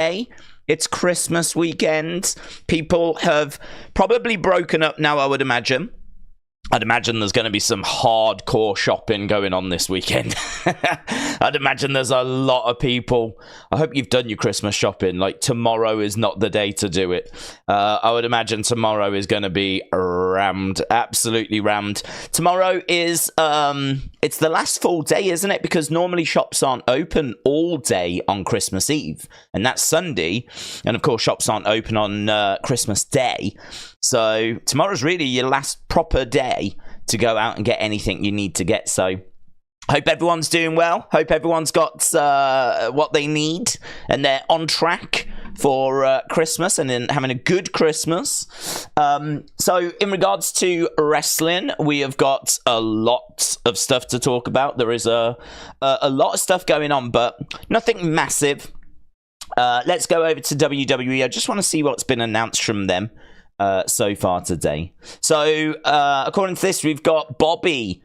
Friday. It's Christmas weekend. People have probably broken up now, I would imagine. I'd imagine there's going to be some hardcore shopping going on this weekend. I'd imagine there's a lot of people. I hope you've done your Christmas shopping. Like, tomorrow is not the day to do it. I would imagine tomorrow is going to be rammed. Absolutely rammed. Tomorrow is, it's the last full day, isn't it? Because normally shops aren't open all day on Christmas Eve. And that's Sunday. And, of course, shops aren't open on Christmas Day. So tomorrow's really your last proper day to go out and get anything you need to get. So hope everyone's doing well. Hope everyone's got what they need and they're on track for Christmas and then having a good Christmas. So in regards to wrestling, we have got a lot of stuff to talk about. There is a lot of stuff going on, but nothing massive. Let's go over to WWE. I just want to see what's been announced from them so far today. So according to this, we've got Bobby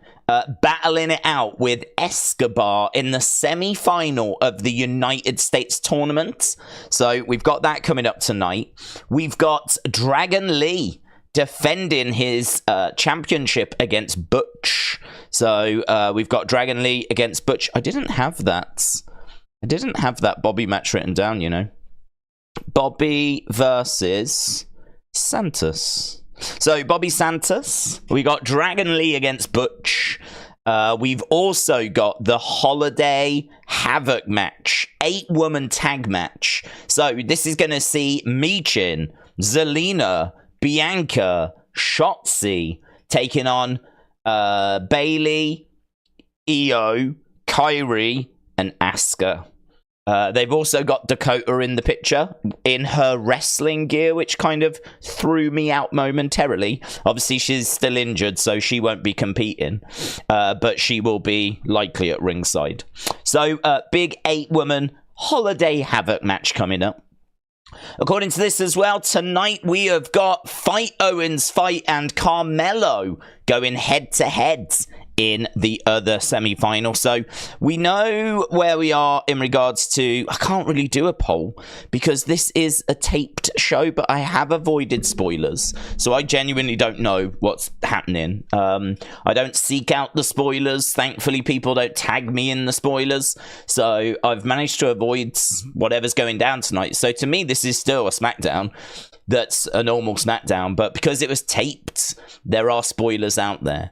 battling it out with Escobar in the semi-final of the United States tournament. So we've got that coming up tonight. We've got Dragon Lee defending his championship against Butch. So we've got Dragon Lee against Butch. I didn't have that Bobby match written down, you know. Bobby versus Santos. So Bobby Santos. We got Dragon Lee against Butch. We've also got the Holiday Havoc match, 8-woman tag match. So this is going to see Michin, Zelina, Bianca, Shotzi taking on Bailey, Io, Kyrie, and Asuka. They've also got Dakota in the picture in her wrestling gear, which kind of threw me out momentarily. Obviously, she's still injured, so she won't be competing, but she will be likely at ringside. So, big 8-woman Holiday Havoc match coming up. According to this as well, tonight we have got Fight Owens Fight and Carmelo going head-to-head in the other semi-final. So we know where we are in regards to... I can't really do a poll because this is a taped show, but I have avoided spoilers. So I genuinely don't know what's happening. I don't seek out the spoilers. Thankfully, people don't tag me in the spoilers. So I've managed to avoid whatever's going down tonight. So to me, this is still a SmackDown. That's a normal SmackDown. But because it was taped, there are spoilers out there.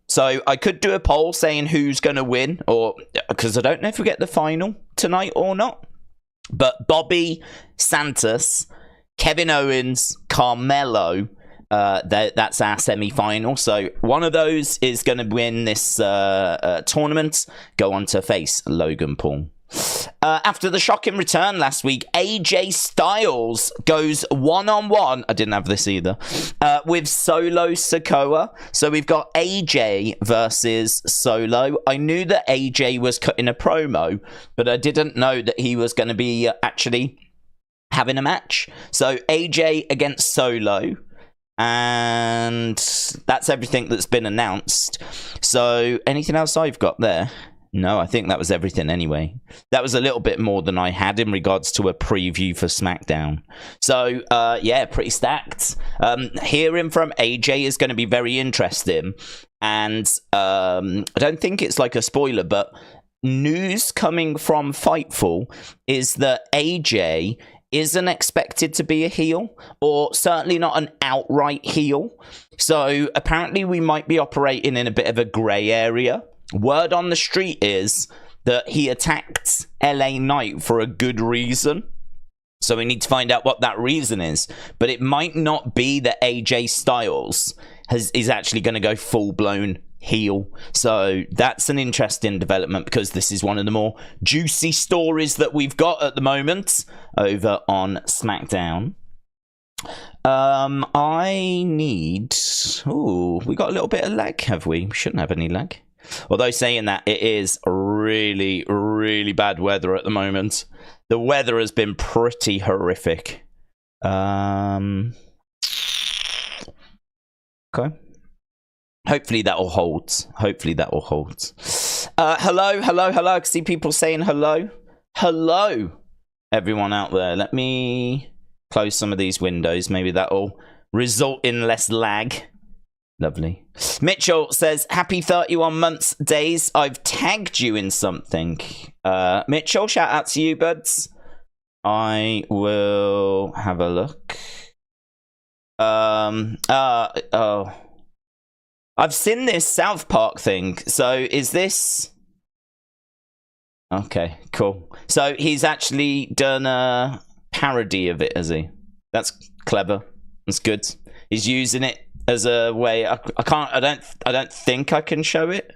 So I could do a poll saying who's going to win, or because I don't know if we get the final tonight or not. But Bobby, Santos, Kevin Owens, Carmelo, that's our semi-final. So one of those is going to win this tournament, go on to face Logan Paul. After the shocking return last week, AJ Styles goes one-on-one. I didn't have this either. With Solo Sikoa. So we've got AJ versus Solo. I knew that AJ was cutting a promo, but I didn't know that he was going to be actually having a match. So AJ against Solo. And that's everything that's been announced. So anything else I've got there? No, I think that was everything anyway. That was a little bit more than I had in regards to a preview for SmackDown. So, yeah, pretty stacked. Hearing from AJ is going to be very interesting. And I don't think it's like a spoiler, but news coming from Fightful is that AJ isn't expected to be a heel, or certainly not an outright heel. So apparently we might be operating in a bit of a grey area. Word on the street is that he attacked LA Knight for a good reason. So we need to find out what that reason is. But it might not be that AJ Styles is actually going to go full-blown heel. So that's an interesting development because this is one of the more juicy stories that we've got at the moment over on SmackDown. I need... Ooh, we got a little bit of lag, have we? We shouldn't have any lag. Although saying that, it is really, really bad weather at the moment. The weather has been pretty horrific. Okay. Hopefully that will hold. Hopefully that will hold. Hello. I can see people saying hello. Hello. everyone out there. Let me close some of these windows. Maybe that'll result in less lag. Lovely. Mitchell says, happy 31 months days. I've tagged you in something. Mitchell, shout out to you, buds. I will have a look. Oh. I've seen this South Park thing. So is this... Okay, cool. So he's actually done a parody of it, has he? That's clever. That's good. He's using it as a way. I don't think I can show it.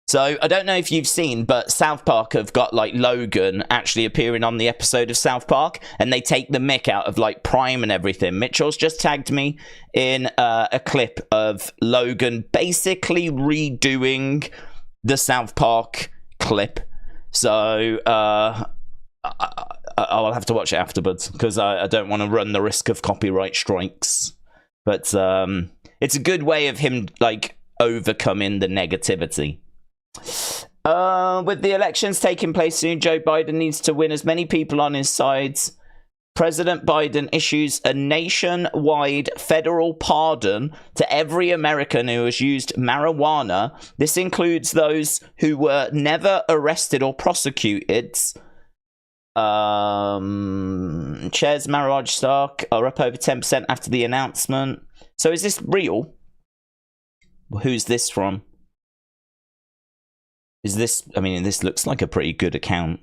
So I don't know if you've seen, but South Park have got like Logan actually appearing on the episode of South Park, and they take the mick out of like Prime and everything. Mitchell's just tagged me in a clip of Logan basically redoing the South Park clip. So I'll have to watch it afterwards because I don't want to run the risk of copyright strikes. But it's a good way of him like overcoming the negativity. With the elections taking place soon, Joe Biden needs to win as many people on his sides. President Biden issues a nationwide federal pardon to every American who has used marijuana. This includes those who were never arrested or prosecuted. Shares marijuana stock are up over 10% after the announcement. So is this real? Who's this from? Is this... I mean, this looks like a pretty good account.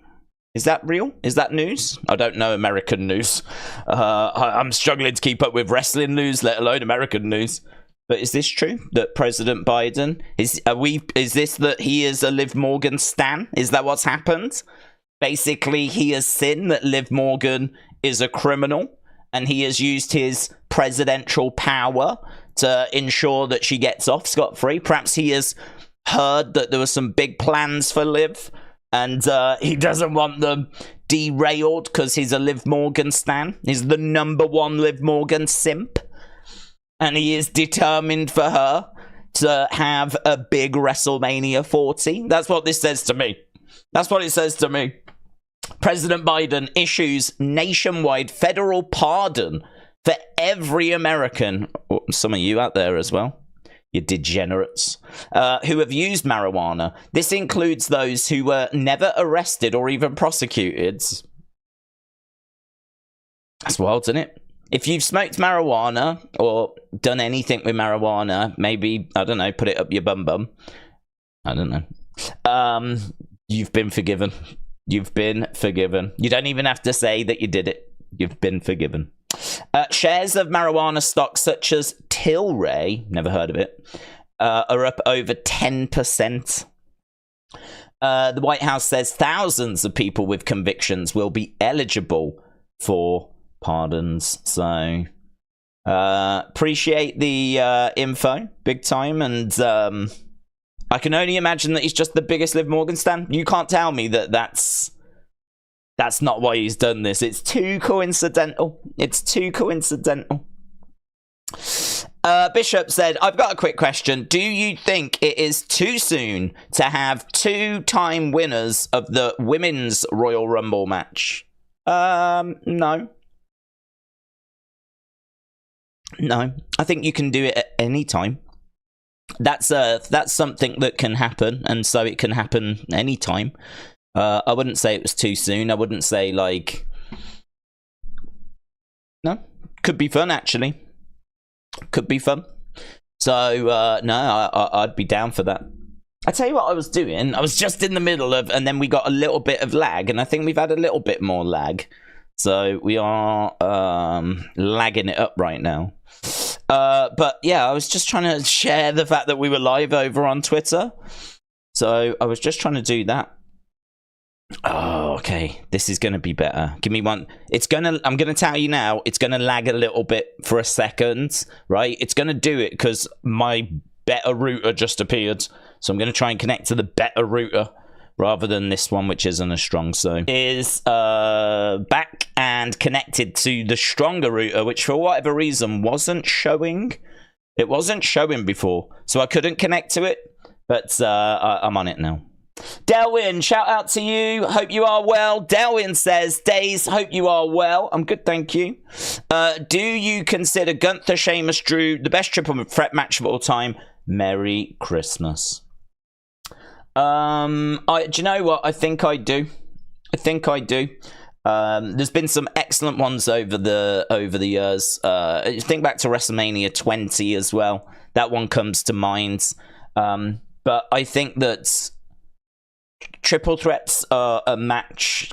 Is that real? Is that news? I don't know American news. I'm struggling to keep up with wrestling news, let alone American news. But is this true? That President Biden... Is this that he is a Liv Morgan stan? Is that what's happened? Basically, he has seen that Liv Morgan is a criminal, and he has used his presidential power to ensure that she gets off scot-free. Perhaps he has heard that there were some big plans for Liv, and he doesn't want them derailed because he's a Liv Morgan stan. He's the #1 Liv Morgan simp, and he is determined for her to have a big WrestleMania 40. That's what this says to me. That's what it says to me. President Biden issues nationwide federal pardon for every American, some of you out there as well, you degenerates, who have used marijuana. This includes those who were never arrested or even prosecuted. That's wild, isn't it? If you've smoked marijuana or done anything with marijuana, maybe, I don't know, put it up your bum. I don't know. You've been forgiven. You've been forgiven. You don't even have to say that you did it. You've been forgiven. Shares of marijuana stocks such as Tilray, never heard of it, are up over 10%. The White House says thousands of people with convictions will be eligible for pardons. So, appreciate the info, big time, and I can only imagine that he's just the biggest Liv Morgan stan. You can't tell me that that's not why he's done this. It's too coincidental. It's too coincidental. Bishop said, I've got a quick question. Do you think it is too soon to have 2-time winners of the Women's Royal Rumble match? No. No. I think you can do it at any time. That's something that can happen, and so it can happen anytime. I wouldn't say it was too soon. I wouldn't say, like... No. Could be fun, actually. Could be fun. So, no, I'd be down for that. I tell you what I was doing. I was just in the middle of... And then we got a little bit of lag, and I think we've had a little bit more lag. So, we are lagging it up right now. But yeah, I was just trying to share the fact that we were live over on Twitter. So I was just trying to do that. Oh, okay. This is going to be better. Give me one. I'm going to tell you now, it's going to lag a little bit for a second, right? It's going to do it because my better router just appeared. So I'm going to try and connect to the better router rather than this one, which isn't as strong. So is back and connected to the stronger router, which for whatever reason wasn't showing. It wasn't showing before, so I couldn't connect to it, but I'm on it now. Delwyn, shout out to you. Hope you are well. Delwyn says, Days, hope you are well. I'm good, thank you. Do you consider Gunther, Sheamus, Drew the best triple threat match of all time? Merry Christmas. Do you know what? I think I do. There's been some excellent ones over the years. Think back to WrestleMania 20 as well. That one comes to mind. But I think that triple threats are a match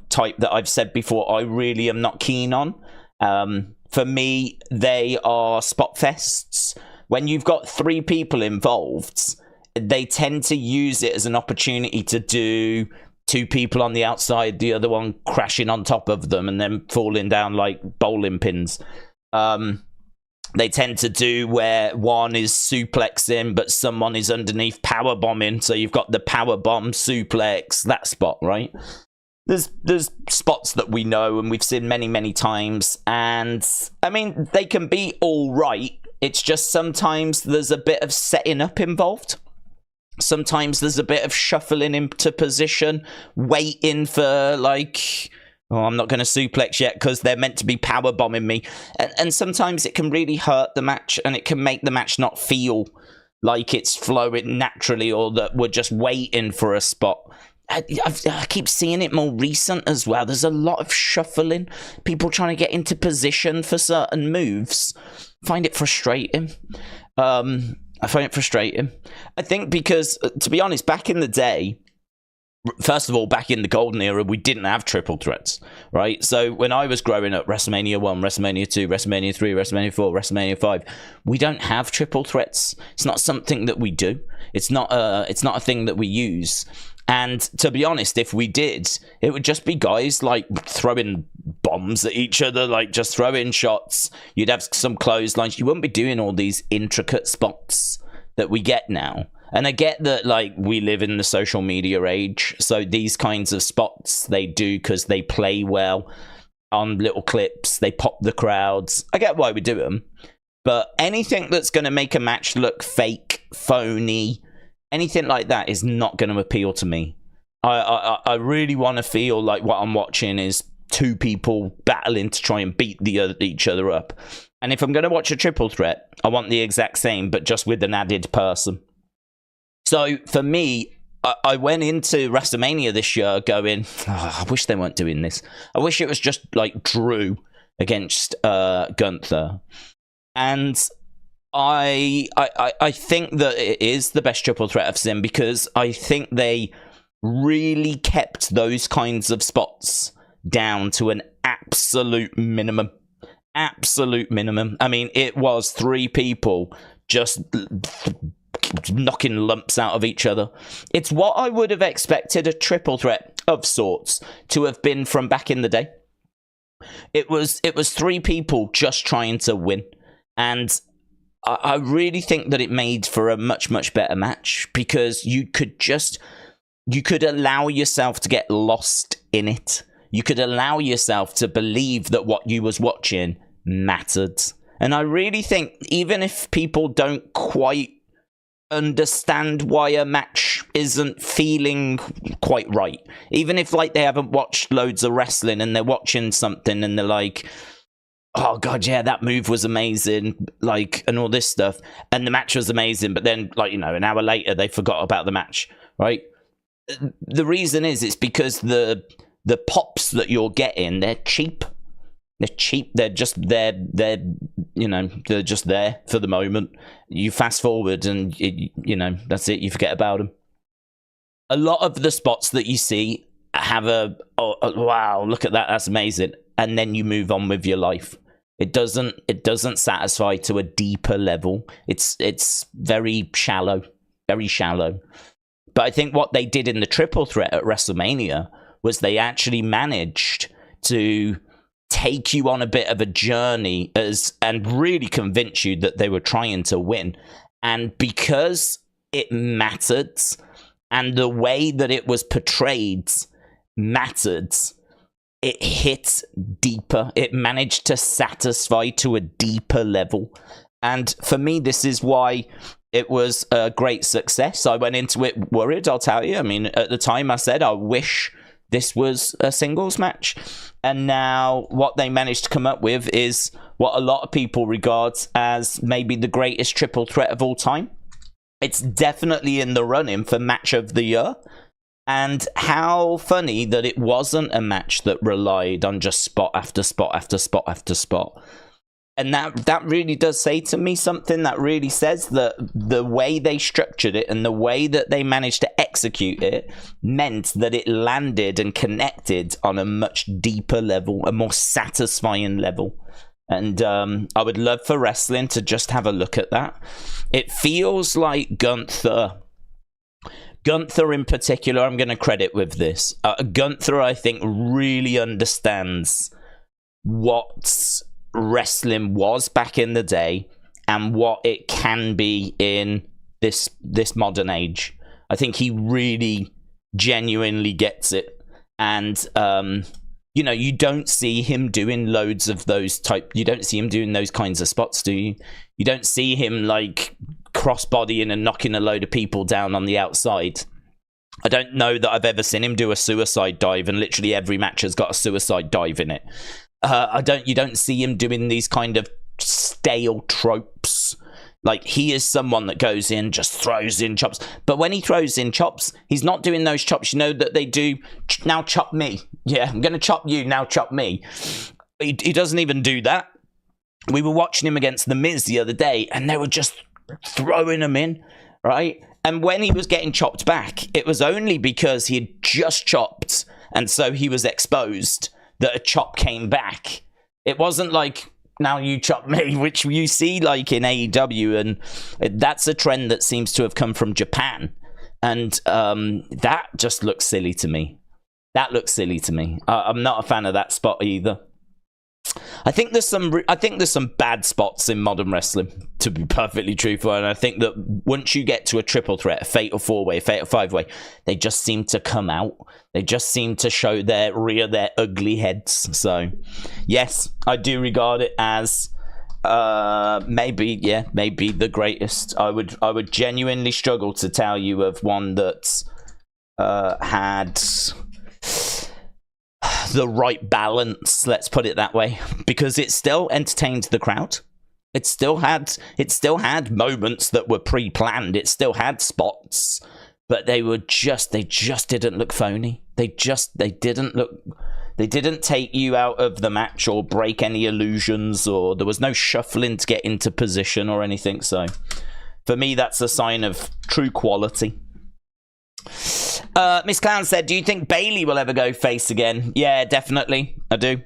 type that I've said before I really am not keen on. For me, they are spot fests. When you've got 3 people involved, they tend to use it as an opportunity to do 2 people on the outside, the other one crashing on top of them and then falling down like bowling pins. They tend to do where one is suplexing, but someone is underneath power bombing. So you've got the power bomb suplex, that spot, right? There's spots that we know and we've seen many, many times. And I mean, they can be all right. It's just sometimes there's a bit of setting up involved. Sometimes there's a bit of shuffling into position, waiting for like, oh, I'm not going to suplex yet because they're meant to be power bombing me. And sometimes it can really hurt the match and it can make the match not feel like it's flowing naturally or that we're just waiting for a spot. I keep seeing it more recent as well. There's a lot of shuffling, people trying to get into position for certain moves. I find it frustrating. I think because, to be honest, back in the day, first of all, back in the golden era, we didn't have triple threats, right? So when I was growing up, WrestleMania 1, WrestleMania 2, WrestleMania 3, WrestleMania 4, WrestleMania 5, we don't have triple threats. It's not something that we do. It's not a thing that we use. And to be honest, if we did, it would just be guys like throwing bombs at each other, like just throwing shots. You'd have some clotheslines. You wouldn't be doing all these intricate spots that we get now. And I get that, like, we live in the social media age, so these kinds of spots they do because they play well on little clips. They pop the crowds. I get why we do them. But anything that's going to make a match look fake, phony, anything like that is not going to appeal to me. I really want to feel like what I'm watching is 2 people battling to try and beat each other up. And if I'm going to watch a triple threat, I want the exact same, but just with an added person. So for me, I went into WrestleMania this year going, I wish they weren't doing this. I wish it was just like Drew against Gunther. And I think that it is the best triple threat I've seen because I think they really kept those kinds of spots down to an absolute minimum. Absolute minimum. I mean, it was 3 people just knocking lumps out of each other. It's what I would have expected a triple threat of sorts to have been from back in the day. It was 3 people just trying to win. And I really think that it made for a much, much better match because you could allow yourself to get lost in it. You could allow yourself to believe that what you was watching mattered. And I really think even if people don't quite understand why a match isn't feeling quite right, even if like they haven't watched loads of wrestling and they're watching something and they're like, oh god, yeah, that move was amazing, like, and all this stuff, and the match was amazing, but then, like, you know, an hour later they forgot about the match, right? The reason is it's because the pops that you're getting, they're cheap. They're just there. You know, they're just there for the moment. You fast forward and you know, that's it. You forget about them. A lot of the spots that you see have oh wow, look at that, that's amazing, and then you move on with your life. It doesn't satisfy to a deeper level. It's very shallow, very shallow. But I think what they did in the triple threat at WrestleMania was they actually managed to take you on a bit of a journey and really convince you that they were trying to win. And because it mattered and the way that it was portrayed mattered, it hit deeper. It managed to satisfy to a deeper level. And for me, this is why It was a great success. I went into it worried, I'll tell you. I mean, at the time I said I wish this was a singles match. And now what they managed to come up with is what a lot of people regard as maybe the greatest triple threat of all time. It's definitely in the running for match of the year. And how funny that it wasn't a match that relied on just spot after spot after spot after spot. And that really does say to me something. That really says that the way they structured it and the way that they managed to execute it meant that it landed and connected on a much deeper level, a more satisfying level. And I would love for wrestling to just have a look at that. It feels like Gunther in particular, I'm going to credit with this. Gunther, I think, really understands what wrestling was back in the day and what it can be in this modern age. I think he really genuinely gets it. And you know, you don't see him doing loads of those you don't see him doing those kinds of spots, do you? You don't see him like crossbodying and knocking a load of people down on the outside. I don't know that I've ever seen him do a suicide dive, and literally every match has got a suicide dive in it. You don't see him doing these kind of stale tropes. Like, he is someone that goes in, just throws in chops. But when he throws in chops, he's not doing those chops, you know, that they do, now chop me. Yeah, I'm going to chop you, now chop me. He doesn't even do that. We were watching him against The Miz the other day, and they were just throwing him in, right? And when he was getting chopped back, it was only because he had just chopped, and so he was exposed, that a chop came back. It wasn't like, now you chop me, which you see like in AEW, and that's a trend that seems to have come from Japan. And that just looks silly to me. That looks silly to me. I'm not a fan of that spot either. I think there's some bad spots in modern wrestling, to be perfectly truthful, and I think that once you get to a triple threat, a fatal four-way, fatal five-way, they just seem to come out. They just seem to rear their ugly heads. So, yes, I do regard it as maybe the greatest. I would genuinely struggle to tell you of one that had the right balance, let's put it that way, because it still entertained the crowd. It still had moments that were pre-planned. It still had spots, but they just didn't look phony. They didn't take you out of the match or break any illusions, or there was no shuffling to get into position or anything. So for me, that's a sign of true quality. Miss Clown said, do you think Bayley will ever go face again? Yeah, definitely. I do.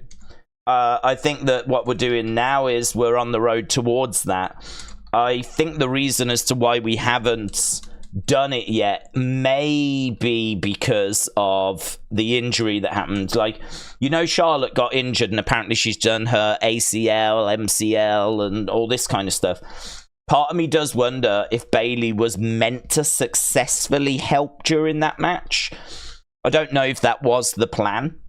I think that what we're doing now is we're on the road towards that. I think the reason as to why we haven't done it yet may be because of the injury that happened. Like, you know, Charlotte got injured and apparently she's done her ACL, MCL, and all this kind of stuff. Part of me does wonder if Bayley was meant to successfully help during that match. I don't know if that was the plan.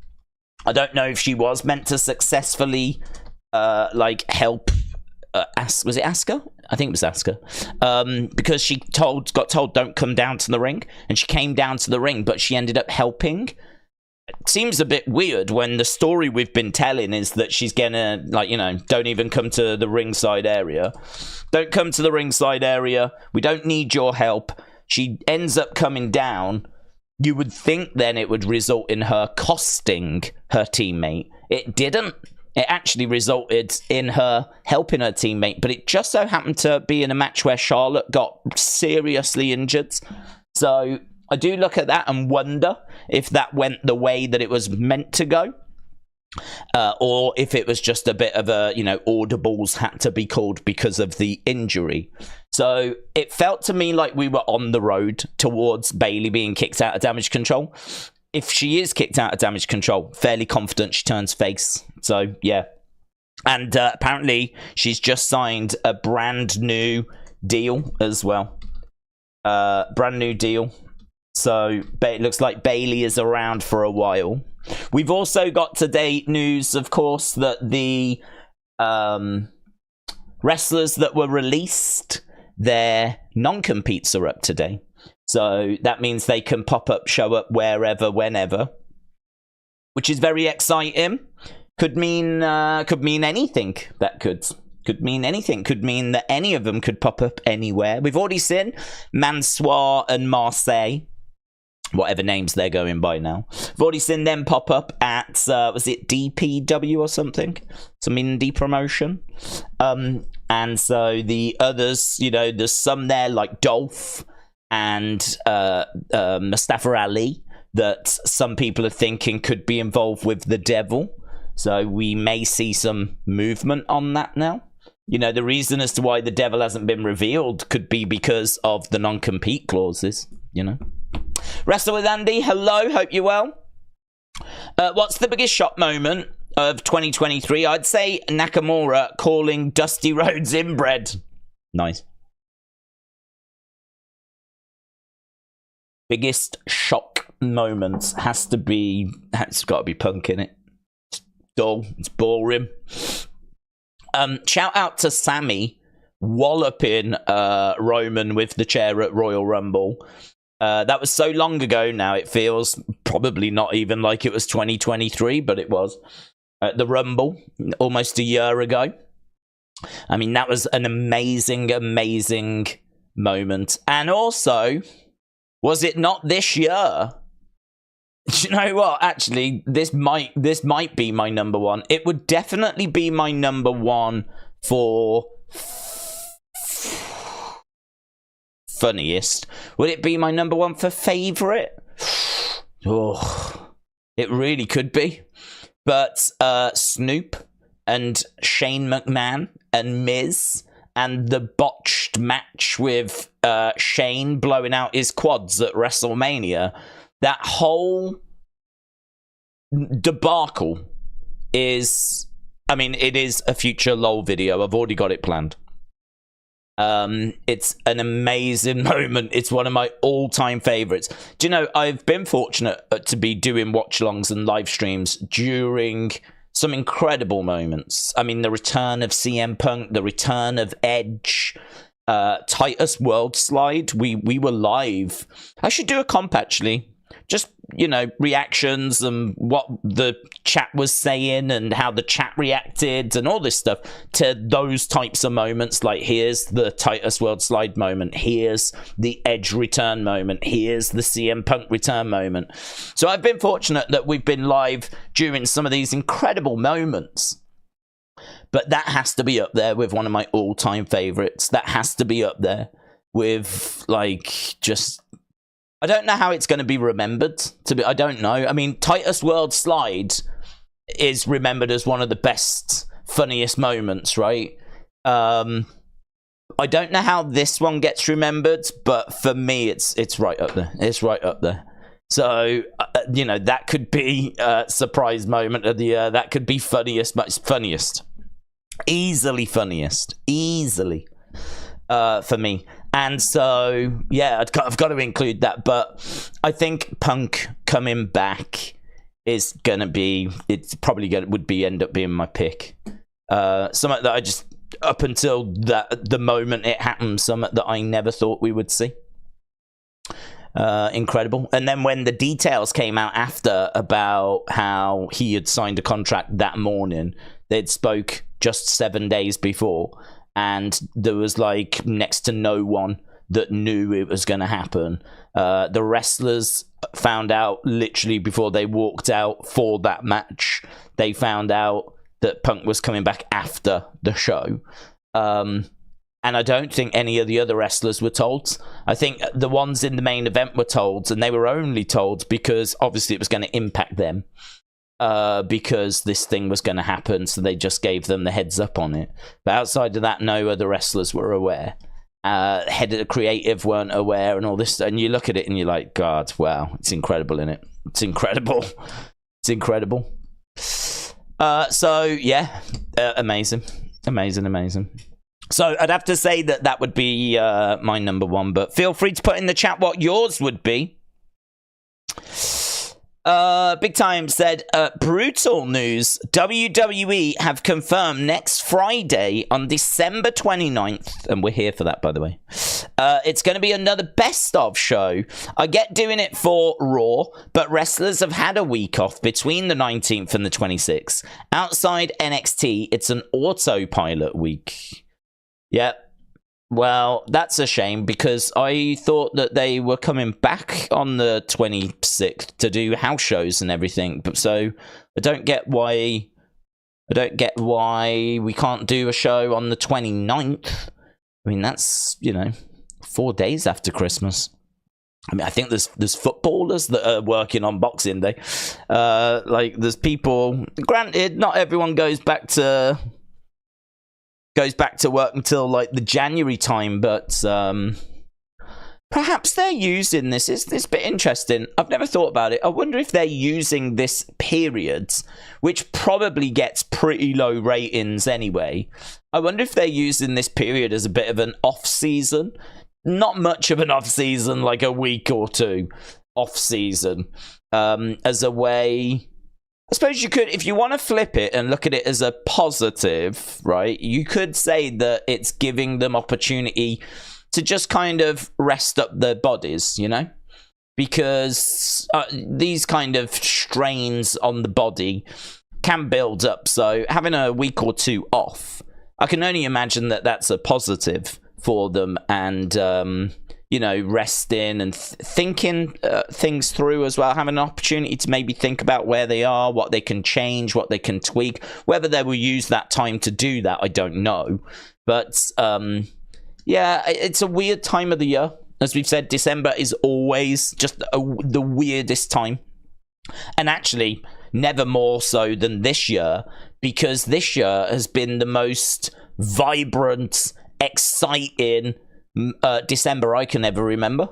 I don't know if she was meant to successfully, help. Was it Asuka? I think it was Asuka. Because she got told don't come down to the ring, and she came down to the ring, but she ended up helping. It seems a bit weird when the story we've been telling is that she's gonna, don't even come to the ringside area. Don't come to the ringside area. We don't need your help. She ends up coming down. You would think then it would result in her costing her teammate. It didn't. It actually resulted in her helping her teammate, but it just so happened to be in a match where Charlotte got seriously injured. So I do look at that and wonder if that went the way that it was meant to go, or if it was just a bit of a, audibles had to be called because of the injury. So it felt to me like we were on the road towards Bayley being kicked out of Damage Control. If she is kicked out of Damage Control, fairly confident she turns face. So, yeah. And apparently she's just signed a brand new deal as well. Brand new deal. So it looks like Bayley is around for a while. We've also got today news, of course, that the wrestlers that were released their non-competes are up today. So that means they can pop up, show up wherever, whenever, which is very exciting. Could mean anything. That could mean anything. Could mean that any of them could pop up anywhere. We've already seen Mansoir and Marseille, whatever names they're going by now. We've already seen them pop up at, was it DPW or something? Some indie promotion. And so the others, you know, there's some there like Dolph and Mustafa Ali that some people are thinking could be involved with the Devil. So we may see some movement on that now. You know, the reason as to why the Devil hasn't been revealed could be because of the non-compete clauses, you know. Wrestle with Andy, hello, hope you're well. What's the biggest shock moment of 2023? I'd say Nakamura calling Dusty Rhodes inbred. Nice. Biggest shock moments has to be, it's got to be Punk in it. It's dull, it's boring. Shout out to Sammy walloping Roman with the chair at Royal Rumble. That was so long ago now, it feels probably not even like it was 2023, but it was. The Rumble, almost a year ago. I mean, that was an amazing, amazing moment. And also, was it not this year? Do you know what? Actually, this might be my number one. It would definitely be my number one for funniest. Would it be my number one for favorite? Oh, it really could be. But Snoop and Shane McMahon and Miz and the botched match with Shane blowing out his quads at WrestleMania. That whole debacle is, I mean, it is a future LOL video. I've already got it planned. It's an amazing moment. It's one of my all-time favorites. Do you know, I've been fortunate to be doing watch-alongs and live streams during some incredible moments. I mean, the return of CM Punk, the return of Edge, Titus World Slide. We were live. I should do a comp, actually. Just, you know, reactions and what the chat was saying and how the chat reacted and all this stuff to those types of moments. Like, here's the Titus World Slide moment. Here's the Edge return moment. Here's the CM Punk return moment. So I've been fortunate that we've been live during some of these incredible moments. But that has to be up there with one of my all-time favorites. That has to be up there with, like, just... I don't know how it's going to be remembered. I don't know. I mean, Titus World Slide is remembered as one of the best, funniest moments, right? I don't know how this one gets remembered, but for me, it's right up there. It's right up there. So, you know, that could be a surprise moment of the year. That could be funniest, but it's funniest. Easily funniest. Easily. For me. And so, yeah, I've got to include that. But I think Punk coming back is going to be, it's probably end up being my pick. Something that I just, up until the moment it happened, something that I never thought we would see. Incredible. And then when the details came out after about how he had signed a contract that morning, they'd spoke just 7 days before. And there was, like, next to no one that knew it was going to happen. The wrestlers found out literally before they walked out for that match. They found out that Punk was coming back after the show. And I don't think any of the other wrestlers were told. I think the ones in the main event were told, and they were only told because, obviously, it was going to impact them. Because this thing was going to happen, so they just gave them the heads up on it. But outside of that, no other wrestlers were aware. Head of the creative weren't aware, and all this. And you look at it and you're like, God, wow, it's incredible, isn't it? It's incredible. It's incredible. So yeah, amazing. So I'd have to say that would be my number one. But feel free to put in the chat what yours would be. Big Time said, brutal news. WWE have confirmed next Friday on December 29th, and we're here for that, by the way. It's going to be another best of show. I get doing it for Raw, but wrestlers have had a week off between the 19th and the 26th. Outside NXT, it's an autopilot week. Yep. Well, that's a shame because I thought that they were coming back on the 26th to do house shows and everything. But so I don't get why we can't do a show on the 29th. I mean, that's, 4 days after Christmas. I mean, I think there's footballers that are working on Boxing Day. There's people. Granted, not everyone goes back to work until like the January time, but perhaps they're using this. It's a bit interesting. I've never thought about it. I wonder if they're using this period, which probably gets pretty low ratings anyway. I wonder if they're using this period as a bit of an off season. Not much of an off season, like a week or two off season, as a way. I suppose you could, if you want to flip it and look at it as a positive, right? You could say that it's giving them opportunity to just kind of rest up their bodies, because these kind of strains on the body can build up. So having a week or two off, I can only imagine that that's a positive for them, and resting and thinking things through as well, having an opportunity to maybe think about where they are, what they can change, what they can tweak. Whether they will use that time to do that, I don't know. But it's a weird time of the year. As we've said, December is always just the weirdest time. And actually, never more so than this year, because this year has been the most vibrant, exciting December I can ever remember.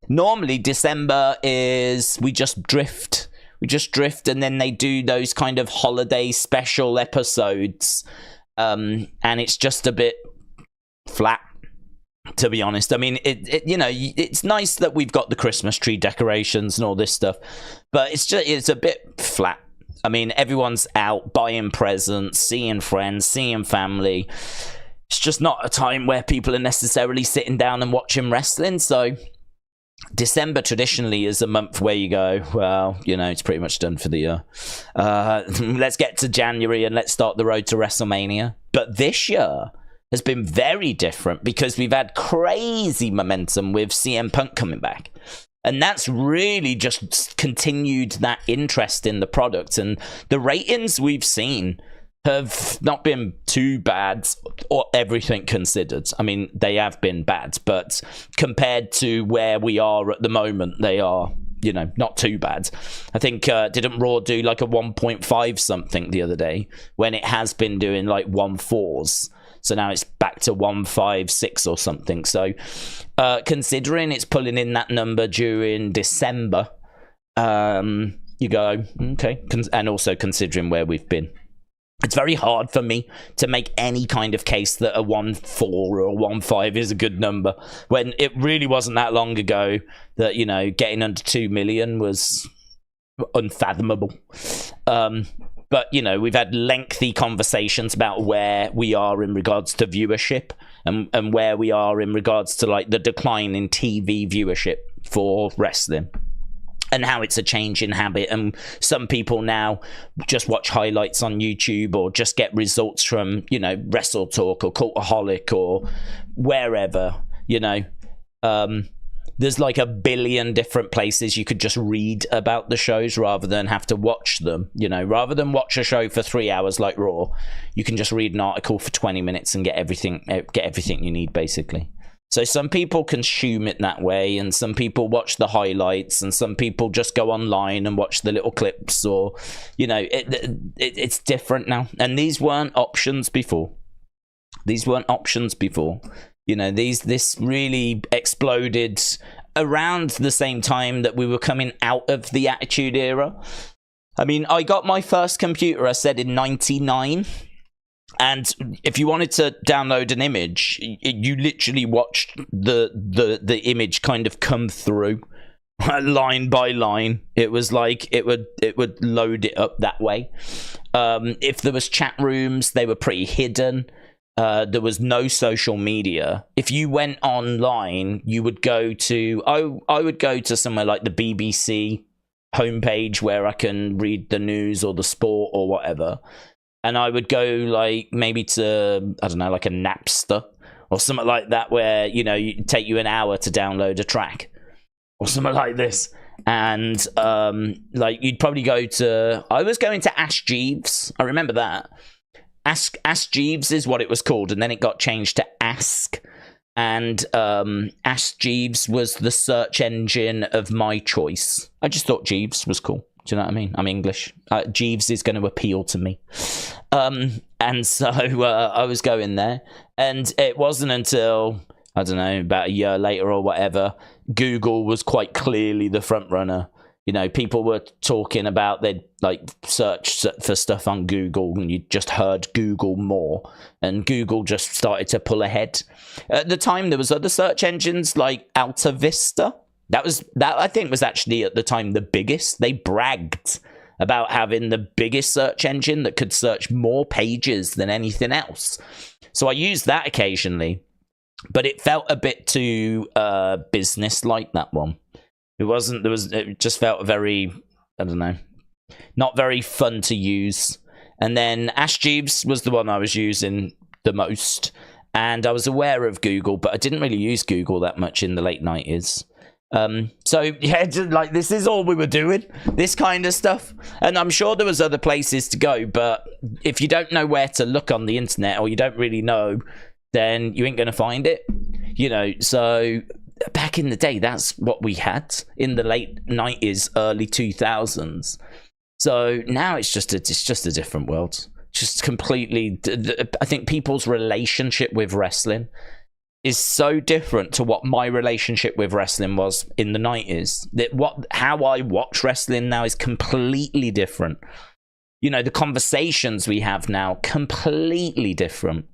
Normally December is we just drift, and then they do those kind of holiday special episodes, and it's just a bit flat, to be honest. I mean, it's nice that we've got the Christmas tree decorations and all this stuff, but it's a bit flat. I mean, everyone's out buying presents, seeing friends, seeing family. It's just not a time where people are necessarily sitting down and watching wrestling. So December traditionally is a month where you go, well, it's pretty much done for the year. Let's get to January and let's start the road to WrestleMania. But this year has been very different because we've had crazy momentum with CM Punk coming back. And that's really just continued that interest in the product. And the ratings we've seen have not been too bad, or everything considered. I mean, they have been bad, but compared to where we are at the moment, they are, not too bad. I think, didn't Raw do like a 1.5 something the other day, when it has been doing like 1.4s? So now it's back to 1.56 or something. So considering it's pulling in that number during December, you go, okay. And also considering where we've been. It's very hard for me to make any kind of case that a 1.4 or a 1.5 is a good number, when it really wasn't that long ago that, getting under 2 million was unfathomable. But, we've had lengthy conversations about where we are in regards to viewership and where we are in regards to like the decline in TV viewership for wrestling. And how it's a change in habit, and some people now just watch highlights on YouTube or just get results from, Wrestle Talk or Cultaholic or wherever, there's like a billion different places you could just read about the shows rather than have to watch them. Rather than watch a show for 3 hours like Raw, you can just read an article for 20 minutes and get everything you need, basically. So some people consume it that way, and some people watch the highlights, and some people just go online and watch the little clips, or, it's different now. And these weren't options before. This really exploded around the same time that we were coming out of the Attitude Era. I mean, I got my first computer, I said, in 99. And if you wanted to download an image, you literally watched the image kind of come through line by line. It was like it would load it up that way. If there was chat rooms, they were pretty hidden. There was no social media. If you went online, you would go to I would go to somewhere like the BBC homepage where I can read the news or the sport or whatever, and I would go like maybe to, I don't know, like a Napster or something like that, where you take you an hour to download a track or something like this. And like you'd probably go to, I was going to Ask Jeeves. I remember that. Ask Jeeves is what it was called, and then it got changed to Ask. And Ask Jeeves was the search engine of my choice. I just thought Jeeves was cool. Do you know what I mean? I'm English. Jeeves is going to appeal to me. And so I was going there. And it wasn't until, I don't know, about a year later or whatever, Google was quite clearly the front runner. People were talking about they'd like search for stuff on Google, and you just heard Google more, and Google just started to pull ahead. At the time, there was other search engines like Alta Vista. That I think was actually at the time the biggest. They bragged about having the biggest search engine that could search more pages than anything else. So I used that occasionally, but it felt a bit too business-like, that one. It just felt very, I don't know, not very fun to use. And then Ask Jeeves was the one I was using the most. And I was aware of Google, but I didn't really use Google that much in the late 90s. So yeah, just like this is all we were doing, this kind of stuff. And I'm sure there was other places to go, but if you don't know where to look on the internet, or you don't really know, then you ain't going to find it, so back in the day, that's what we had in the late 90s, early 2000s. So now it's just a different world. Just completely, I think people's relationship with wrestling is so different to what my relationship with wrestling was in the 90s. How I watch wrestling now is completely different. The conversations we have now, completely different.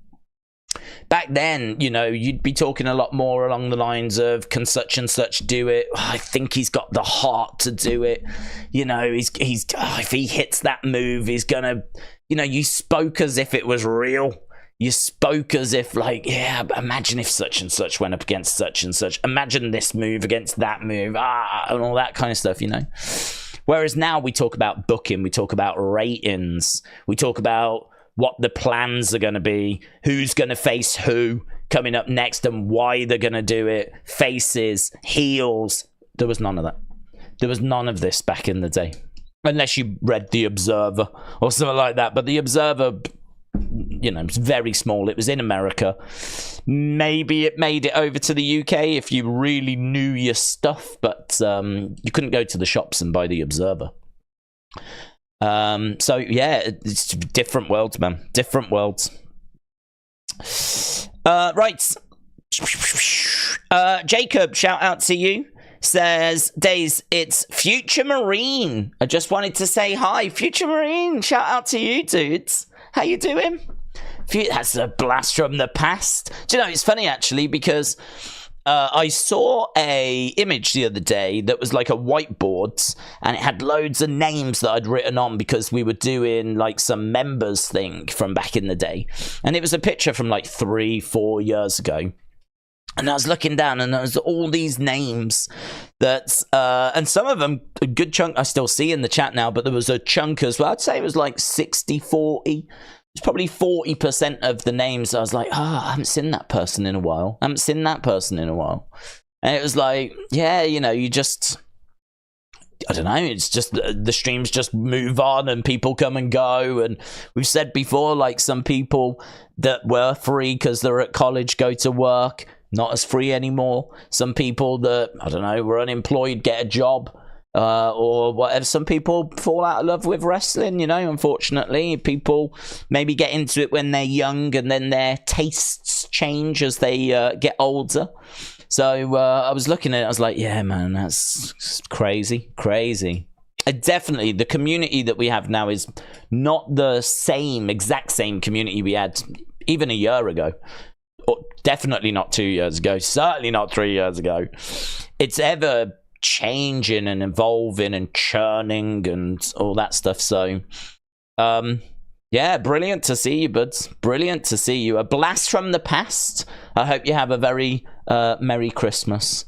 Back then, you'd be talking a lot more along the lines of, can such and such do it? I think he's got the heart to do it. He's if he hits that move, he's gonna, you spoke as if it was real. You spoke as if like, yeah, imagine if such and such went up against such and such. Imagine this move against that move, and all that kind of stuff, Whereas now we talk about booking, we talk about ratings, we talk about what the plans are going to be, who's going to face who coming up next, and why they're going to do it, faces, heels. There was none of that. There was none of this back in the day. Unless you read The Observer or something like that. But The Observer, it's very small. It was in America. Maybe it made it over to the UK if you really knew your stuff, but you couldn't go to the shops and buy The Observer. So yeah, it's different worlds, man. Different worlds. Right. Jacob, shout out to you. Says, Days, it's Future Marine. I just wanted to say hi. Future Marine, shout out to you, dudes. How you doing? That's a blast from the past. Do you know, it's funny actually, because I saw a image the other day that was like a whiteboard, and it had loads of names that I'd written on because we were doing like some members thing from back in the day. And it was a picture from like 3-4 years ago. And I was looking down, and there was all these names that, and some of them, a good chunk I still see in the chat now, but there was a chunk as well. I'd say it was like 60-40. It's probably 40% of the names. I was like, I haven't seen that person in a while. I haven't seen that person in a while. And it was like, yeah, you just, I don't know. It's just the streams just move on and people come and go. And we've said before, like some people that were free because they're at college go to work, not as free anymore. Some people that, I don't know, were unemployed, get a job. Or whatever. Some people fall out of love with wrestling, unfortunately. People maybe get into it when they're young, and then their tastes change as they get older. So I was looking at it, I was like, yeah, man, that's crazy. Definitely, the community that we have now is not the exact same community we had even a year ago. Or definitely not 2 years ago. Certainly not 3 years ago. It's ever changing and evolving and churning and all that stuff. So, yeah, brilliant to see you, buds. Brilliant to see you. A blast from the past. I hope you have a very Merry Christmas,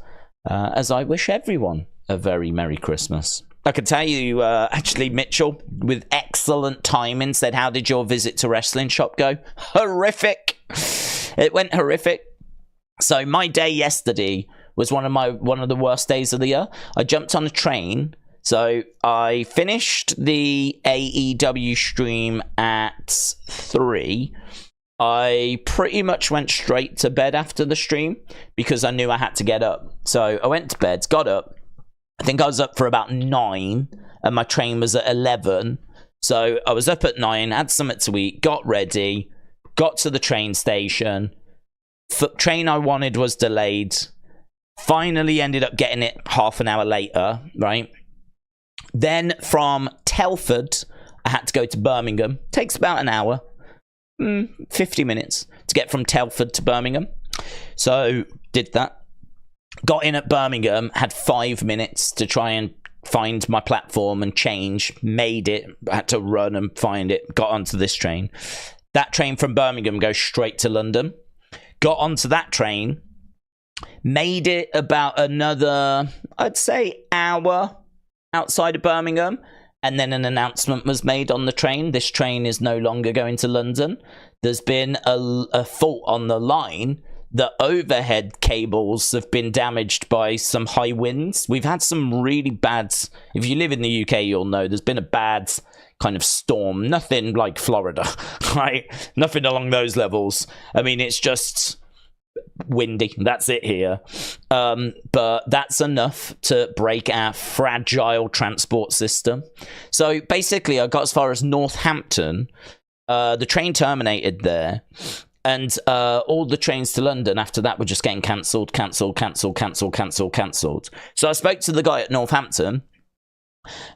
as I wish everyone a very Merry Christmas. I can tell you, actually, Mitchell, with excellent timing, said, how did your visit to Wrestling Shop go? Horrific. It went horrific. So my day yesterday was one of the worst days of the year. I jumped on a train. So I finished the AEW stream at 3. I pretty much went straight to bed after the stream because I knew I had to get up. So I went to bed, got up. I think I was up for about 9 and my train was at 11. So I was up at 9, had something to eat, got ready, got to the train station. The train I wanted was delayed. Finally ended up getting it half an hour later, right? Then from Telford, I had to go to Birmingham. Takes about an hour, 50 minutes to get from Telford to Birmingham. So did that. Got in at Birmingham, had 5 minutes to try and find my platform and change. Made it. I had to run and find it. Got onto this train. That train from Birmingham goes straight to London. Got onto that train. Made it about another, I'd say, hour outside of Birmingham. And then an announcement was made on the train. This train is no longer going to London. There's been a fault on the line. The overhead cables have been damaged by some high winds. We've had some really bad... If you live in the UK, you'll know there's been a bad kind of storm. Nothing like Florida, right? Nothing along those levels. I mean, it's just windy. That's it here. But that's enough to break our fragile transport system. So basically, I got as far as Northampton. The train terminated there. And all the trains to London after that were just getting cancelled. So I spoke to the guy at Northampton,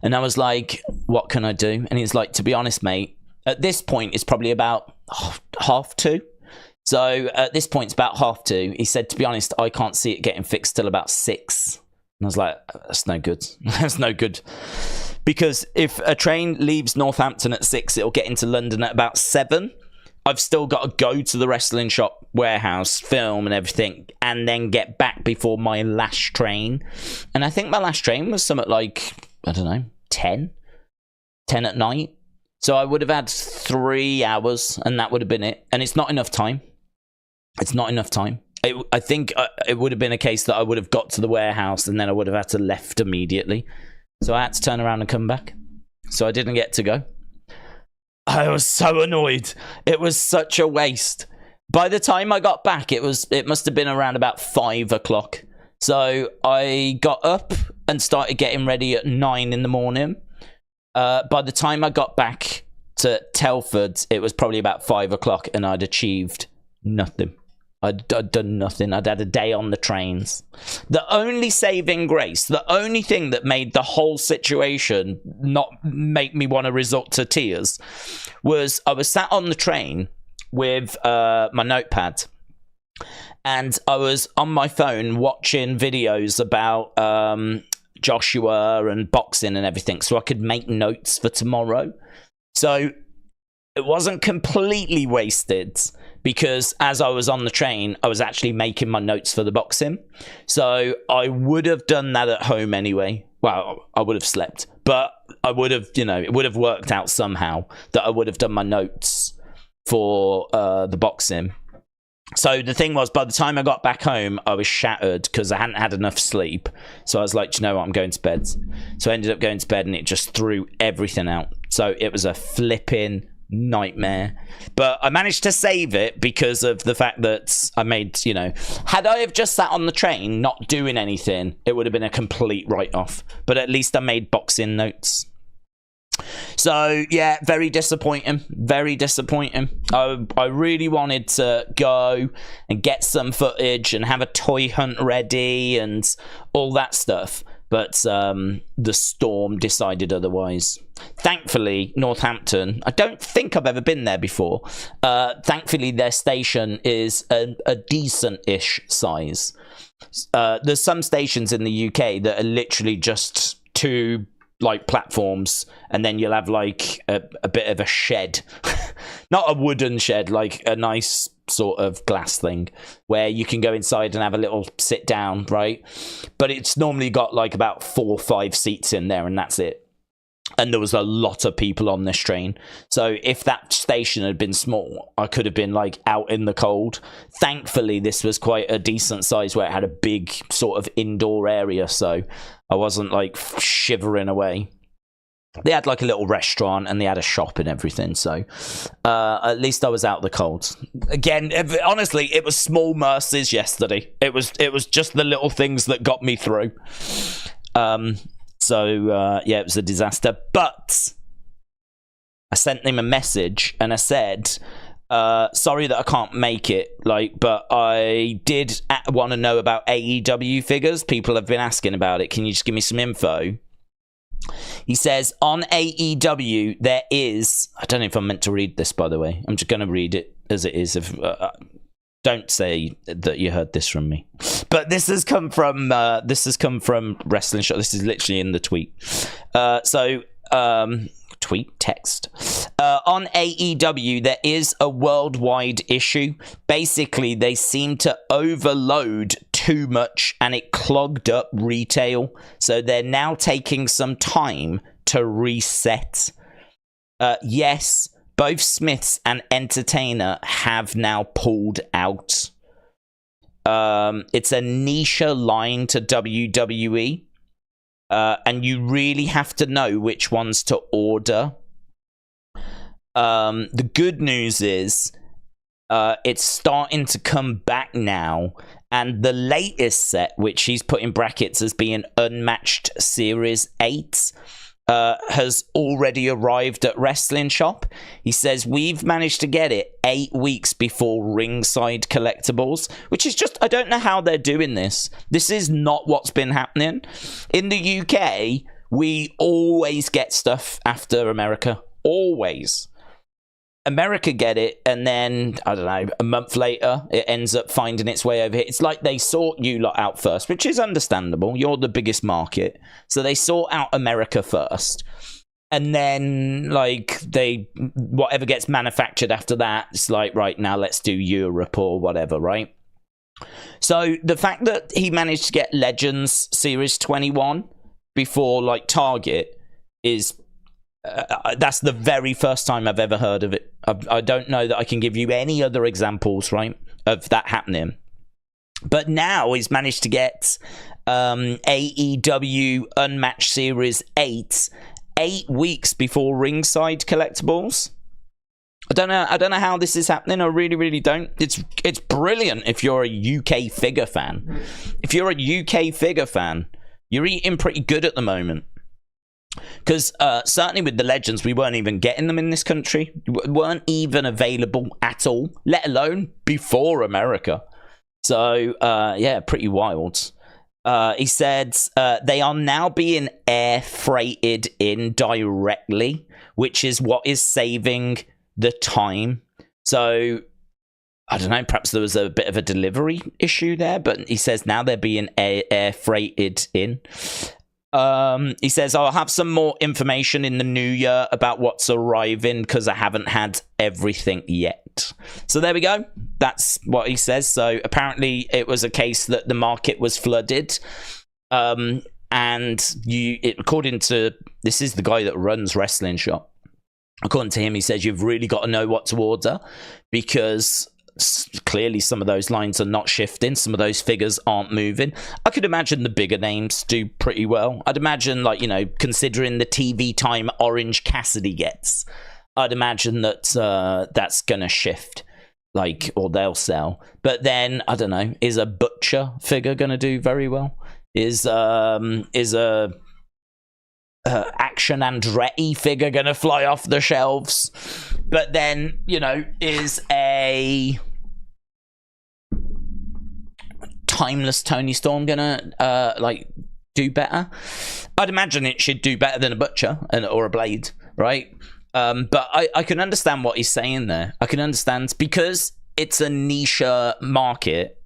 and I was like, what can I do? And he's like, to be honest, mate, at this point, it's probably about 2:30. So at this point, it's about 2:30. He said, to be honest, I can't see it getting fixed till about 6. And I was like, that's no good. That's no good. Because if a train leaves Northampton at 6, it'll get into London at about 7. I've still got to go to the Wrestling Shop warehouse, film and everything, and then get back before my last train. And I think my last train was something like, I don't know, 10 at night. So I would have had 3 hours, and that would have been it. And it's not enough time. It's not enough time. I think it would have been a case that I would have got to the warehouse, and then I would have had to left immediately. So I had to turn around and come back. So I didn't get to go. I was so annoyed. It was such a waste. By the time I got back, it must have been around about 5 o'clock. So I got up and started getting ready at 9 in the morning. By the time I got back to Telford, it was probably about 5 o'clock, and I'd achieved nothing. I'd done nothing. I'd had a day on the trains. The only saving grace, the only thing that made the whole situation not make me want to resort to tears, was I was sat on the train with my notepad, and I was on my phone watching videos about Joshua and boxing and everything, so I could make notes for tomorrow. So it wasn't completely wasted, because as I was on the train, I was actually making my notes for the boxing. So I would have done that at home anyway. Well, I would have slept, but I would have, it would have worked out somehow that I would have done my notes for the boxing. So the thing was, by the time I got back home, I was shattered because I hadn't had enough sleep. So I was like, you know what, I'm going to bed. So I ended up going to bed, and it just threw everything out. So it was a flipping nightmare. But I managed to save it because of the fact that I made, had I have just sat on the train not doing anything, it would have been a complete write-off. But at least I made boxing notes. So yeah, very disappointing. Very disappointing. I really wanted to go and get some footage and have a toy hunt ready and all that stuff. but the Storm decided otherwise. Thankfully, Northampton, I don't think I've ever been there before. Thankfully, their station is a decent-ish size. There's some stations in the UK that are literally just two like platforms, and then you'll have like a bit of a shed. Not a wooden shed, like a nice sort of glass thing where you can go inside and have a little sit down, right? But it's normally got like about 4 or 5 seats in there, and that's it. And there was a lot of people on this train. So if that station had been small, I could have been like out in the cold. Thankfully, this was quite a decent size where it had a big sort of indoor area. So I wasn't like shivering away. They had like a little restaurant and they had a shop and everything. So at least I was out of the cold. Again, honestly, it was small mercies yesterday. It was just the little things that got me through. So, yeah, it was a disaster. But I sent him a message and I said, sorry that I can't make it, but I did want to know about AEW figures. People have been asking about it. Can you just give me some info? He says, on AEW, there is... I don't know if I'm meant to read this, by the way. I'm just going to read it as it is. Don't say that you heard this from me, but this has come from Wrestling Shop. This is literally in the tweet. Tweet text on AEW. There is a worldwide issue. Basically, they seem to overload too much, and it clogged up retail. So they're now taking some time to reset. Yes. Both Smiths and Entertainer have now pulled out. It's a niche line to WWE. And you really have to know which ones to order. The good news is it's starting to come back now. And the latest set, which he's put in brackets as being Unmatched Series 8... has already arrived at Wrestling Shop. He says, we've managed to get it 8 weeks before Ringside Collectibles, which is just, I don't know how they're doing this. This is not what's been happening. In the UK, we always get stuff after America. Always. America get it, and then, I don't know, a month later, it ends up finding its way over here. It's like they sort you lot out first, which is understandable. You're the biggest market. So they sort out America first. And then, whatever gets manufactured after that, it's like, right, now let's do Europe or whatever, right? So the fact that he managed to get Legends Series 21 before, Target is... that's the very first time I've ever heard of it. I don't know that I can give you any other examples, right, of that happening. But now he's managed to get AEW Unmatched Series 8 weeks before Ringside Collectibles. I don't know how this is happening. I really, really don't. It's brilliant if you're a UK figure fan. If you're a UK figure fan, you're eating pretty good at the moment. Because certainly with the Legends, we weren't even getting them in this country. Weren't even available at all, let alone before America. So, yeah, pretty wild. He said they are now being air freighted in directly, which is what is saving the time. So, I don't know, perhaps there was a bit of a delivery issue there, but he says now they're being air freighted in. He says, I'll have some more information in the new year about what's arriving because I haven't had everything yet. So there we go. That's what he says. So apparently it was a case that the market was flooded. And according to, this is the guy that runs Wrestling Shop. According to him, he says, you've really got to know what to order because... clearly some of those lines are not shifting, some of those figures aren't moving. I could imagine the bigger names do pretty well. I'd imagine, considering the TV time Orange Cassidy gets, I'd imagine that that's gonna shift, or they'll sell. But then I don't know, is a Butcher figure gonna do very well? Is a Action Andretti figure gonna fly off the shelves? But then, is a Timeless Tony Storm gonna do better. I'd imagine it should do better than a Butcher or a Blade, right? But I can understand what he's saying there. I can understand, because it's a niche market.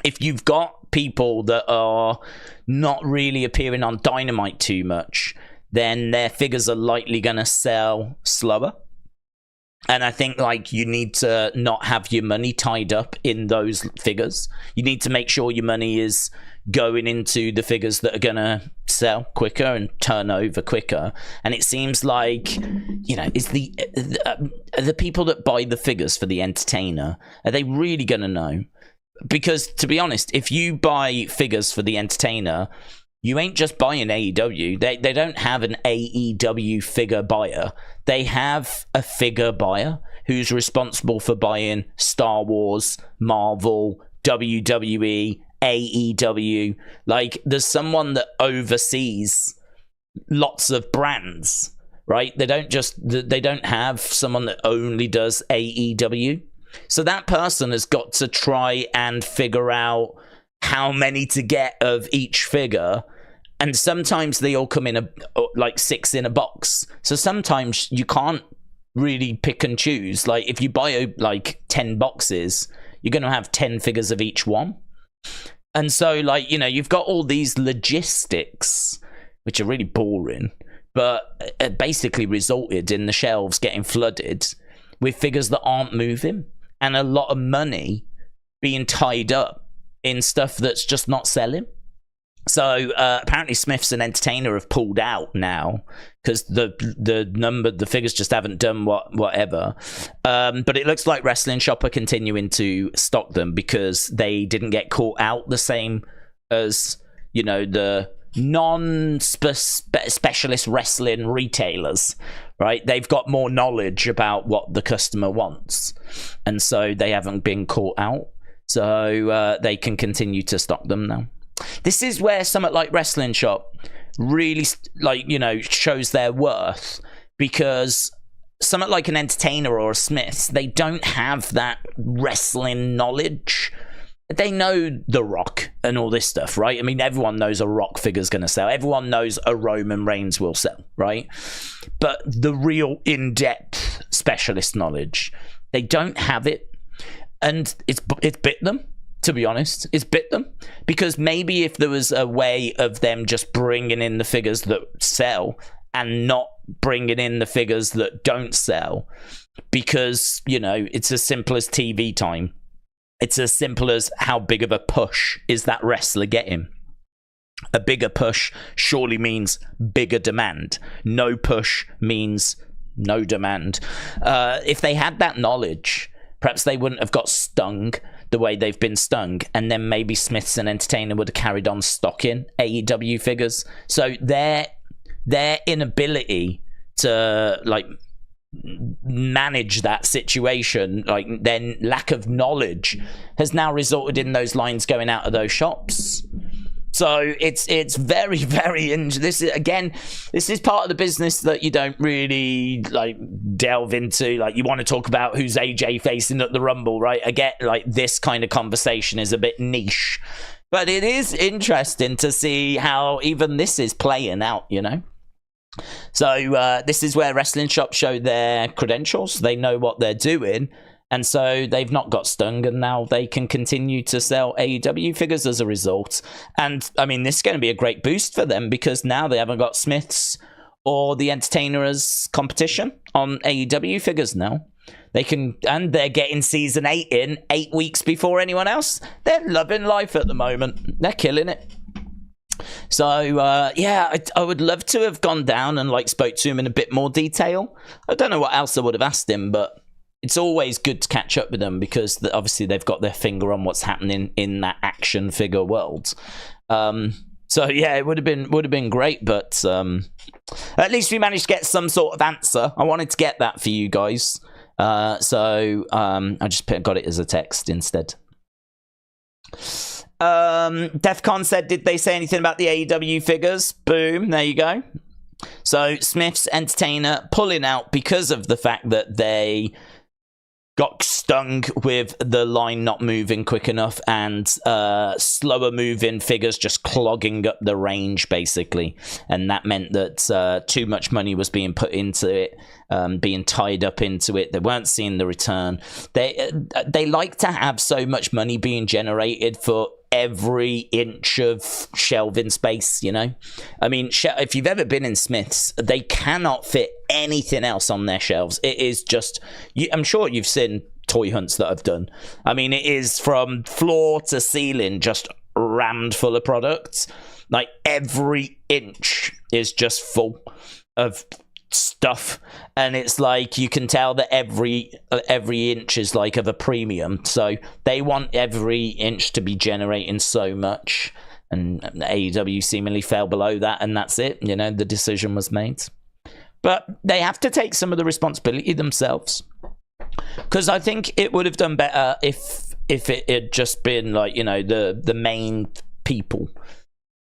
If you've got people that are not really appearing on Dynamite too much, then their figures are likely going to sell slower. And I think, like, you need to not have your money tied up in those figures. You need to make sure your money is going into the figures that are going to sell quicker and turn over quicker. And it seems like, you know, is the people that buy the figures for the entertainer, are they really going to know? Because, to be honest, if you buy figures for the entertainer, you ain't just buying AEW. They don't have an AEW figure buyer. They have a figure buyer who's responsible for buying Star Wars, Marvel, WWE, AEW. Like, there's someone that oversees lots of brands, right? They don't have someone that only does AEW. So that person has got to try and figure out how many to get of each figure. And sometimes they all come in like 6 in a box. So sometimes you can't really pick and choose. Like, if you buy like 10 boxes, you're going to have 10 figures of each one. And so, like, you know, you've got all these logistics, which are really boring, but it basically resulted in the shelves getting flooded with figures that aren't moving, and a lot of money being tied up in stuff that's just not selling. So apparently Smiths and Entertainer have pulled out now because the figures just haven't done whatever. But it looks like Wrestling Shop are continuing to stock them because they didn't get caught out the same as, you know, the non-specialist wrestling retailers, right? They've got more knowledge about what the customer wants, and so they haven't been caught out. So they can continue to stock them now. This is where something like Wrestling Shop really, like, you know, shows their worth, because something like an Entertainer or a Smiths, they don't have that wrestling knowledge. They know The Rock and all this stuff, right? I mean, everyone knows a Rock figure's going to sell. Everyone knows a Roman Reigns will sell, right? But the real in-depth specialist knowledge, they don't have it. And it's bit them, to be honest. It's bit them. Because maybe if there was a way of them just bringing in the figures that sell and not bringing in the figures that don't sell, because, you know, it's as simple as TV time. It's as simple as how big of a push is that wrestler getting. A bigger push surely means bigger demand. No push means no demand. If they had that knowledge, perhaps they wouldn't have got stung the way they've been stung, and then maybe Smiths and Entertainer would have carried on stocking AEW figures. So their inability to, like, manage that situation, like, then lack of knowledge, has now resulted in those lines going out of those shops. So it's very, very this is part of the business that you don't really, like, delve into. Like, you want to talk about who's AJ facing at the Rumble, right? I get, like, this kind of conversation is a bit niche, but it is interesting to see how even this is playing out, you know. So this is where Wrestling Shop show their credentials. They know what they're doing, and so they've not got stung, and now they can continue to sell AEW figures as a result. And I mean, this is going to be a great boost for them, because now they haven't got Smiths or the Entertainer as competition on AEW figures now. They can, and they're getting season 8 in 8 weeks before anyone else. They're loving life at the moment. They're killing it. So yeah, I would love to have gone down and, like, spoke to him in a bit more detail. I don't know what else I would have asked him, but it's always good to catch up with them, because obviously they've got their finger on what's happening in that action figure world. So yeah, it would have been great, but at least we managed to get some sort of answer. I wanted to get that for you guys, so I just got it as a text instead. Defcon said, did they say anything about the AEW figures? Boom, there you go. So Smiths Entertainer pulling out because of the fact that they got stung with the line not moving quick enough and slower moving figures just clogging up the range, basically. And that meant that too much money was being put into it, being tied up into it. They weren't seeing the return. They like to have so much money being generated for every inch of shelving space, you know. I mean, if you've ever been in Smith's, they cannot fit anything else on their shelves. It is just, I'm sure you've seen toy hunts that I've done. I mean, it is from floor to ceiling just rammed full of products. Like every inch is just full of stuff, and it's like you can tell that every inch is like of a premium, so they want every inch to be generating so much, and AEW seemingly fell below that, and that's it. You know, the decision was made, but they have to take some of the responsibility themselves, because I think it would have done better if it had just been like, you know, the main people.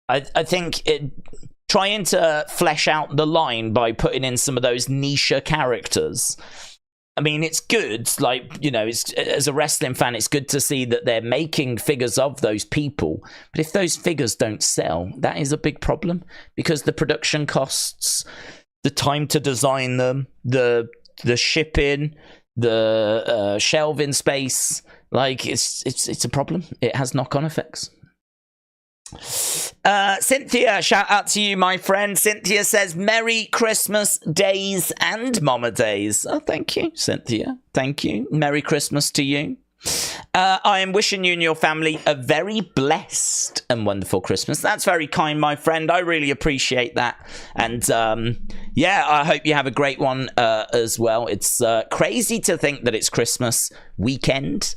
I think it trying to flesh out the line by putting in some of those niche characters. I mean, it's good, like, you know, it's, as a wrestling fan, it's good to see that they're making figures of those people. But if those figures don't sell, that is a big problem, because the production costs, the time to design them, the shipping, the shelving space, like it's a problem. It has knock-on effects. Cynthia, shout out to you, my friend. Cynthia says, Merry Christmas days and Mama days. Oh, thank you, Cynthia. Thank you. Merry Christmas to you. I am wishing you and your family a very blessed and wonderful Christmas. That's very kind, my friend. I really appreciate that. And yeah, I hope you have a great one as well. It's crazy to think that it's Christmas weekend.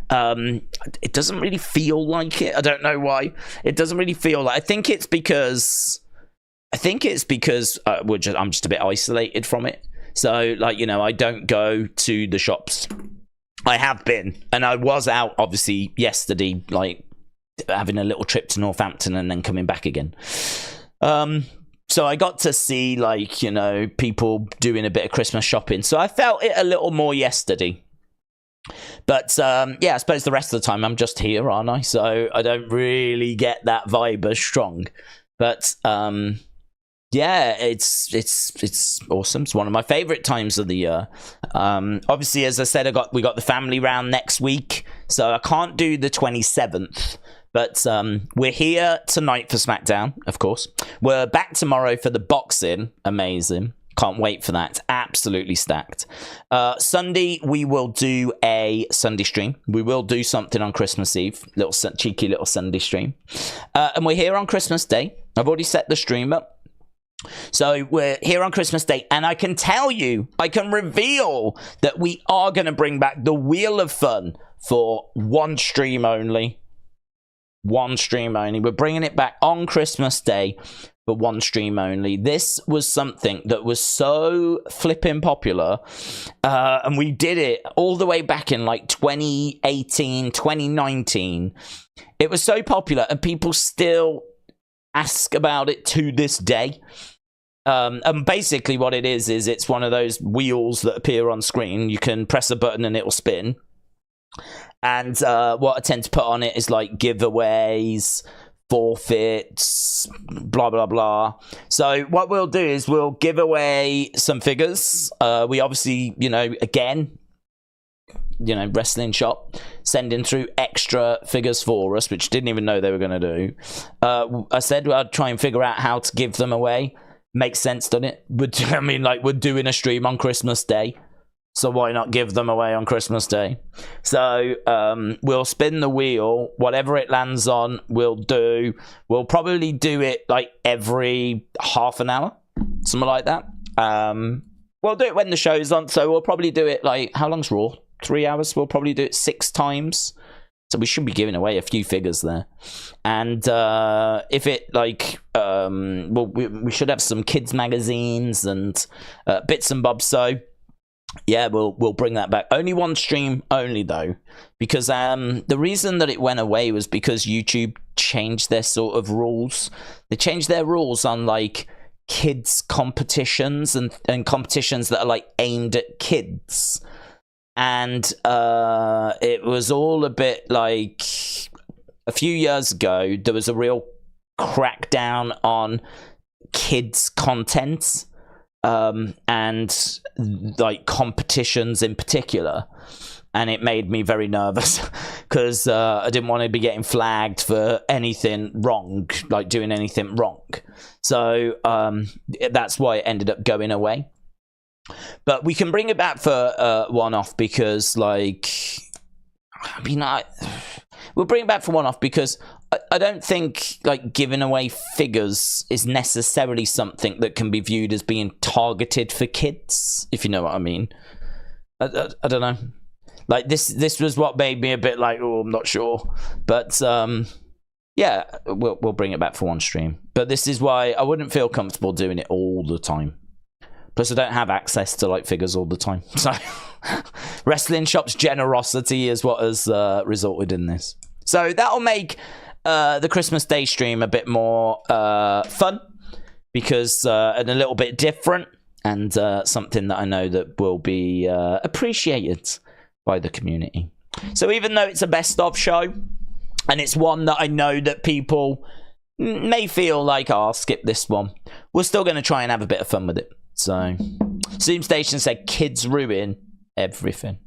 It doesn't really feel like it. I don't know why. It doesn't really feel like. I think it's because I'm just a bit isolated from it. So, like, you know, I don't go to the shops. I have been, and I was out obviously yesterday, like having a little trip to Northampton and then coming back again. So I got to see, like, you know, people doing a bit of Christmas shopping. So I felt it a little more yesterday. But yeah, I suppose the rest of the time I'm just here, aren't I? So I don't really get that vibe as strong. But yeah, it's awesome. It's one of my favorite times of the year. Obviously, as I said, we got the family round next week, so I can't do the 27th. But we're here tonight for SmackDown, of course. We're back tomorrow for the boxing. Amazing. Can't wait for that. Absolutely stacked. Sunday, we will do a Sunday stream. We will do something on Christmas Eve. Cheeky little Sunday stream. And we're here on Christmas Day. I've already set the stream up. So we're here on Christmas Day. And I can tell you, I can reveal that we are going to bring back the Wheel of Fun for one stream only. One stream only. We're bringing it back on Christmas Day. But one stream only. This was something that was so flipping popular. And we did it all the way back in like 2018, 2019. It was so popular and people still ask about it to this day. And basically what it is it's one of those wheels that appear on screen. You can press a button and it will spin. And what I tend to put on it is like giveaways, forfeits, blah blah blah. So what we'll do is we'll give away some figures. We obviously, you know, again, you know, wrestling shop sending through extra figures for us, which didn't even know they were going to do. I said I'd try and figure out how to give them away. Makes sense, doesn't it? I mean, like, we're doing a stream on Christmas Day, so why not give them away on Christmas Day? So we'll spin the wheel. Whatever it lands on, we'll do. We'll probably do it like every half an hour, something like that. We'll do it when the show's on. So we'll probably do it like, how long's Raw? 3 hours. We'll probably do it 6 times. So we should be giving away a few figures there. And if it like, well, we should have some kids magazines and bits and bobs. So yeah, we'll bring that back. Only one stream only though, because the reason that it went away was because YouTube changed their sort of rules. They changed their rules on like kids competitions and competitions that are like aimed at kids. And it was all a bit like a few years ago, there was a real crackdown on kids' content and like competitions in particular. And it made me very nervous because I didn't want to be getting flagged for anything wrong, like doing anything wrong. So that's why it ended up going away. But we can bring it back for one-off because, like, I mean, we'll bring it back for one-off because I don't think, like, giving away figures is necessarily something that can be viewed as being targeted for kids, if you know what I mean. I don't know. Like, this was what made me a bit like, oh, I'm not sure. But, yeah, we'll bring it back for one stream. But this is why I wouldn't feel comfortable doing it all the time. Plus, I don't have access to, like, figures all the time. So, Wrestling Shop's generosity is what has resulted in this. So, that'll make the Christmas Day stream a bit more fun. Because, and a little bit different. And something that I know that will be appreciated by the community. So even though it's a best of show, and it's one that I know that people may feel like, oh, I'll skip this one, we're still going to try and have a bit of fun with it. So, Zoom Station said, kids ruin everything.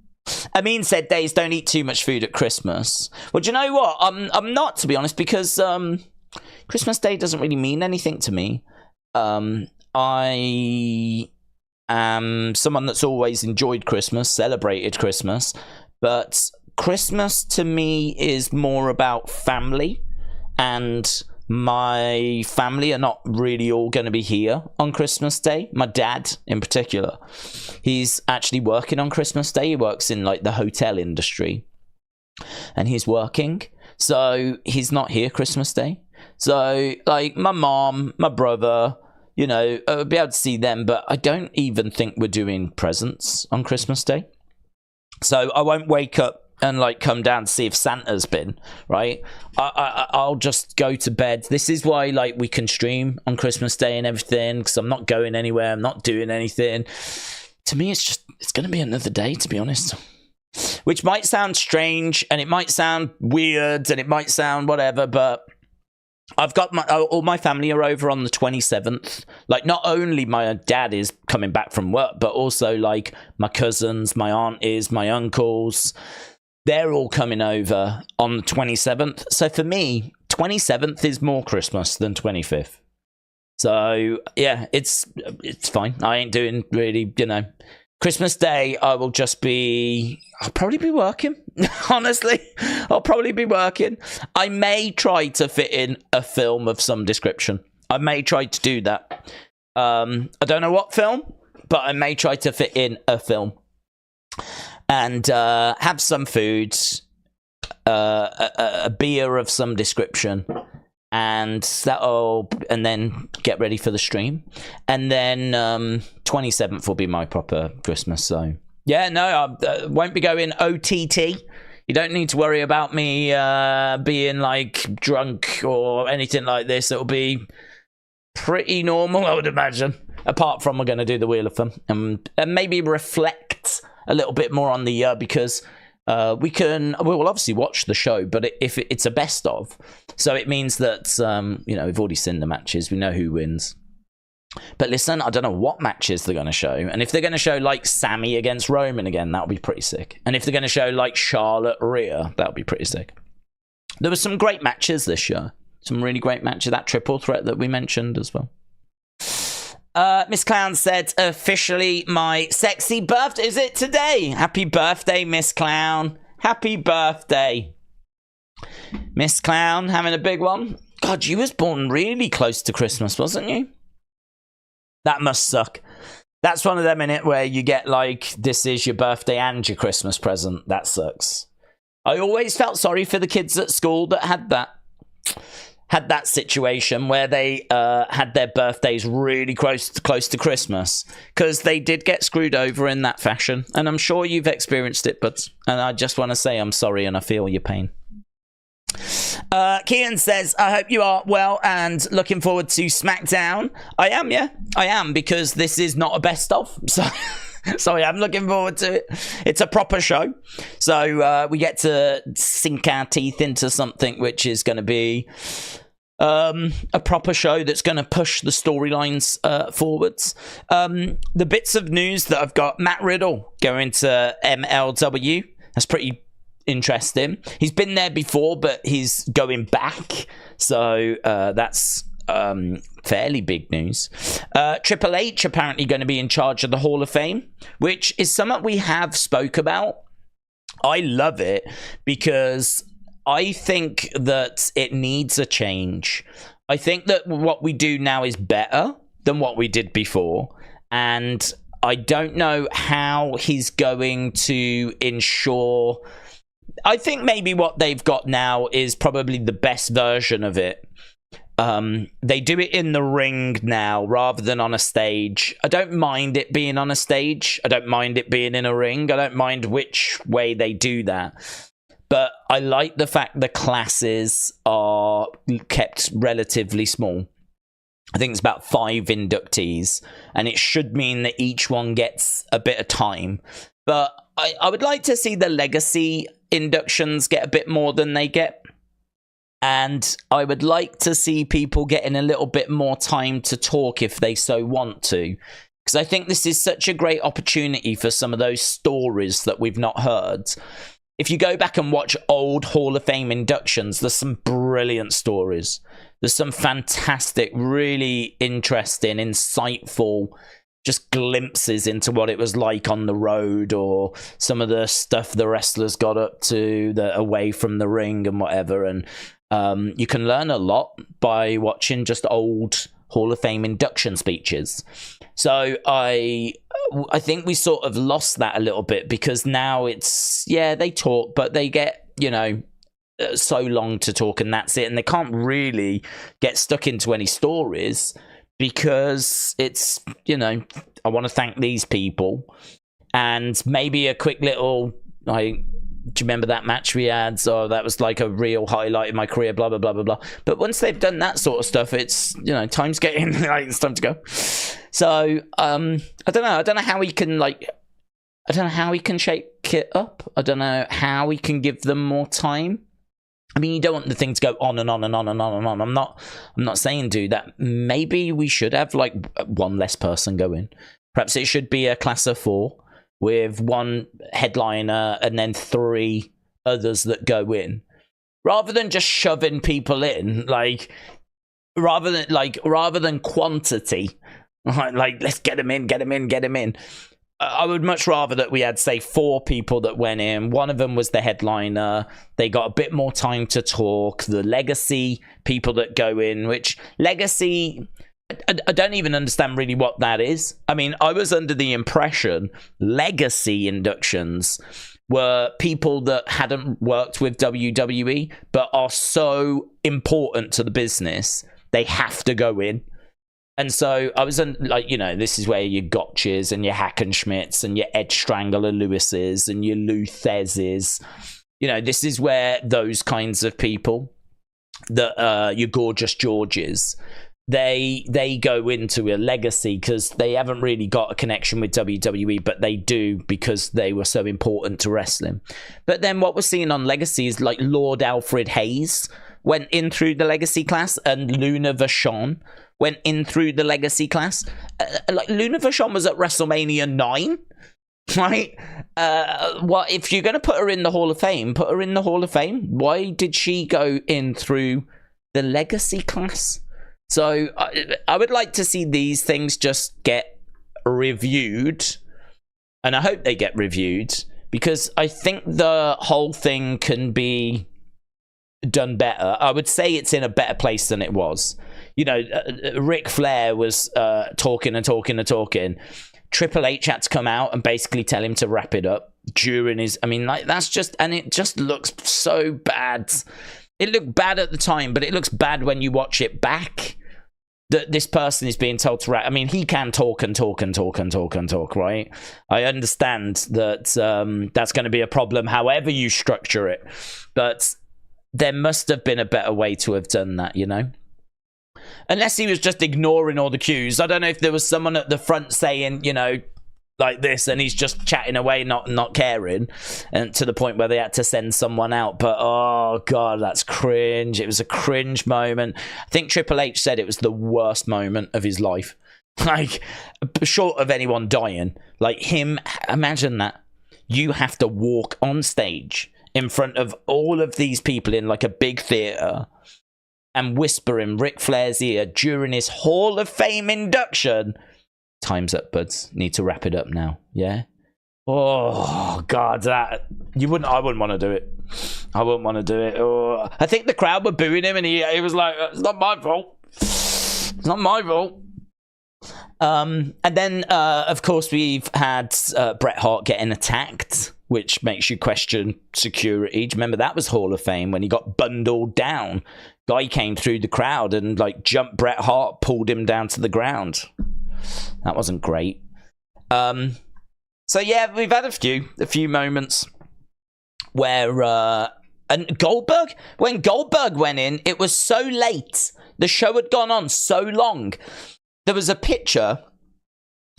Amin said, Days, don't eat too much food at Christmas. Well, do you know what? I'm not, to be honest, because Christmas Day doesn't really mean anything to me. I am someone that's always enjoyed Christmas, celebrated Christmas, but Christmas to me is more about family, and my family are not really all going to be here on Christmas Day. My dad in particular, he's actually working on Christmas Day. He works in like the hotel industry and he's working, so he's not here Christmas Day. So like my mom, my brother, you know, I'll be able to see them, but I don't even think we're doing presents on Christmas Day. So I won't wake up and like come down to see if Santa's been, right? I'll just go to bed. This is why like we can stream on Christmas Day and everything, because I'm not going anywhere. I'm not doing anything. To me, it's going to be another day, to be honest. Which might sound strange and it might sound weird and it might sound whatever, but I've got all my family are over on the 27th. Like, not only my dad is coming back from work, but also like my cousins, my aunties, my uncles. They're all coming over on the 27th. So for me, 27th is more Christmas than 25th. So yeah, it's fine. I ain't doing really, you know. Christmas Day, I'll probably be working. Honestly, I'll probably be working. I may try to fit in a film of some description. I may try to do that. I don't know what film, but I may try to fit in a film. And have some food, a beer of some description, and then get ready for the stream. And then 27th will be my proper Christmas. So yeah, no, I won't be going OTT. You don't need to worry about me being like drunk or anything like this. It'll be pretty normal, I would imagine. Apart from we're going to do the Wheel of Fun and maybe reflect a little bit more on the year, because we will obviously watch the show, but if it's a best of, so it means that you know, we've already seen the matches, we know who wins. But listen, I don't know what matches they're going to show, and if they're going to show like Sammy against Roman again, that'll be pretty sick. And if they're going to show like Charlotte Rhea, that'll be pretty sick. There were some great matches this year, some really great matches. That triple threat that we mentioned as well. Miss Clown said, officially my sexy birthday. Is it today? Happy birthday, Miss Clown. Happy birthday. Miss Clown having a big one. God, you was born really close to Christmas, wasn't you? That must suck. That's one of them, innit, where you get like, this is your birthday and your Christmas present. That sucks. I always felt sorry for the kids at school that had that situation where they had their birthdays really close to Christmas, because they did get screwed over in that fashion. And I'm sure you've experienced it, and I just want to say I'm sorry and I feel your pain. Kian says, I hope you are well and looking forward to SmackDown. I am, yeah. I am, because this is not a best of. So So I'm looking forward to it. It's a proper show. So we get to sink our teeth into something which is going to be a proper show that's going to push the storylines forwards. The bits of news that I've got: Matt Riddle going to MLW. That's pretty interesting. He's been there before, but he's going back. So that's fairly big news. Triple H apparently going to be in charge of the Hall of Fame, which is something we have spoke about. I love it because I think that it needs a change. I think that what we do now is better than what we did before. And I don't know how he's going to ensure... I think maybe what they've got now is probably the best version of it. They do it in the ring now rather than on a stage. I don't mind it being on a stage. I don't mind it being in a ring. I don't mind which way they do that. But I like the fact the classes are kept relatively small. I think it's about 5 inductees, and it should mean that each one gets a bit of time. But I would like to see the legacy inductions get a bit more than they get. And I would like to see people getting a little bit more time to talk if they so want to. Because I think this is such a great opportunity for some of those stories that we've not heard. If you go back and watch old Hall of Fame inductions, there's some brilliant stories. There's some fantastic, really interesting, insightful, just glimpses into what it was like on the road, or some of the stuff the wrestlers got up to away from the ring and whatever. And you can learn a lot by watching just old Hall of Fame induction speeches. So I think we sort of lost that a little bit, because now it's, yeah, they talk, but they get, so long to talk and that's it. And they can't really get stuck into any stories because it's, I want to thank these people. And maybe a quick little, do you remember that match we had? So that was like a real highlight in my career, blah, blah, blah, blah, blah. But once they've done that sort of stuff, it's, time's getting, it's time to go. So, I don't know. I don't know how we can, I don't know how we can shake it up. I don't know how we can give them more time. I mean, you don't want the thing to go on and on and on and on and on. I'm not saying do that. Maybe we should have, one less person go in. Perhaps it should be a class of 4. With 1 headliner and then 3 others that go in, rather than just shoving people in, rather than quantity, let's get them in. I would much rather that we had, say, 4 people that went in. One of them was the headliner. They got a bit more time to talk. The legacy people that go in, which legacy, I don't even understand really what that is. I mean, I was under the impression legacy inductions were people that hadn't worked with WWE but are so important to the business, they have to go in. And so I was this is where your Gotches and your Hackenschmidts and your Ed Strangler Lewises and your Luthezes. This is where those kinds of people, your Gorgeous Georges, they go into a legacy because they haven't really got a connection with WWE, but they do because they were so important to wrestling. But then what we're seeing on legacy is like Lord Alfred Hayes went in through the legacy class, and Luna Vachon went in through the legacy class. Luna Vachon was at WrestleMania 9, right? What if you're going to put her in the Hall of Fame? Put her in the Hall of Fame. Why did she go in through the legacy class? So I would like to see these things just get reviewed, and I hope they get reviewed, because I think the whole thing can be done better. I would say it's in a better place than it was. Ric Flair was talking. Triple H had to come out and basically tell him to wrap it up during his... that's just... And it just looks so bad. It looked bad at the time, but it looks bad when you watch it back. That this person is being told to wrap... he can talk and talk, right? I understand that that's going to be a problem however you structure it. But there must have been a better way to have done that, Unless he was just ignoring all the cues. I don't know if there was someone at the front saying, like this, and he's just chatting away, not caring, and to the point where they had to send someone out. But oh god, that's cringe. It was a cringe moment. I think Triple H said it was the worst moment of his life. Like, short of anyone dying, like him, imagine that. You have to walk on stage in front of all of these people in like a big theater and whisper in Ric Flair's ear during his Hall of Fame induction. Time's up, buds. Need to wrap it up now. Yeah. Oh god, that I wouldn't want to do it. I wouldn't want to do it. Oh, I think the crowd were booing him, and he was like, "It's not my fault. It's not my fault." And then, of course, we've had Bret Hart getting attacked, which makes you question security. Do you remember that was Hall of Fame when he got bundled down? Guy came through the crowd and like jumped Bret Hart, pulled him down to the ground. That wasn't great. So yeah, we've had a few moments where and Goldberg, when Goldberg went in, it was so late. The show had gone on so long. There was a picture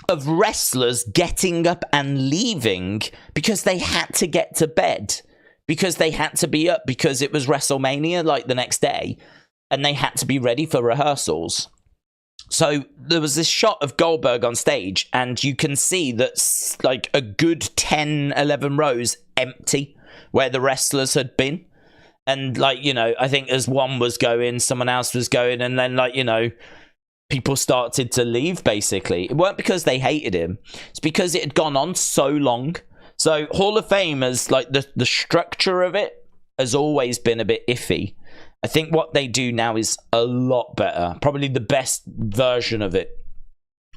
of wrestlers getting up and leaving because they had to get to bed, because they had to be up, because it was WrestleMania like the next day, and they had to be ready for rehearsals. So there was this shot of Goldberg on stage, and you can see that's like a good 10, 11 rows empty where the wrestlers had been. And like, you know, I think as one was going, someone else was going, and then like, you know, people started to leave, basically. It weren't because they hated him. It's because it had gone on so long. So Hall of Fame, is like the structure of it has always been a bit iffy. I think what they do now is a lot better. Probably the best version of it.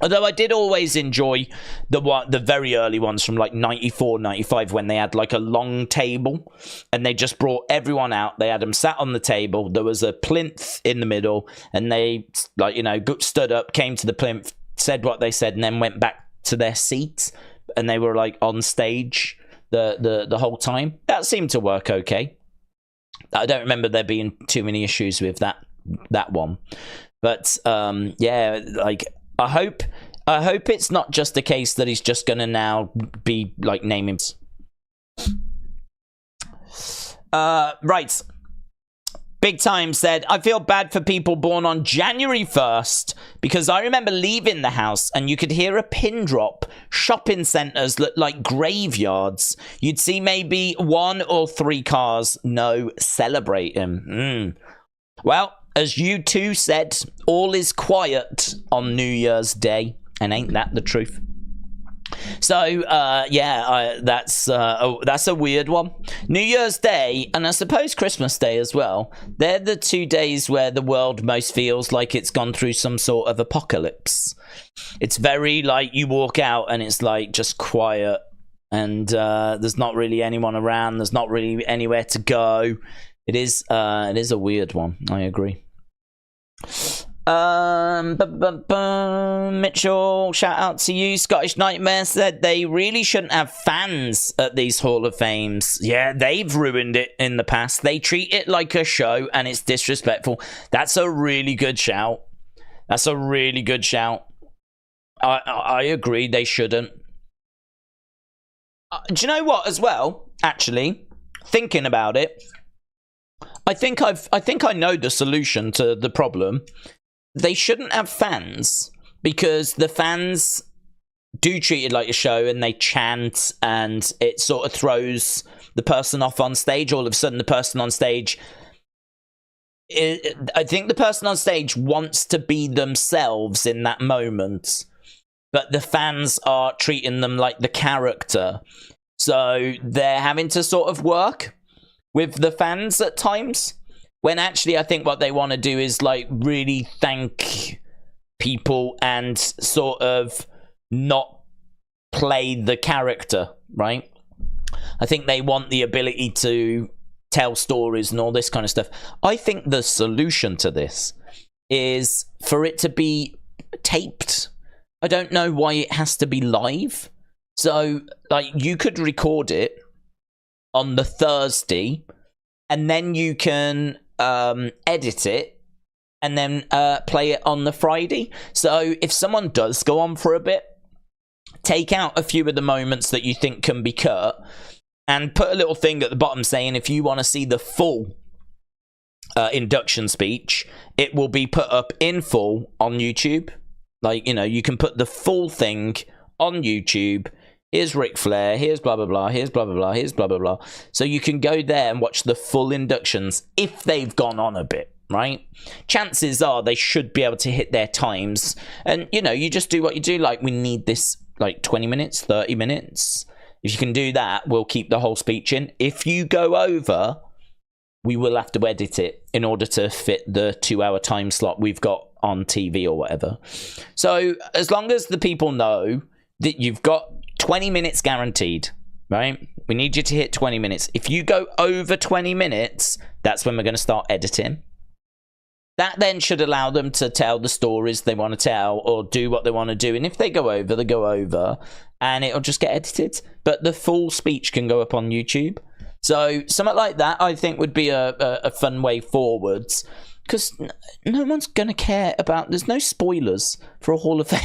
Although I did always enjoy the very early ones from like 94, 95, when they had like a long table and they just brought everyone out. They had them sat on the table. There was a plinth in the middle, and they, like, you know, stood up, came to the plinth, said what they said, and then went back to their seats, and they were like on stage the whole time. That seemed to work okay. I don't remember there being too many issues with that one. But yeah, like, I hope it's not just a case that he's just going to now be like naming. Right. Big Time said, I feel bad for people born on January 1st because I remember leaving the house and you could hear a pin drop. Shopping centers look like graveyards. You'd see maybe 1 or 3 cars. No, celebrate him. Well, as you two said, all is quiet on New Year's Day, and ain't that the truth? So, yeah, that's a weird one. New Year's Day, and I suppose Christmas Day as well, they're the 2 days where the world most feels like it's gone through some sort of apocalypse. It's very, like, you walk out and it's, like, just quiet, and there's not really anyone around, there's not really anywhere to go. It is a weird one, I agree. Mitchell, shout out to you. Scottish Nightmare said they really shouldn't have fans at these Hall of Fames. Yeah, they've ruined it in the past. They treat it like a show and it's disrespectful. That's a really good shout. That's a really good shout. I agree, they shouldn't. Do you know what as well? Actually, thinking about it, I think I know the solution to the problem. They shouldn't have fans because the fans do treat it like a show and they chant and it sort of throws the person off on stage. All of a sudden, the person on stage, I think the person on stage wants to be themselves in that moment, but the fans are treating them like the character. So they're having to sort of work with the fans at times, when actually I think what they want to do is like really thank people and sort of not play the character, right? I think they want the ability to tell stories and all this kind of stuff. I think the solution to this is for it to be taped. I don't know why it has to be live. So, like, you could record it on the Thursday, and then you can edit it, and then play it on the Friday. So if someone does go on for a bit, take out a few of the moments that you think can be cut, and put a little thing at the bottom saying if you want to see the full induction speech, it will be put up in full on YouTube. Like, you know, you can put the full thing on YouTube. Here's Ric Flair, here's blah, blah, blah, here's blah, blah, blah, here's blah, blah, blah. So you can go there and watch the full inductions if they've gone on a bit, right? Chances are they should be able to hit their times. And, you know, you just do what you do. Like, we need this, like, 20 minutes, 30 minutes. If you can do that, we'll keep the whole speech in. If you go over, we will have to edit it in order to fit the 2-hour time slot we've got on TV or whatever. So as long as the people know that you've got 20 minutes guaranteed, right? We need you to hit 20 minutes. If you go over 20 minutes, that's when we're going to start editing. That then should allow them to tell the stories they want to tell or do what they want to do. And if they go over, they go over, and it'll just get edited. But the full speech can go up on YouTube. So something like that, I think, would be a fun way forwards. Because no one's going to care about... There's no spoilers for a Hall of Fame.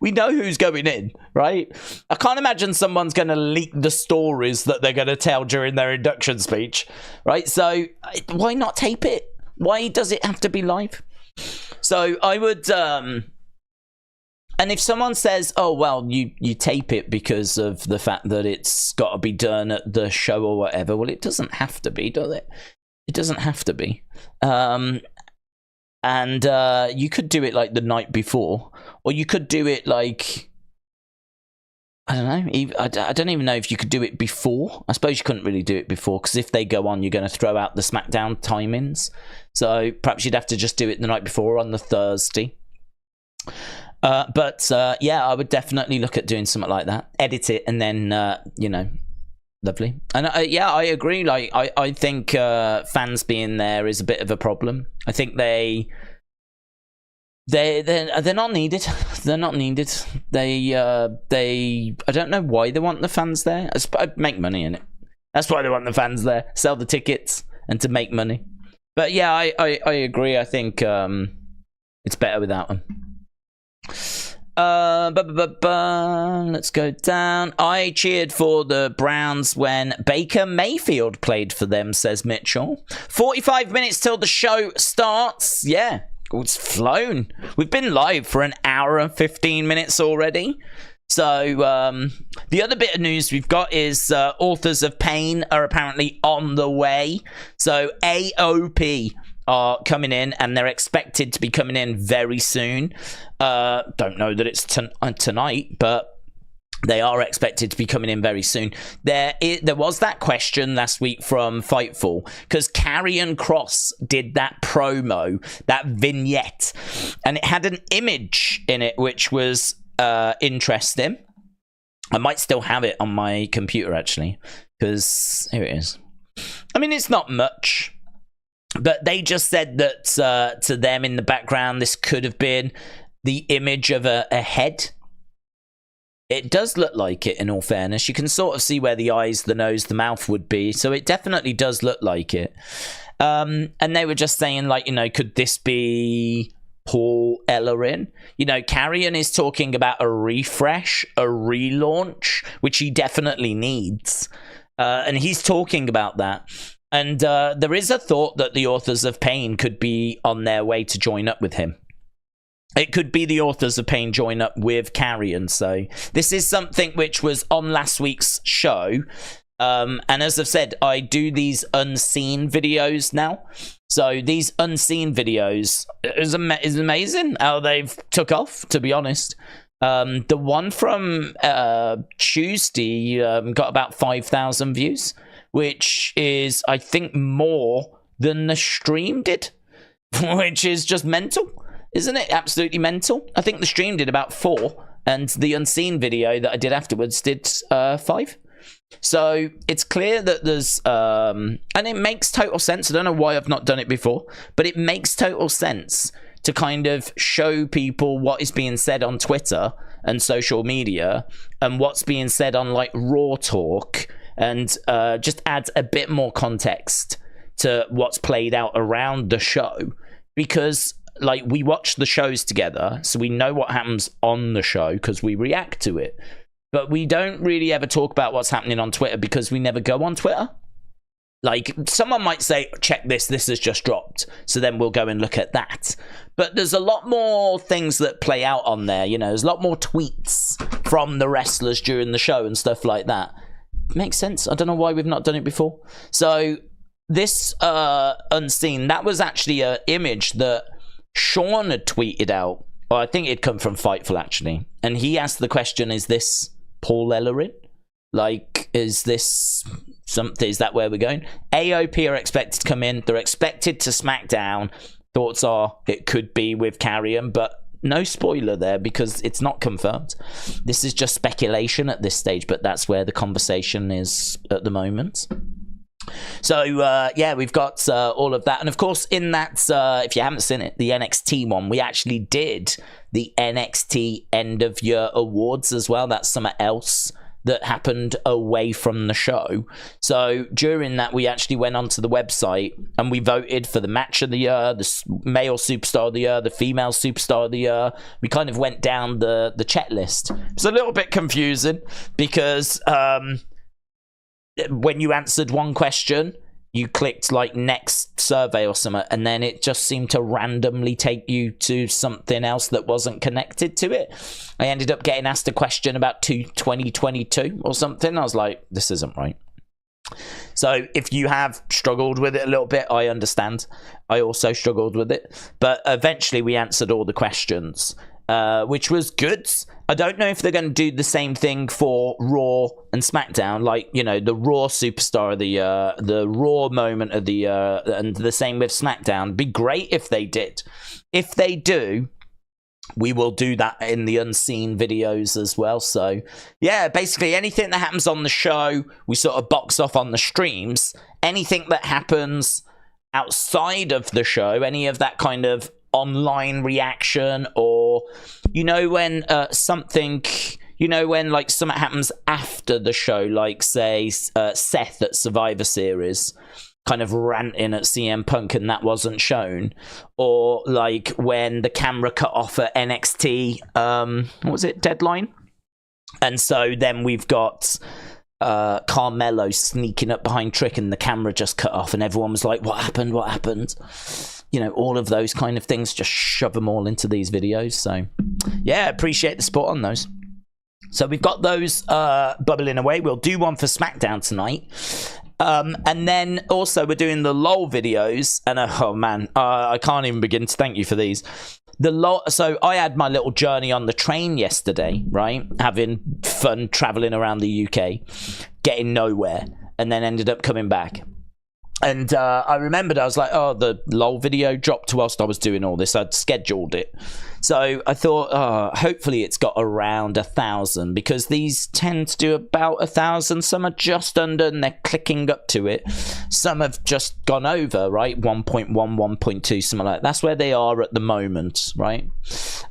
We know who's going in, right? I can't imagine someone's going to leak the stories that they're going to tell during their induction speech, right? So why not tape it? Why does it have to be live? So I would... and if someone says, oh, well, you tape it because of the fact that it's got to be done at the show or whatever, well, it doesn't have to be, does it? It doesn't have to be. And you could do it like the night before, or you could do it like, I don't know. I don't even know if you could do it before. I suppose you couldn't really do it before, because if they go on, you're going to throw out the SmackDown timings. So perhaps you'd have to just do it the night before on the Thursday. But yeah, I would definitely look at doing something like that. Edit it, and then, you know, lovely. And yeah, I agree. Like, I think fans being there is a bit of a problem. I think they're not needed. They're not needed. They I don't know why they want the fans there. I'd make money in it. That's why they want the fans there. Sell the tickets and to make money. But yeah, I agree. I think it's better without them. Let's go down. I cheered for the Browns when Baker Mayfield played for them, says Mitchell. 45 minutes till the show starts. Yeah, it's flown. We've been live for an hour and 15 minutes already. So the other bit of news we've got is Authors of Pain are apparently on the way. So AOP are coming in, and they're expected to be coming in very soon. Don't know that it's tonight, but they are expected to be coming in very soon. There was that question last week from Fightful, because Karrion Kross did that promo, that vignette, and it had an image in it which was interesting. I might still have it on my computer, actually, because here it is. I mean, it's not much, but they just said that to them in the background, this could have been the image of a head. It does look like it, in all fairness. You can sort of see where the eyes, the nose, the mouth would be. So it definitely does look like it. And they were just saying, like, you know, could this be Paul Ellering? You know, Karrion is talking about a refresh, a relaunch, which he definitely needs. And he's talking about that. And there is a thought that the Authors of Pain could be on their way to join up with him. It could be the Authors of Pain join up with Karrion. So this is something which was on last week's show. And as I've said, I do these unseen videos now. So these unseen videos is amazing how they've took off, to be honest. The one from Tuesday got about 5,000 views, which is, I think, more than the stream did, which is just mental, isn't it? Absolutely mental. I think the stream did about 4, and the unseen video that I did afterwards did 5. So it's clear that there's, and it makes total sense. I don't know why I've not done it before, but it makes total sense to kind of show people what is being said on Twitter and social media and what's being said on, like, Raw Talk, and just adds a bit more context to what's played out around the show. Because like, we watch the shows together, so we know what happens on the show because we react to it. But we don't really ever talk about what's happening on Twitter because we never go on Twitter. Like, someone might say, check this has just dropped. So then we'll go and look at that. But there's a lot more things that play out on there. You know, there's a lot more tweets from the wrestlers during the show and stuff like that. Makes sense. I don't know why we've not done it before. So this Unseen, that was actually an image that Sean had tweeted out. Well, I think it'd come from Fightful, actually. And he asked the question, is this Paul Ellering? Like, is this something? Is that where we're going? AOP are expected to come in. They're expected to Smackdown. Thoughts are it could be with Carrion, but no spoiler there because it's not confirmed. This is just speculation at this stage, but that's where the conversation is at the moment. So, yeah, we've got all of that. And, of course, in that, if you haven't seen it, the NXT one, we actually did the NXT end-of-year awards as well. That's something else that happened away from the show. So during that, we actually went onto the website and we voted for the match of the year, the male superstar of the year, the female superstar of the year. We kind of went down the checklist. It's a little bit confusing because when you answered one question, you clicked like next survey or something, and then it just seemed to randomly take you to something else that wasn't connected to it. I ended up getting asked a question about 2022 or something. I was like, this isn't right. So if you have struggled with it a little bit, I understand. I also struggled with it. But eventually we answered all the questions, which was good. I don't know if they're going to do the same thing for Raw and SmackDown, like, you know, the Raw Superstar of the year, the Raw Moment of the year, and the same with SmackDown. It'd be great if they did. If they do, we will do that in the Unseen videos as well. So, yeah, basically anything that happens on the show, we sort of box off on the streams. Anything that happens outside of the show, any of that kind of online reaction, or you know when something, you know when like something happens after the show, like say Seth at Survivor Series kind of ranting at CM Punk and that wasn't shown, or like when the camera cut off at NXT what was it, Deadline, and so then we've got Carmelo sneaking up behind Trick and the camera just cut off and everyone was like, what happened? You know, all of those kind of things, just shove them all into these videos. So, yeah, appreciate the support on those. So we've got those bubbling away. We'll do one for SmackDown tonight. And then also we're doing the LOL videos. And, oh, man, I can't even begin to thank you for these. So I had my little journey on the train yesterday, right? Having fun traveling around the UK, getting nowhere, and then ended up coming back. And I remembered, I was like, oh, the LOL video dropped whilst I was doing all this. I'd scheduled it. So I thought, hopefully it's got around 1,000, because these tend to do about 1,000. Some are just under and they're clicking up to it. Some have just gone over, right? 1.1, 1.2, something like that. That's where they are at the moment, right?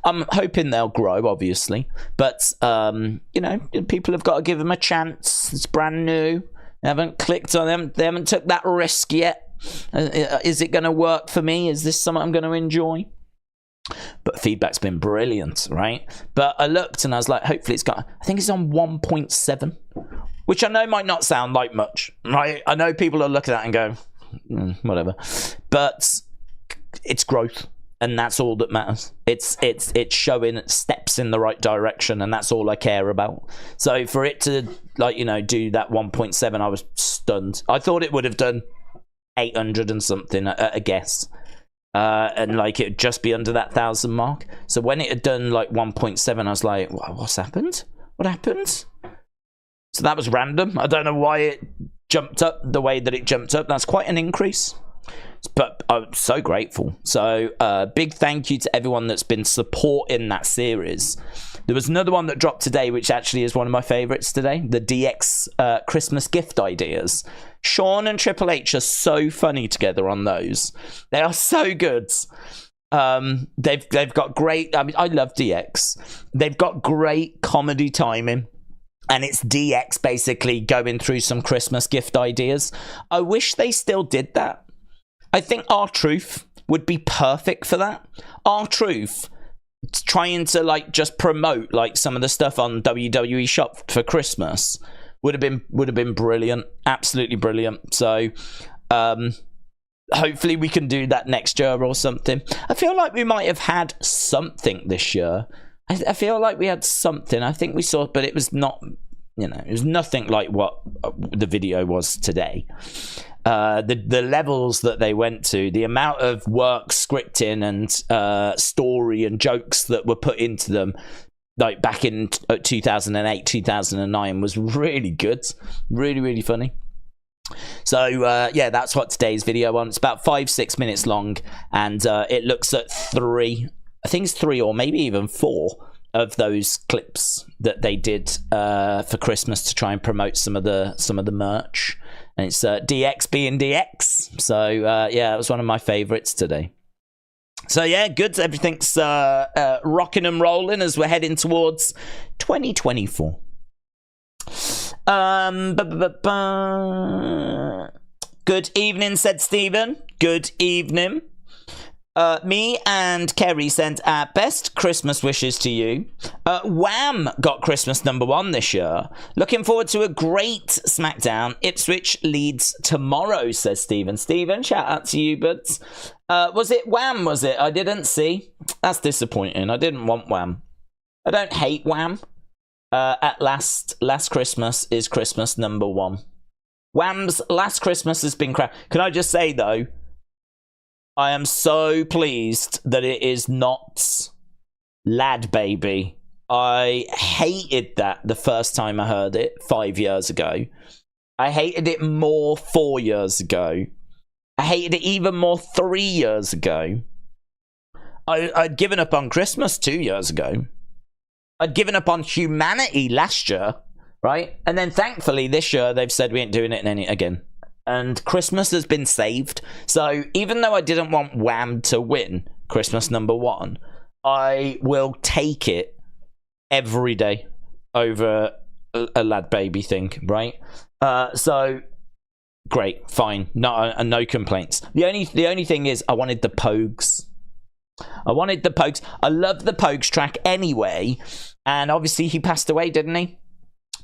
I'm hoping they'll grow, obviously. But, you know, people have got to give them a chance. It's brand new. They haven't clicked on them. They haven't took that risk yet. Is it going to work for me? Is this something I'm going to enjoy? But feedback's been brilliant, right? But I looked and I was like, hopefully it's got, I think it's on 1.7, which I know might not sound like much, right? I know people are looking at it and go, whatever. But it's growth. And that's all that matters. It's showing steps in the right direction, and that's all I care about. So for it to, like, you know, do that 1.7, I was stunned. I thought it would have done 800 and something, a guess. And like it'd just be under that 1,000 mark. So when it had done like 1.7, I was like, what's happened? What happened? So that was random. I don't know why it jumped up the way that it jumped up. That's quite an increase. But I'm so grateful. So big thank you to everyone that's been supporting that series. There was another one that dropped today, which actually is one of my favorites today. The DX Christmas gift ideas. Sean and Triple H are so funny together on those. They are so good. They've got great, I mean, I love DX. They've got great comedy timing. And it's DX basically going through some Christmas gift ideas. I wish they still did that. I think R-Truth would be perfect for that. R-Truth trying to like just promote like some of the stuff on WWE Shop for Christmas would have been brilliant, absolutely brilliant. So hopefully we can do that next year or something. I feel like we might have had something this year. I feel like we had something. I think we saw, but it was not, it was nothing like what the video was today. The levels that they went to, the amount of work, scripting, and story and jokes that were put into them, like back in 2008, 2009, was really good, really, really funny. So yeah, that's what today's video on. It's about 5-6 minutes long, and it looks at 3, I think it's 3 or maybe even 4 of those clips that they did for Christmas to try and promote some of the merch. And it's DX being DX. So yeah, it was one of my favorites today. So yeah, good. Everything's rocking and rolling as we're heading towards 2024. Good evening, said Stephen. Good evening. Me and Kerry sent our best Christmas wishes to you. Wham got Christmas #1 this year. Looking forward to a great Smackdown. Ipswich Leeds tomorrow, says Stephen. Stephen, shout out to you, buds. Was it Wham, was it? I didn't see. That's disappointing. I didn't want Wham. I don't hate Wham. At last Christmas is Christmas #1. Wham's Last Christmas has been crap. Can I just say, though, I am so pleased that it is not Lad Baby. I hated that the first time I heard it 5 years ago. I hated it more 4 years ago. I hated it even more 3 years ago. I'd given up on Christmas 2 years ago. I'd given up on humanity last year, right? And then thankfully this year they've said we ain't doing it again. And Christmas has been saved. So even though I didn't want Wham to win Christmas #1, I will take it every day over a Lad Baby thing, right? So great, fine, no complaints. The only thing is I wanted the Pogues. I wanted the Pogues. I love the Pogues track anyway, and obviously he passed away, didn't he?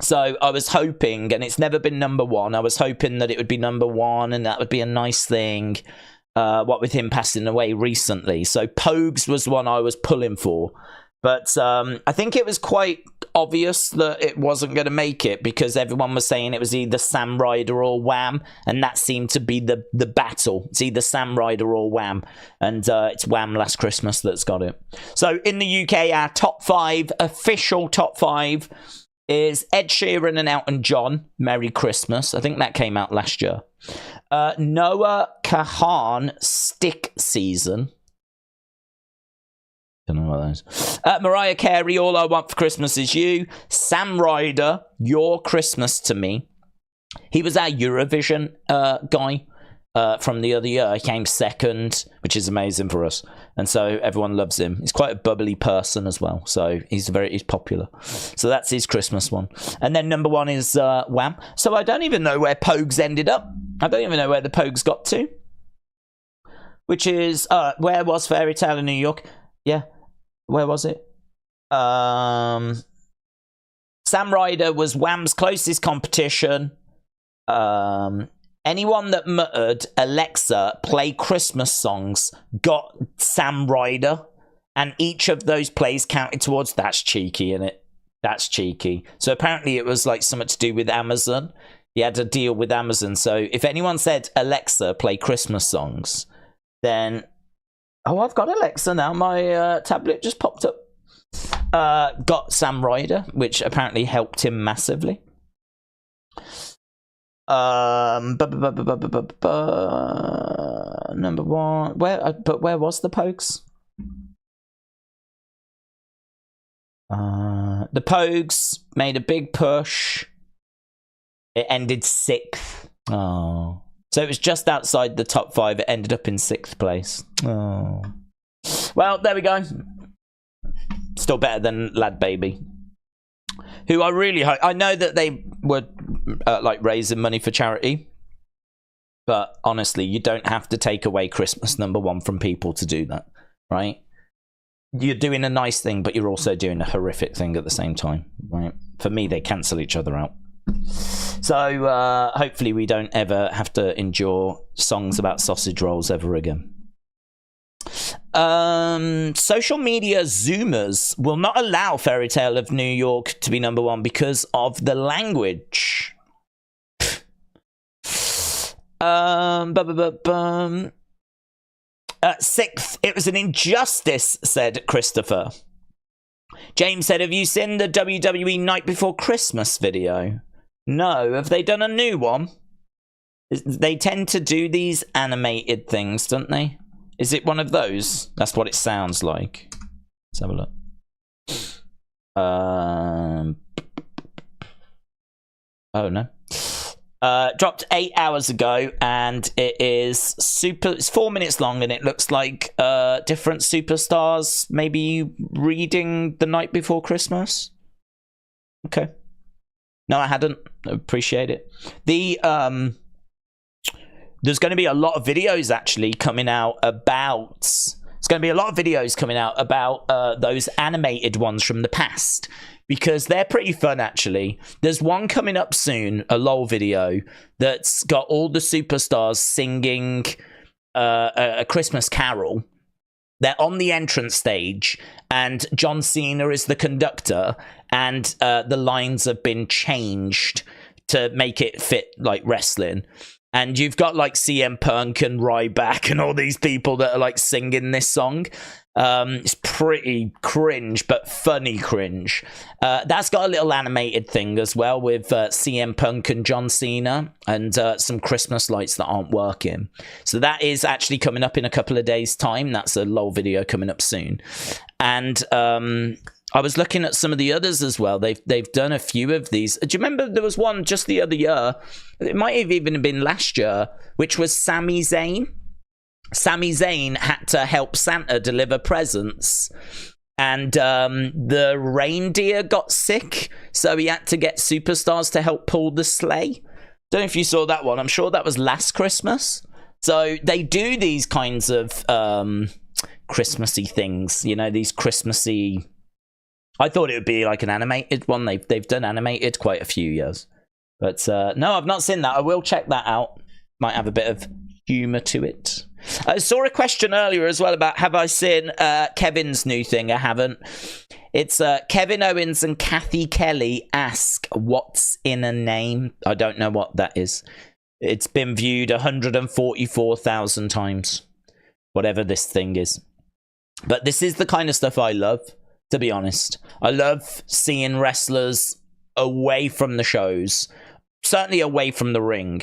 So I was hoping, and it's never been #1, I was hoping that it would be #1 and that would be a nice thing, what with him passing away recently. So Pogues was one I was pulling for. But I think it was quite obvious that it wasn't going to make it because everyone was saying it was either Sam Ryder or Wham, and that seemed to be the battle. It's either Sam Ryder or Wham, and it's Wham Last Christmas that's got it. So in the UK, our top 5, official top 5, is Ed Sheeran and Elton John, Merry Christmas. I think that came out last year. Noah Kahan, Stick Season. Don't know what that is. Mariah Carey, All I Want for Christmas Is You. Sam Ryder, Your Christmas to Me. He was our Eurovision guy from the other year. He came second, which is amazing for us. And so everyone loves him. He's quite a bubbly person as well. So he's popular. So that's his Christmas one. And then #1 is Wham. So I don't even know where Pogues ended up. I don't even know where the Pogues got to. Which is, where was Fairy Tale in New York? Yeah. Where was it? Sam Ryder was Wham's closest competition. Anyone that muttered, Alexa, play Christmas songs, got Sam Ryder. And each of those plays counted towards, that's cheeky, innit? That's cheeky. So apparently it was like something to do with Amazon. He had a deal with Amazon. So if anyone said, Alexa, play Christmas songs, then... Oh, I've got Alexa now. My tablet just popped up. Got Sam Ryder, which apparently helped him massively. #1. Where was the Pogues? The Pogues made a big push. It ended 6th. Oh. So it was just outside the top 5. It ended up in 6th place. Oh. Well, there we go. Still better than Lad Baby. Who I really hope... I know that they were like raising money for charity. But honestly, you don't have to take away Christmas #1 from people to do that, right? You're doing a nice thing, but you're also doing a horrific thing at the same time, right? For me, they cancel each other out. So hopefully we don't ever have to endure songs about sausage rolls ever again. Social media Zoomers will not allow Fairy Tale of New York to be #1 because of the language. Sixth, it was an injustice, said Christopher. James said, have you seen the WWE Night Before Christmas video? No. Have they done a new one? They tend to do these animated things, don't they? Is it one of those? That's what it sounds like. Let's have a look. Oh, no. Dropped 8 hours ago, and it is super. It's 4 minutes long, and it looks like different superstars maybe reading The Night Before Christmas. Okay. No, I hadn't. Appreciate it. There's going to be a lot of videos actually coming out about. It's going to be a lot of videos coming out about those animated ones from the past, because they're pretty fun, actually. There's one coming up soon, a LOL video, that's got all the superstars singing a Christmas carol. They're on the entrance stage, and John Cena is the conductor, and the lines have been changed to make it fit like wrestling. And you've got like CM Punk and Ryback and all these people that are like singing this song. It's pretty cringe, but funny cringe. That's got a little animated thing as well with CM Punk and John Cena, and some Christmas lights that aren't working. So that is actually coming up in a couple of days' time. That's a LOL video coming up soon. And I was looking at some of the others as well. They've done a few of these. Do you remember there was one just the other year? It might have even been last year, which was Sami Zayn. Sami Zayn had to help Santa deliver presents, and the reindeer got sick, so he had to get superstars to help pull the sleigh. Don't know if you saw that one. I'm sure that was last Christmas. So they do these kinds of Christmassy things, you know, these Christmassy. I thought it would be like an animated one. They've done animated quite a few years, but no, I've not seen that. I will check that out. Might have a bit of humor to it. I saw a question earlier as well about have I seen Kevin's new thing. I haven't. It's Kevin Owens and Kathy Kelly ask what's in a name. I don't know what that is. It's been viewed 144,000 times, whatever this thing is. But this is the kind of stuff I love, to be honest. I love seeing wrestlers away from the shows, certainly away from the ring,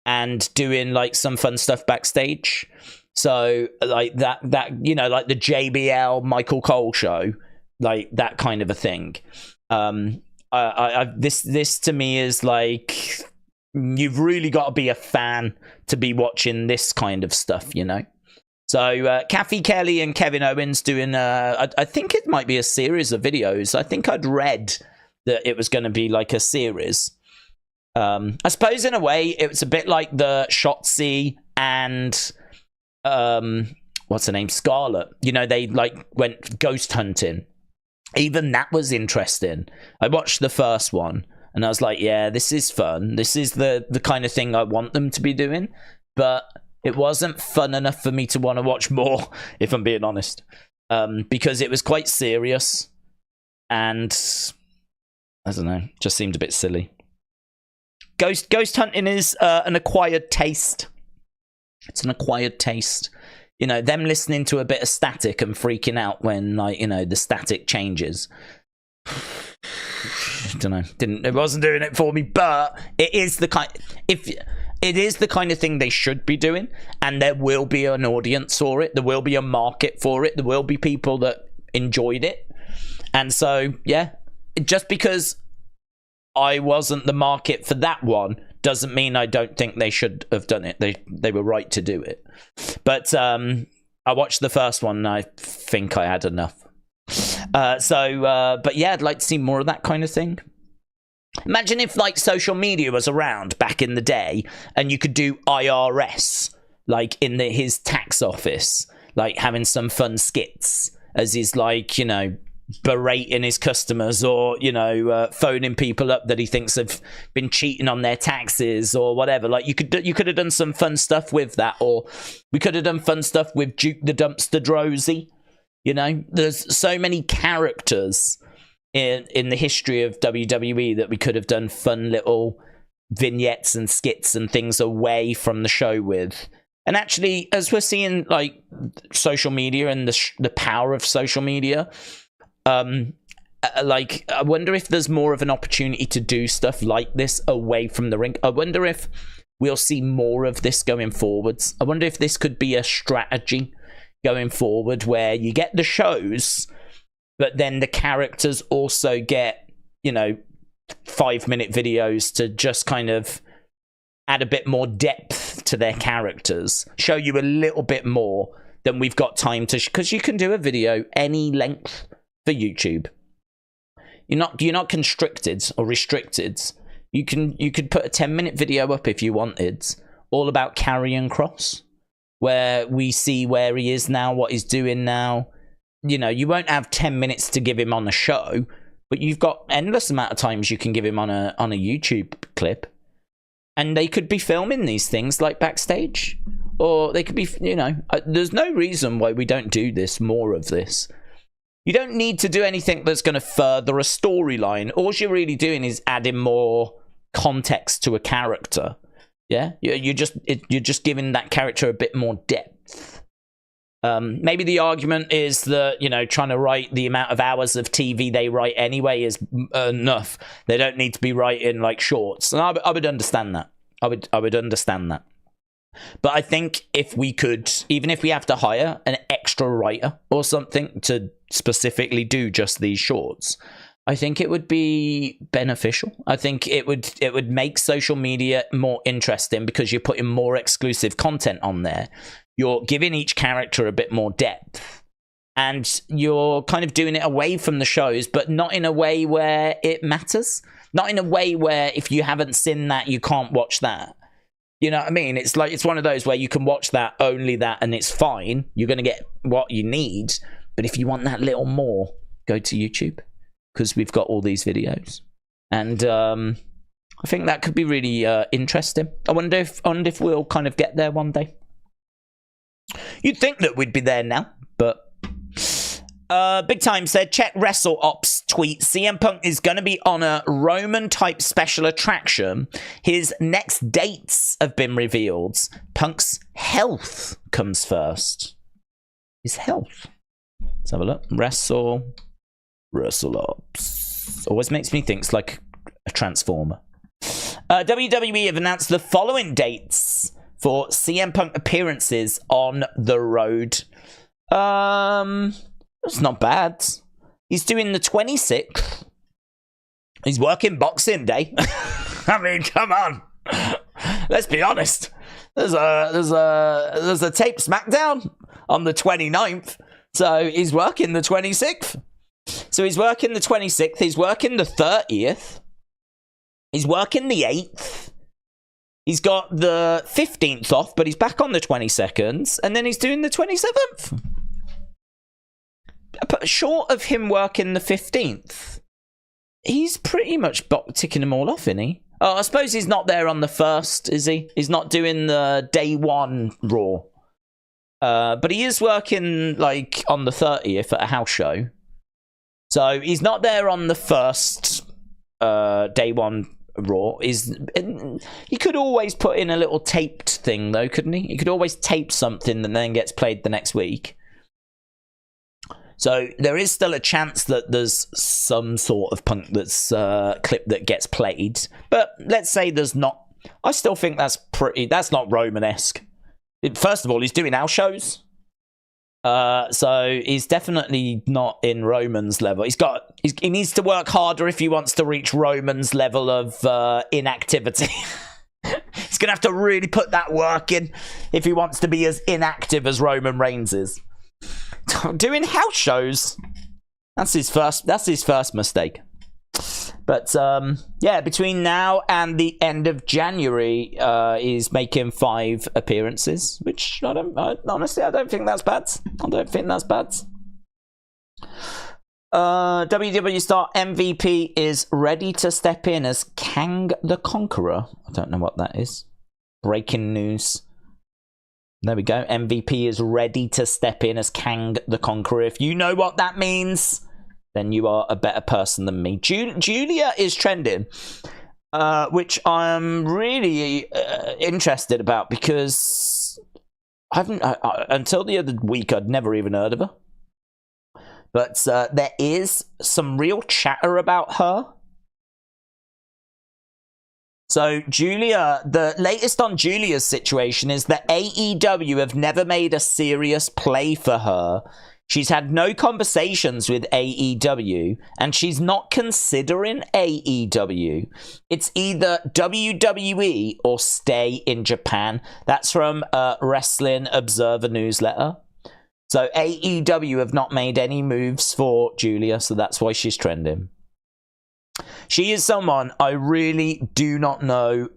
and doing like some fun stuff backstage. So like that you know, like the JBL Michael Cole show, like that kind of a thing. This to me is like, you've really got to be a fan to be watching this kind of stuff, you know. So Kathy Kelly and Kevin Owens doing I think it might be a series of videos. I think I'd read that it was going to be like a series. I suppose in a way it was a bit like the Shotzi and what's her name, Scarlett. You know, they like went ghost hunting. Even that was interesting. I watched the first one and I was like, yeah, this is fun. This is the kind of thing I want them to be doing. But it wasn't fun enough for me to want to watch more, if I'm being honest, because it was quite serious and I don't know, just seemed a bit silly. Ghost hunting is an acquired taste. It's an acquired taste. You know, them listening to a bit of static and freaking out when, like, you know, the static changes. I don't know. It wasn't doing it for me, but it is the kind. If it is the kind of thing they should be doing, and there will be an audience for it. There will be a market for it. There will be people that enjoyed it, and so yeah, just because I wasn't the market for that one doesn't mean I don't think they should have done it. They were right to do it. But I watched the first one and I think I had enough. But yeah, I'd like to see more of that kind of thing. Imagine if, like, social media was around back in the day and you could do IRS, like, in his tax office, like, having some fun skits as he's, like, you know, berating his customers or, you know, phoning people up that he thinks have been cheating on their taxes or whatever. Like, you could have done some fun stuff with that, or we could have done fun stuff with Duke the Dumpster Drozy. You know, there's so many characters in the history of WWE that we could have done fun little vignettes and skits and things away from the show with. And actually, as we're seeing, like, social media and the power of social media, like, I wonder if there's more of an opportunity to do stuff like this away from the ring. I wonder if we'll see more of this going forwards. I wonder if this could be a strategy going forward where you get the shows, but then the characters also get, you know, 5-minute videos to just kind of add a bit more depth to their characters, show you a little bit more than we've got time to, because you can do a video any length for YouTube. You're not constricted or restricted. You could put a 10-minute video up if you wanted, all about Karrion Kross, where we see where he is now, what he's doing now. You know, you won't have 10 minutes to give him on a show, but you've got endless amount of times you can give him on a YouTube clip. And they could be filming these things, like, backstage. Or they could be, you know, there's no reason why we don't do this, more of this. You don't need to do anything that's going to further a storyline. All you're really doing is adding more context to a character. Yeah? You're just giving that character a bit more depth. Maybe the argument is that, you know, trying to write the amount of hours of TV they write anyway is enough. They don't need to be writing, like, shorts. And I would understand that. I would understand that. But I think if we could, even if we have to hire an extra writer or something to specifically do just these shorts, I think it would be beneficial. I think it would make social media more interesting because you're putting more exclusive content on there. You're giving each character a bit more depth. And you're kind of doing it away from the shows, but not in a way where it matters. Not in a way where if you haven't seen that, you can't watch that. You know what I mean? It's like, it's one of those where you can watch that, only that, and it's fine. You're going to get what you need. But if you want that little more, go to YouTube, because we've got all these videos. And I think that could be really interesting. I wonder if we'll kind of get there one day. You'd think that we'd be there now, but Big Time said, check Wrestle Ops tweet. CM Punk is going to be on a Roman-type special attraction. His next dates have been revealed. Punk's health comes first. His health. Let's have a look. Wrestle Ops. Always makes me think it's like a Transformer. WWE have announced the following dates for CM Punk appearances on the road. It's not bad. He's doing the 26th. He's working Boxing Day. I mean, come on. Let's be honest. There's a taped Smackdown on the 29th. So he's working the 26th. So he's working the 26th. He's working the 30th. He's working the 8th. He's got the 15th off, but he's back on the 22nd. And then he's doing the 27th. But short of him working the 15th, he's pretty much ticking them all off, isn't he? Oh, I suppose he's not there on the 1st, is he? He's not doing the day 1 Raw. But he is working, like, on the 30th at a house show. So he's not there on the 1st day 1 Raw. He could always put in a little taped thing, though, couldn't he? He could always tape something that then gets played the next week. So there is still a chance that there's some sort of Punk that's clip that gets played. But let's say there's not. I still think that's not Roman-esque. First of all, he's doing house shows. So he's definitely not in Roman's level. He needs to work harder if he wants to reach Roman's level of inactivity. He's going to have to really put that work in if he wants to be as inactive as Roman Reigns is. Doing house shows. That's his first mistake. But yeah, between now and the end of January, he's making 5 appearances, which honestly, I don't think that's bad. I don't think that's bad. WWE star MVP is ready to step in as Kang the Conqueror. I don't know what that is. Breaking news. There we go. MVP is ready to step in as Kang the Conqueror. If you know what that means, then you are a better person than me. Julia is trending, which I'm really interested about, because until the other week, I'd never even heard of her. But there is some real chatter about her. So Julia, the latest on Julia's situation is that AEW have never made a serious play for her. She's had no conversations with AEW, and she's not considering AEW. It's either WWE or stay in Japan. That's from Wrestling Observer newsletter. So AEW have not made any moves for Julia, so that's why she's trending. She is someone I really do not know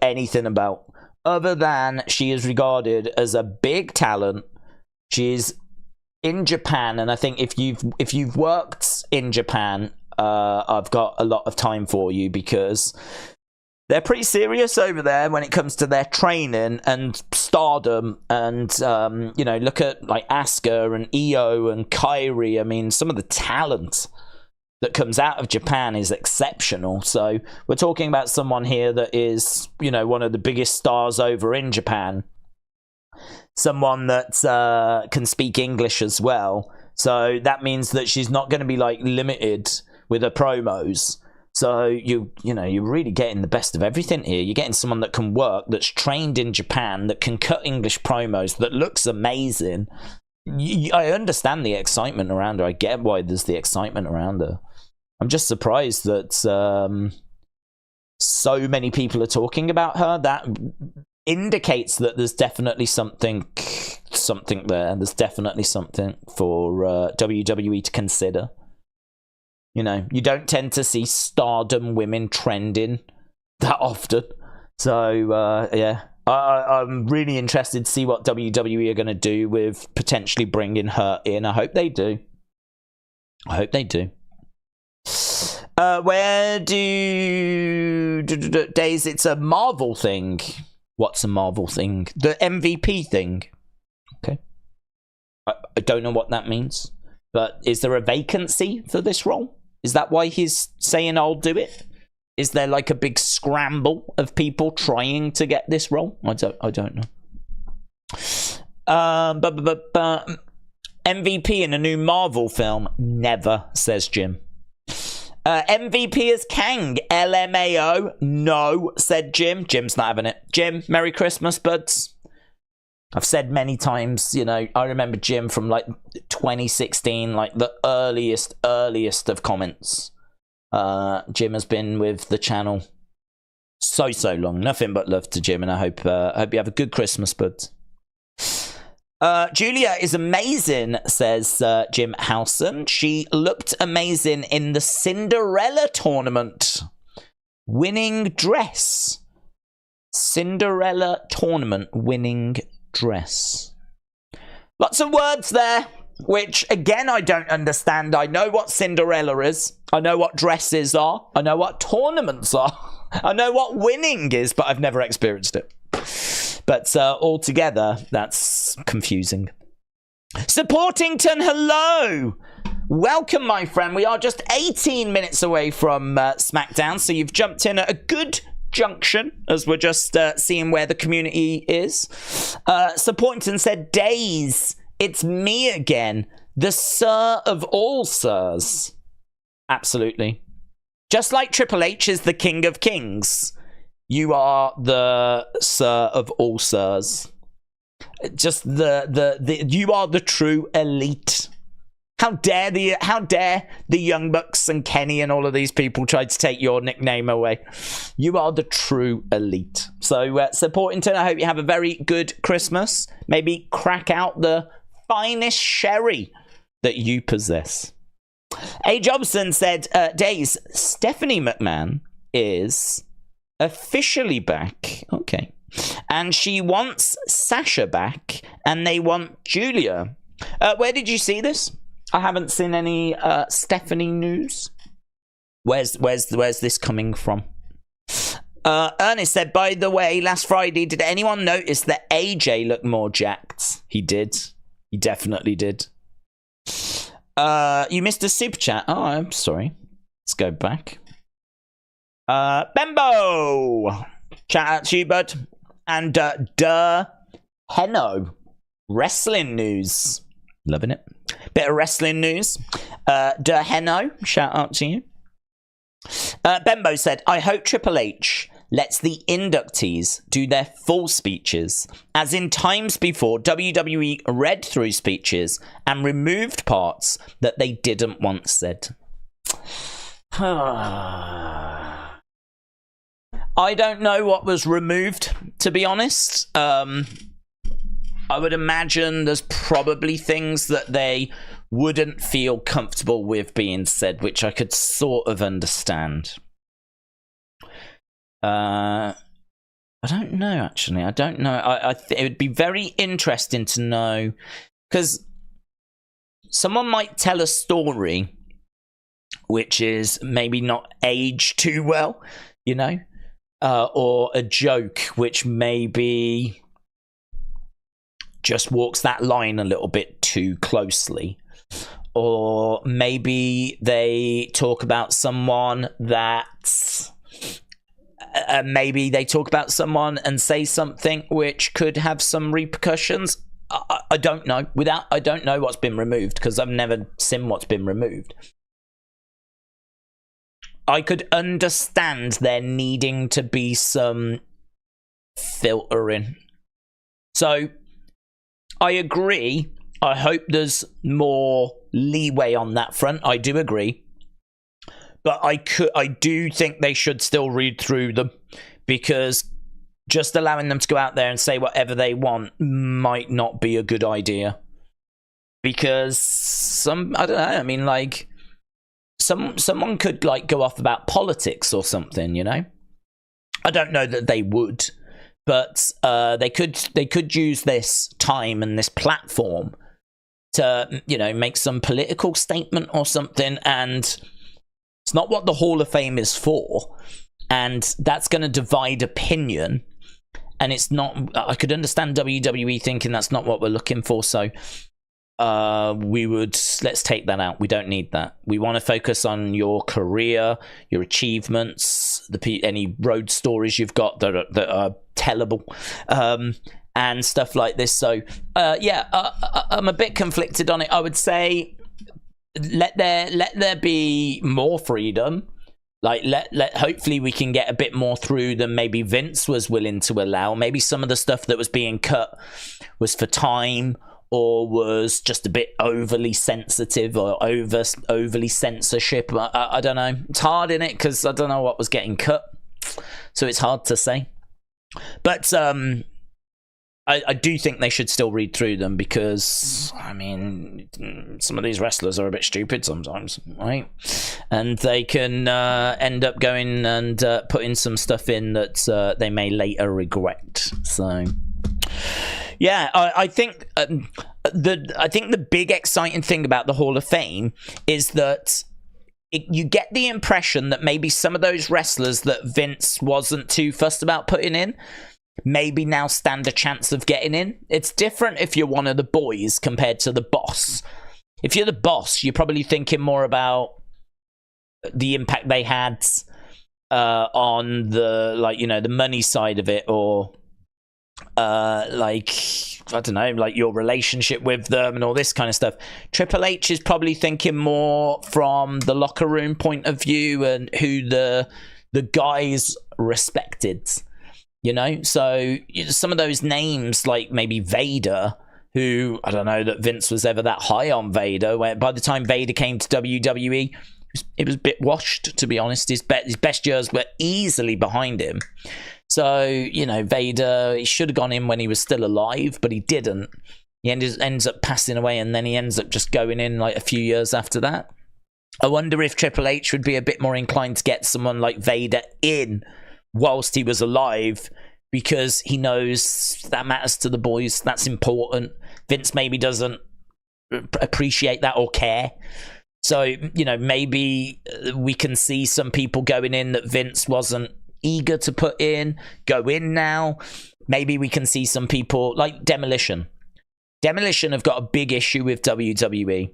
anything about, other than she is regarded as a big talent. She's in Japan, and I think if you've worked in Japan, I've got a lot of time for you, because they're pretty serious over there when it comes to their training and Stardom, and you know, look at like Asuka and Io and Kairi. I mean, some of the talent that comes out of Japan is exceptional. So we're talking about someone here that is, you know, one of the biggest stars over in Japan. Someone that can speak English as well. So that means that she's not going to be like limited with her promos. So you're really getting the best of everything here. You're getting someone that can work, that's trained in Japan, that can cut English promos, that looks amazing. I understand the excitement around her. I get why there's the excitement around her. I'm just surprised that so many people are talking about her. That indicates that there's definitely something there. There's definitely something for WWE to consider. You know, you don't tend to see Stardom women trending that often. So, yeah, I'm really interested to see what WWE are going to do with potentially bringing her in. I hope they do. Where do Days? It's a Marvel thing. What's a Marvel thing? The MVP thing. Okay. I don't know what that means. But is there a vacancy for this role? Is that why he's saying I'll do it? Is there like a big scramble of people trying to get this role? I don't know. But MVP in a new Marvel film? Never, says Jim. MVP is Kang. LMAO? No, said Jim. Jim's not having it. Jim, Merry Christmas, buds. I've said many times, you know, I remember Jim from like 2016, like the earliest of comments. Jim has been with the channel so long. Nothing but love to Jim, and I hope you have a good Christmas, buds. Julia is amazing, says Jim Howson. She looked amazing in the Cinderella tournament. Winning dress. Cinderella tournament winning dress. Lots of words there, which again I don't understand. I know what Cinderella is. I know what dresses are. I know what tournaments are. I know what winning is, but I've never experienced it. But altogether, that's confusing. Supportington, hello! Welcome, my friend. We are just 18 minutes away from SmackDown, so you've jumped in at a good junction as we're just seeing where the community is. Supportington said, Days, it's me again, the Sir of all Sirs. Absolutely. Just like Triple H is the King of Kings, you are the Sir of all Sirs. Just the you are the true elite. How dare the Young Bucks and Kenny and all of these people try to take your nickname away? You are the true elite. So, Supportington, I hope you have a very good Christmas. Maybe crack out the finest sherry that you possess. A. Jobson said, Days, Stephanie McMahon is officially back. Okay. And she wants Sasha back, and they want Julia. Where did you see this? I haven't seen any Stephanie news. Where's this coming from? Ernest said, by the way, last Friday, did anyone notice that AJ looked more jacked? He did. He definitely did. You missed a super chat. Oh, I'm sorry. Let's go back. Bembo! Chat out to you, bud. And Henno. Wrestling news. Loving it. Bit of wrestling news. Henno. Shout out to you. Bembo said, I hope Triple H lets the inductees do their full speeches, as in times before WWE read through speeches and removed parts that they didn't want said. I don't know what was removed, to be honest. I would imagine there's probably things that they wouldn't feel comfortable with being said, which I could sort of understand. I don't know, actually. I don't know. It would be very interesting to know, because someone might tell a story which is maybe not aged too well, you know, or a joke which maybe just walks that line a little bit too closely. Or maybe they talk about someone that... maybe they talk about someone and say something which could have some repercussions. I don't know. I don't know what's been removed, because I've never seen what's been removed. I could understand there needing to be some filtering. So, I agree. I hope there's more leeway on that front. I do agree. But I do think they should still read through them, because just allowing them to go out there and say whatever they want might not be a good idea. Because I don't know, I mean, like, someone could, like, go off about politics or something, you know? I don't know that they would, but they could use this time and this platform to, you know, make some political statement or something, and it's not what the Hall of Fame is for, and that's going to divide opinion, and it's not... I could understand WWE thinking that's not what we're looking for, so let's take that out. We don't need that. We want to focus on your career, your achievements, any road stories you've got that are tellable, and stuff like this. So, I'm a bit conflicted on it. I would say... let there be more freedom. Like, hopefully we can get a bit more through than maybe Vince was willing to allow. Maybe some of the stuff that was being cut was for time, or was just a bit overly sensitive, or overly censorship. I don't know. It's hard, in it, because I don't know what was getting cut, so it's hard to say. But I do think they should still read through them, because, I mean, some of these wrestlers are a bit stupid sometimes, right? And they can end up going and putting some stuff in that they may later regret. So, yeah, I think the big exciting thing about the Hall of Fame is that you get the impression that maybe some of those wrestlers that Vince wasn't too fussed about putting in maybe now stand a chance of getting in. It's different if you're one of the boys compared to the boss. If you're the boss, you're probably thinking more about the impact they had on the, like, you know, the money side of it, or like, I don't know, like your relationship with them and all this kind of stuff. Triple H is probably thinking more from the locker room point of view and who the guys respected. You know, so some of those names, like maybe Vader, who, I don't know that Vince was ever that high on Vader. Where by the time Vader came to WWE, it was a bit washed, to be honest. His best years were easily behind him. So, you know, Vader, he should have gone in when he was still alive, but he didn't. He ends up passing away, and then he ends up just going in like a few years after that. I wonder if Triple H would be a bit more inclined to get someone like Vader in whilst he was alive, because he knows that matters to the boys. That's important. Vince maybe doesn't appreciate that or care. So, you know, maybe we can see some people going in that Vince wasn't eager to put in, go in now. Maybe we can see some people like Demolition. Demolition have got a big issue with WWE.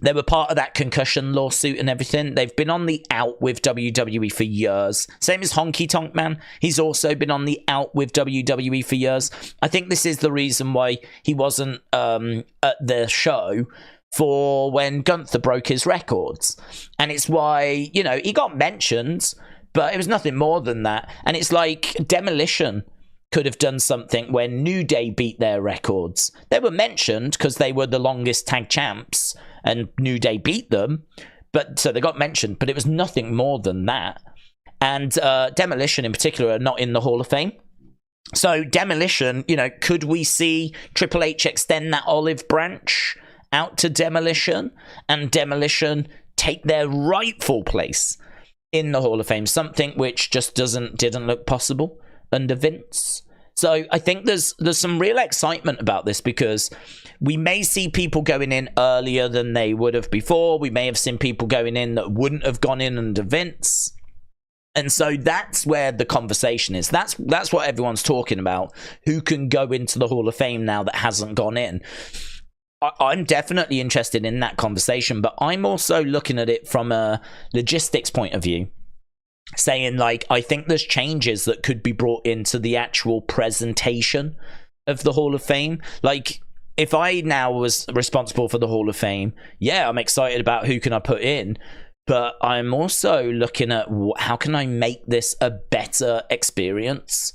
They were part of that concussion lawsuit and everything. They've been on the out with WWE for years. Same as Honky Tonk Man. He's also been on the out with WWE for years. I think this is the reason why he wasn't at the show for when Gunther broke his records. And it's why, you know, he got mentioned, but it was nothing more than that. And it's like Demolition could have done something when New Day beat their records. They were mentioned because they were the longest tag champs and New Day beat them, but so they got mentioned, but it was nothing more than that. And Demolition in particular are not in the Hall of Fame. So Demolition, you know, could we see Triple H extend that olive branch out to Demolition and Demolition take their rightful place in the Hall of Fame, something which just didn't look possible under Vince? So I think there's some real excitement about this, because we may see people going in earlier than they would have before. We may have seen people going in that wouldn't have gone in under Vince. And so that's where the conversation is. That's what everyone's talking about. Who can go into the Hall of Fame now that hasn't gone in? I'm definitely interested in that conversation, but I'm also looking at it from a logistics point of view, saying, like, I think there's changes that could be brought into the actual presentation of the Hall of Fame. Like, if I now was responsible for the Hall of Fame, yeah, I'm excited about who can I put in, but I'm also looking at how can I make this a better experience?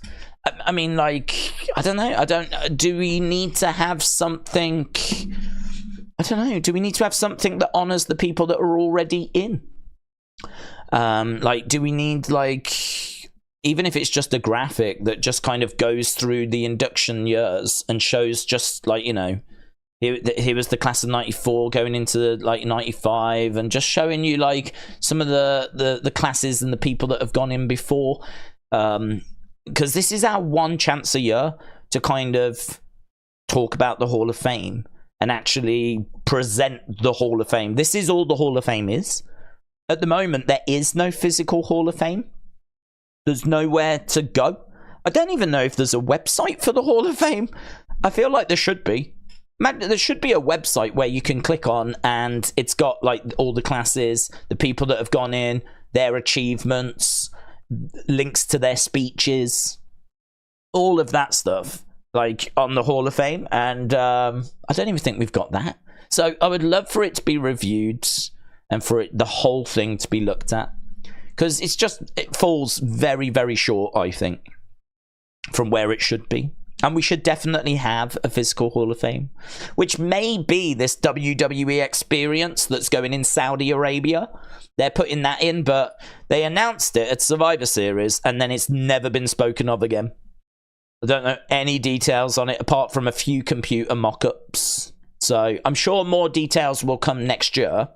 I mean, like, I don't know. Do we need to have something? I don't know. Do we need to have something that honors the people that are already in? Like, do we need, like, even if it's just a graphic that just kind of goes through the induction years and shows just, like, you know, here was the class of 94 going into, like, 95, and just showing you, like, some of the classes and the people that have gone in before. Because this is our one chance a year to kind of talk about the Hall of Fame and actually present the Hall of Fame. This is all the Hall of Fame is. At the moment, there is no physical Hall of Fame. There's nowhere to go. I don't even know if there's a website for the Hall of Fame. I feel like there should be. There should be a website where you can click on and it's got, like, all the classes, the people that have gone in, their achievements, links to their speeches, all of that stuff, like, on the Hall of Fame. And I don't even think we've got that. So I would love for it to be reviewed and for the whole thing to be looked at, because it falls very, very short, I think, from where it should be. And we should definitely have a physical Hall of Fame, which may be this WWE experience that's going in Saudi Arabia. They're putting that in, but they announced it at Survivor Series, and then it's never been spoken of again. I don't know any details on it, apart from a few computer mock-ups. So I'm sure more details will come next year.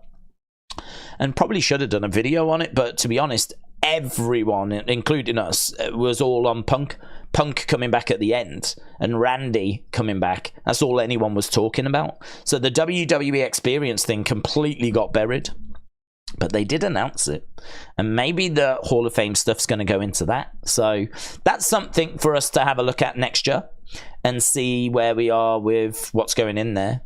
And probably should have done a video on it, but to be honest, everyone, including us, was all on Punk. Punk coming back at the end, and Randy coming back. That's all anyone was talking about. So the WWE experience thing completely got buried. But they did announce it. And maybe the Hall of Fame stuff's going to go into that. So that's something for us to have a look at next year and see where we are with what's going in there.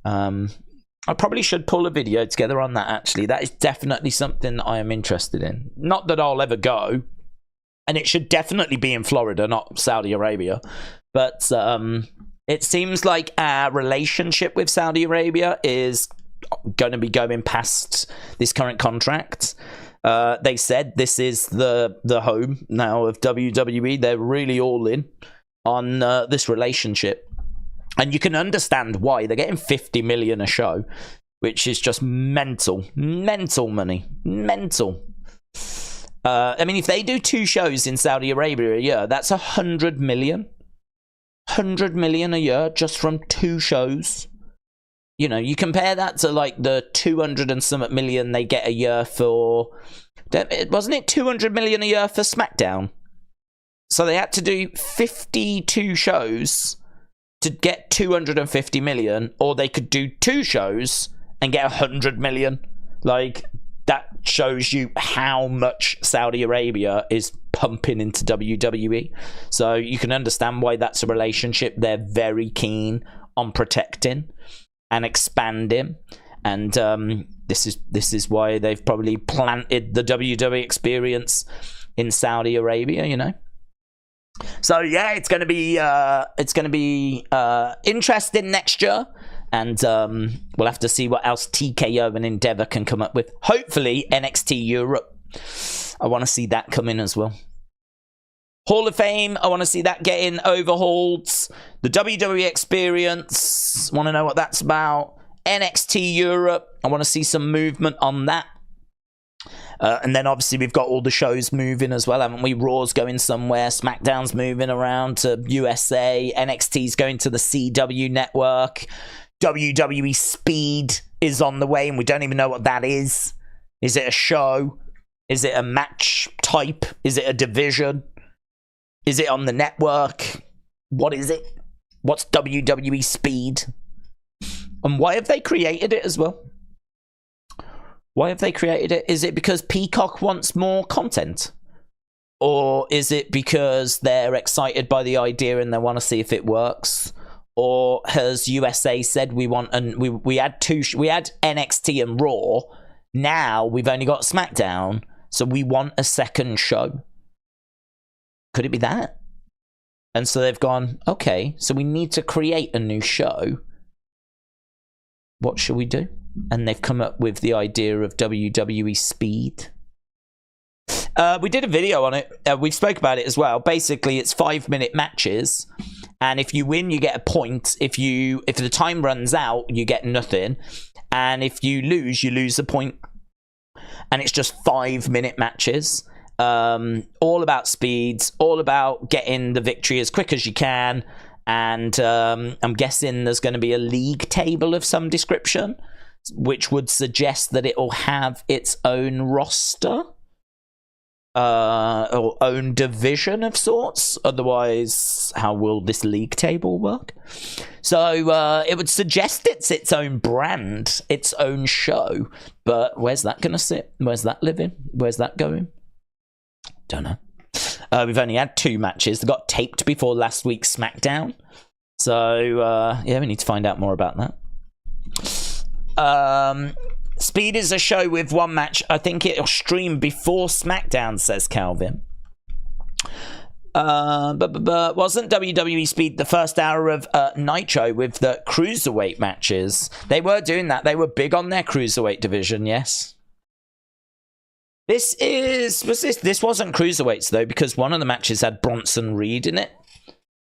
I probably should pull a video together on that, actually. That is definitely something that I am interested in. Not that I'll ever go. And it should definitely be in Florida, not Saudi Arabia. But it seems like our relationship with Saudi Arabia is going to be going past this current contract. They said this is the home now of WWE. They're really all in on this relationship. And you can understand why. They're getting $50 million a show, which is just mental money. Mental. I mean, if they do 2 shows in Saudi Arabia a year, that's $100 million. $100 million a year just from 2 shows. You know, you compare that to like the 200 and something million they get a year for. Wasn't it 200 million a year for SmackDown? So they had to do 52 shows to get 250 million, or they could do 2 shows and get 100 million. Like, that shows you how much Saudi Arabia is pumping into WWE. So you can understand why that's a relationship they're very keen on protecting and expanding. And this is why they've probably planted the WWE experience in Saudi Arabia, you know. So yeah, it's going to be interesting next year, and we'll have to see what else TKO and Endeavor can come up with. Hopefully NXT Europe, I want to see that come in as well. Hall of Fame, I want to see that getting overhauled. The WWE experience, want to know what that's about. NXT Europe, I want to see some movement on that. And then obviously we've got all the shows moving as well, haven't we? Raw's going somewhere, SmackDown's moving around to USA, NXT's going to the CW network, WWE Speed is on the way, and we don't even know what that is. Is it a show? Is it a match type? Is it a division? Is it on the network? What is it? What's WWE Speed? And why have they created it as well? Why have they created it? Is it because Peacock wants more content? Or is it because they're excited by the idea and they want to see if it works? Or has USA said we want, and we had NXT and Raw. Now we've only got SmackDown, so we want a second show. Could it be that? And so they've gone, okay, so we need to create a new show. What should we do? And they've come up with the idea of WWE Speed. We did a video on it. We spoke about it as well. Basically, it's 5-minute matches, and if you win, you get a point. If the time runs out, you get nothing, and if you lose a point. And it's just 5-minute matches. All about speeds, all about getting the victory as quick as you can. And I'm guessing there's going to be a league table of some description, which would suggest that it will have its own roster or own division of sorts. Otherwise, how will this league table work? So it would suggest it's its own brand, its own show. But where's that going to sit? Where's that living? Where's that going? Don't know. We've only had 2 matches. They got taped before last week's SmackDown. So, yeah, we need to find out more about that. Speed is a show with 1 match. I think it'll stream before SmackDown, says Calvin. But wasn't WWE Speed the first hour of Nitro with the cruiserweight matches? They were doing that. They were big on their cruiserweight division, yes. This wasn't cruiserweights though, because one of the matches had Bronson Reed in it.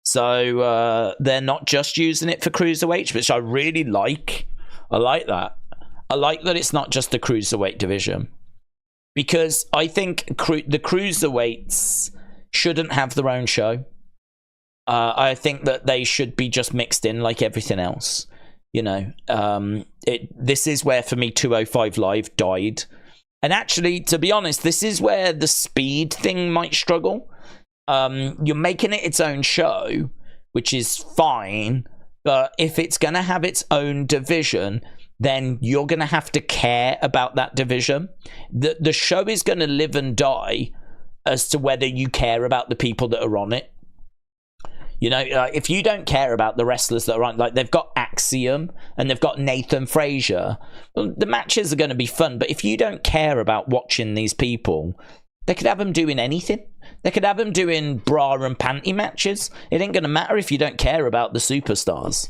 So they're not just using it for cruiserweights, which I really like. I like that. I like that it's not just the cruiserweight division, because I think the cruiserweights shouldn't have their own show. I think that they should be just mixed in like everything else. You know, this is where for me 205 Live died. And actually, to be honest, this is where the speed thing might struggle. You're making it its own show, which is fine. But if it's going to have its own division, then you're going to have to care about that division. The show is going to live and die as to whether you care about the people that are on it. You know, if you don't care about the wrestlers that are on, like they've got Axiom and they've got Nathan Frazier, well, the matches are going to be fun. But if you don't care about watching these people, they could have them doing anything. They could have them doing bra and panty matches. It ain't going to matter if you don't care about the superstars.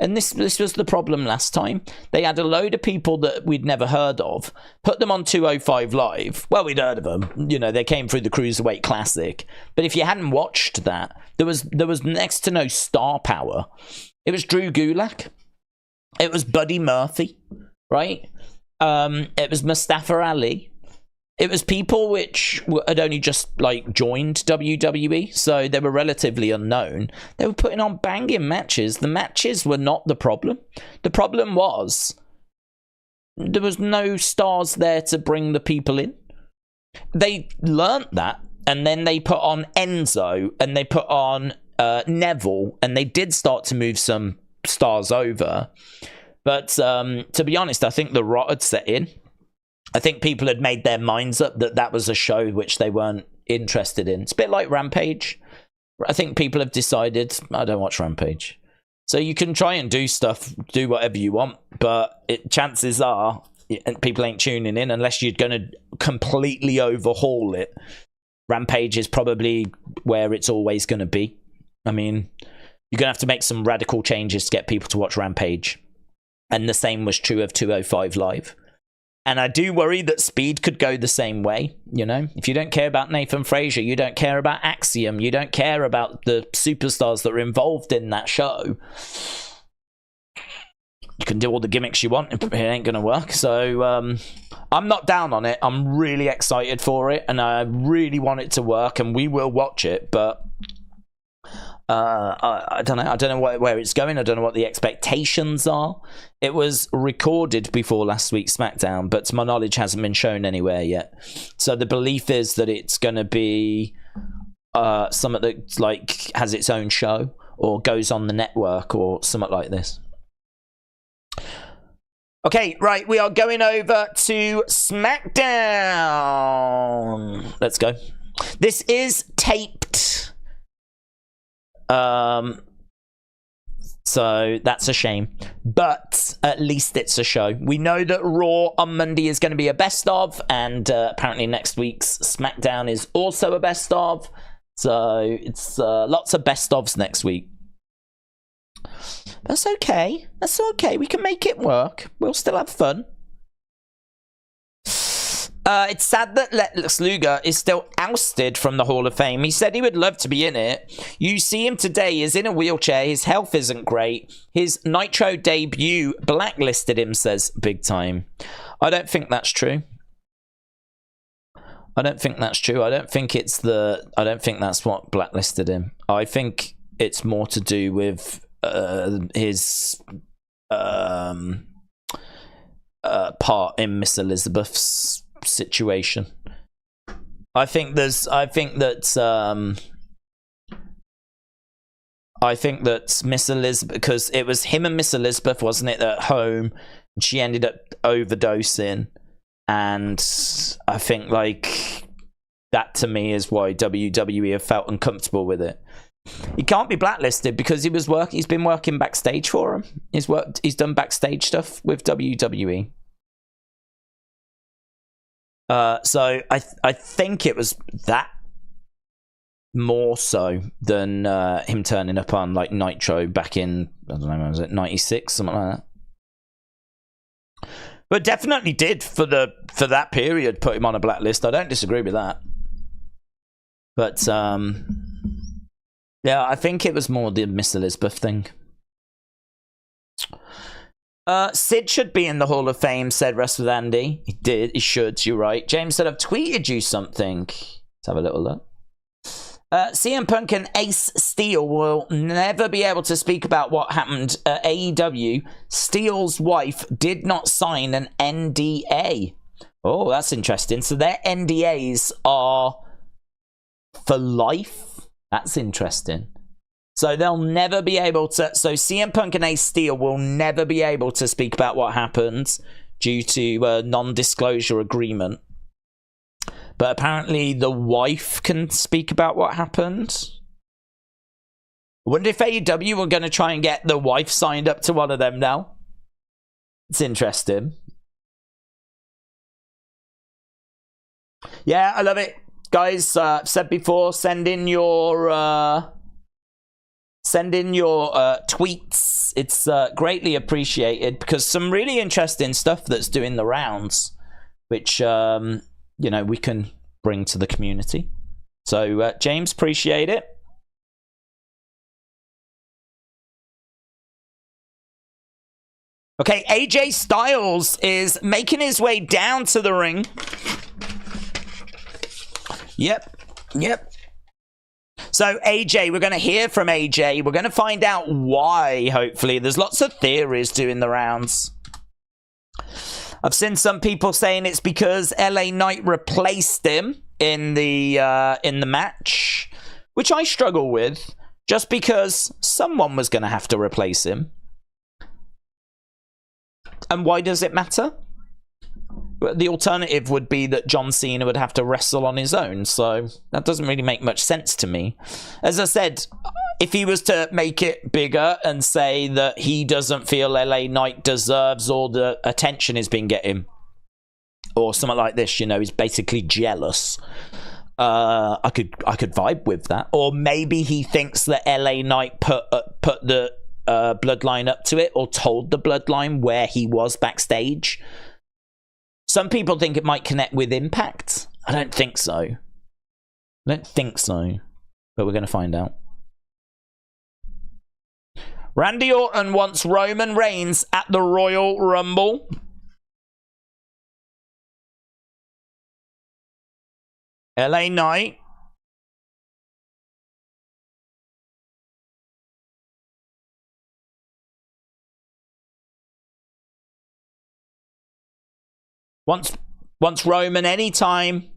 And this was the problem last time. They had a load of people that we'd never heard of, put them on 205 Live. Well, we'd heard of them. You know, they came through the Cruiserweight Classic. But if you hadn't watched that, there was next to no star power. It was Drew Gulak. It was Buddy Murphy, right? It was Mustafa Ali. it was people which had only just like joined WWE, so they were relatively unknown. They were putting on banging matches. The matches were not the problem. The problem was there was no stars there to bring the people in. They learnt that, and then they put on Enzo, and they put on Neville, and they did start to move some stars over. But to be honest, I think the rot had set in. I think people had made their minds up that that was a show which they weren't interested in. It's a bit like Rampage. I think people have decided, I don't watch Rampage. So you can try and do stuff, do whatever you want, but chances are people ain't tuning in unless you're going to completely overhaul it. Rampage is probably where it's always going to be. I mean, you're going to have to make some radical changes to get people to watch Rampage. And the same was true of 205 Live. And I do worry that Speed could go the same way, you know? If you don't care about Nathan Frazier, you don't care about Axiom, you don't care about the superstars that are involved in that show, you can do all the gimmicks you want, it ain't going to work. So I'm not down on it. I'm really excited for it, and I really want it to work, and we will watch it, but I don't know. I don't know where it's going. I don't know what the expectations are. It was recorded before last week's SmackDown, but to my knowledge hasn't been shown anywhere yet. So the belief is that it's going to be something that like has its own show or goes on the network or something like this. Okay, right. We are going over to SmackDown. Let's go. This is taped. So that's a shame, but at least it's a show. We know that Raw on Monday is going to be a best of, and apparently next week's SmackDown is also a best of. So it's lots of best ofs next week. That's okay. That's okay. We can make it work. We'll still have fun. It's sad that Lex Luger is still ousted from the Hall of Fame. He said he would love to be in it. You see him today. He's in a wheelchair. His health isn't great. His Nitro debut blacklisted him, says Big Time. I don't think that's true. I don't think that's true. I don't think it's I don't think that's what blacklisted him. I think it's more to do with his part in Miss Elizabeth's situation. I think that Miss Elizabeth, because it was him and Miss Elizabeth, wasn't it, at home, and she ended up overdosing, and I think like that to me is why WWE have felt uncomfortable with it. He can't be blacklisted because he's been working backstage for him. He's done backstage stuff with WWE. So I think it was that more so than him turning up on like Nitro back in, I don't know, was it 96, something like that. But definitely did for that period put him on a blacklist. I don't disagree with that. But yeah, I think it was more the Miss Elizabeth thing. Sid should be in the Hall of Fame, said Rest with Andy. He did. He should. You're right. James said, I've tweeted you something. Let's have a little look. CM Punk and Ace Steel will never be able to speak about what happened at AEW. Steel's wife did not sign an NDA. Oh, that's interesting. So their NDAs are for life? That's interesting. So they'll never be able to... So CM Punk and Ace Steel will never be able to speak about what happened due to a non-disclosure agreement. But apparently the wife can speak about what happened. I wonder if AEW were going to try and get the wife signed up to one of them now. It's interesting. Yeah, I love it. Guys, I've said before, send in your tweets. It's greatly appreciated because some really interesting stuff that's doing the rounds, which you know, we can bring to the community. So James, appreciate it. Okay, AJ Styles is making his way down to the ring. Yep. Yep. So AJ, we're going to hear from AJ. We're going to find out why, hopefully. There's lots of theories doing the rounds. I've seen some people saying it's because LA Knight replaced him in the match, which I struggle with, just because someone was going to have to replace him. And why does it matter? The alternative would be that John Cena would have to wrestle on his own, so that doesn't really make much sense to me. As I said, if he was to make it bigger and say that he doesn't feel LA Knight deserves all the attention he's been getting, or something like this, you know, he's basically jealous, I could vibe with that. Or maybe he thinks that LA Knight put the Bloodline up to it, or told the Bloodline where he was backstage. Some people think it might connect with Impact. I don't think so. I don't think so. But we're going to find out. Randy Orton wants Roman Reigns at the Royal Rumble. LA Knight. Wants Roman anytime.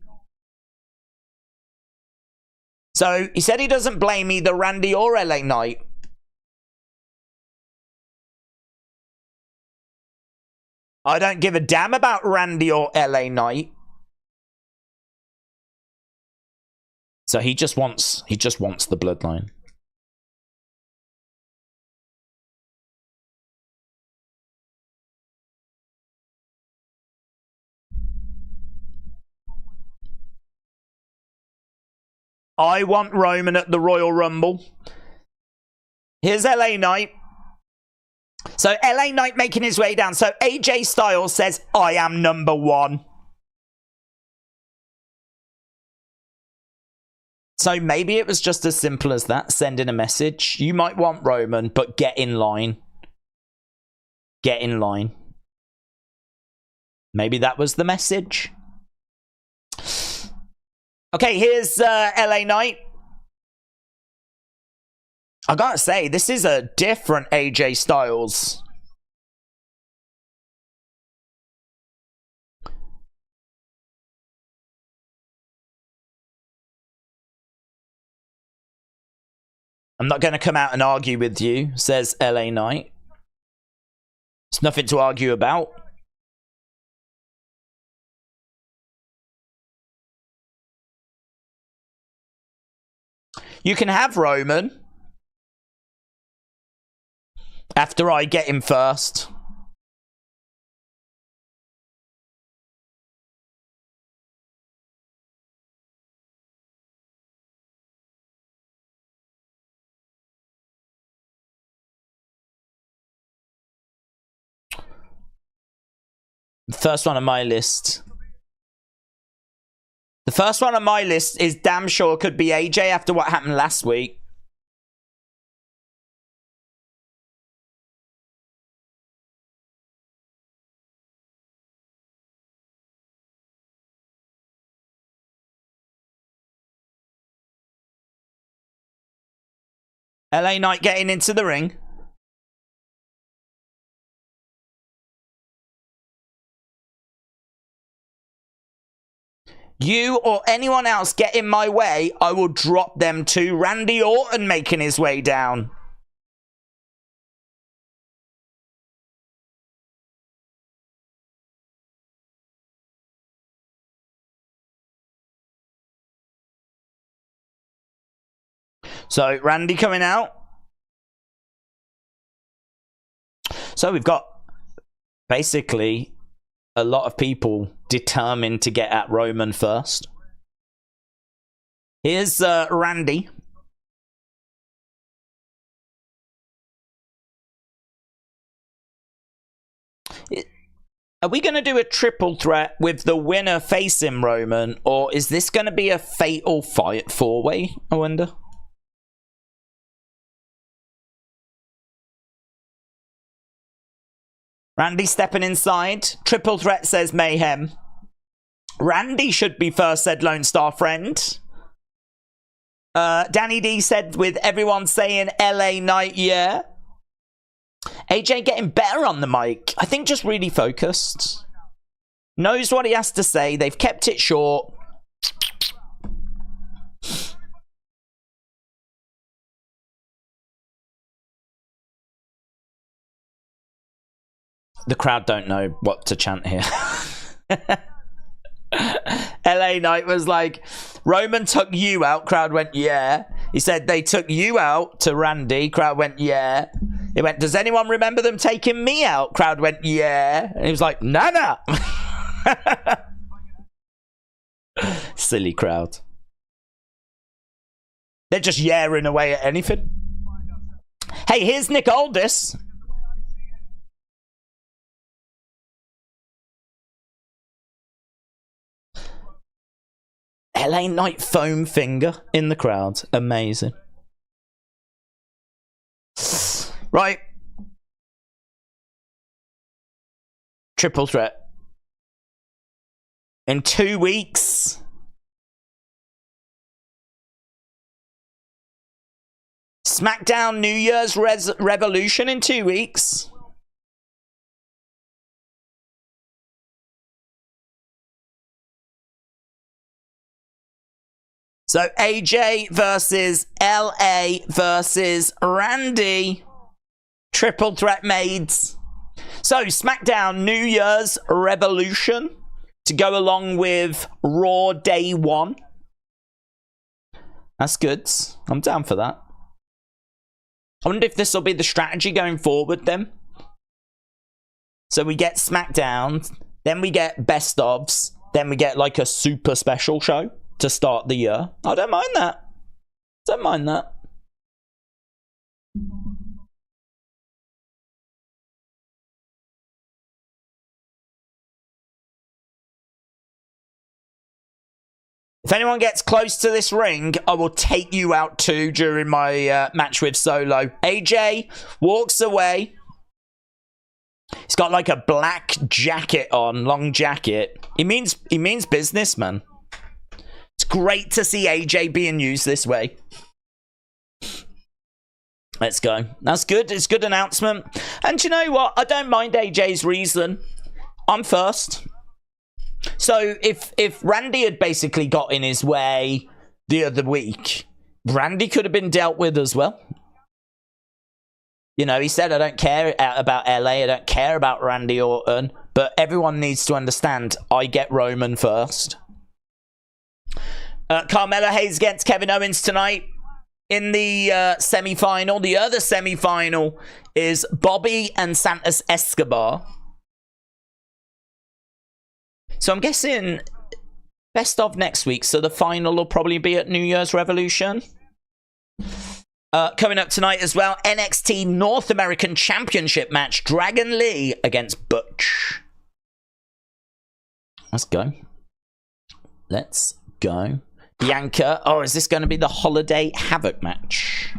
So he said he doesn't blame either Randy or LA Knight. I don't give a damn about Randy or LA Knight. So he just wants the Bloodline. I want Roman at the Royal Rumble. Here's LA Knight. So LA Knight making his way down. So AJ Styles says, I am number one. So maybe it was just as simple as that, sending a message. You might want Roman, but get in line. Get in line. Maybe that was the message. Okay, here's LA Knight. I gotta say, this is a different AJ Styles. I'm not going to come out and argue with you, says LA Knight. It's nothing to argue about. You can have Roman after I get him first. The first one on my list. The first one on my list is damn sure could be AJ after what happened last week. LA Knight getting into the ring. You or anyone else get in my way, I will drop them to Randy Orton making his way down. So, Randy coming out. So, we've got basically a lot of people determined to get at Roman first. Here's Randy. Are we going to do a triple threat with the winner facing Roman, or is this going to be a fatal fight four-way, I wonder? Randy stepping inside. Triple threat says Mayhem. Randy should be first, said Lone Star Friend. Danny D said, with everyone saying LA Knight, yeah. AJ getting better on the mic. I think just really focused. Knows what he has to say. They've kept it short. The crowd don't know what to chant here. LA Knight was like, Roman took you out. Crowd went, yeah. He said, they took you out to Randy. Crowd went, yeah. He went, does anyone remember them taking me out? Crowd went, yeah. And he was like, nah. Silly crowd. They're just yearing away at anything. Hey, here's Nick Aldis. LA Knight foam finger in the crowd. Amazing. Right. Triple threat. In 2 weeks. Smackdown New Year's Revolution in 2 weeks. So AJ versus LA versus Randy. Triple threat maids. So SmackDown New Year's Revolution to go along with Raw Day 1. That's good. I'm down for that. I wonder if this will be the strategy going forward then. So we get SmackDown, then we get Best Ofs, then we get like a super special show to start the year. I don't mind that. Don't mind that. If anyone gets close to this ring, I will take you out too during my match with Solo. AJ walks away. He's got like a black jacket on, long jacket. He means business, man. It's great to see AJ being used this way. Let's go. That's good. It's a good announcement. And you know what? I don't mind AJ's reason. I'm first. So if Randy had basically got in his way the other week, Randy could have been dealt with as well. You know, he said, I don't care about LA. I don't care about Randy Orton. But everyone needs to understand, I get Roman first. Carmelo Hayes against Kevin Owens tonight in the semi-final. The other semi-final is Bobby and Santos Escobar. So I'm guessing Best of next week. So the final will probably be at New Year's Revolution. Coming up tonight as well, NXT North American Championship match. Dragon Lee against Butch. Let's go. Let's go. Bianca. Oh, is this going to be the Holiday Havoc match?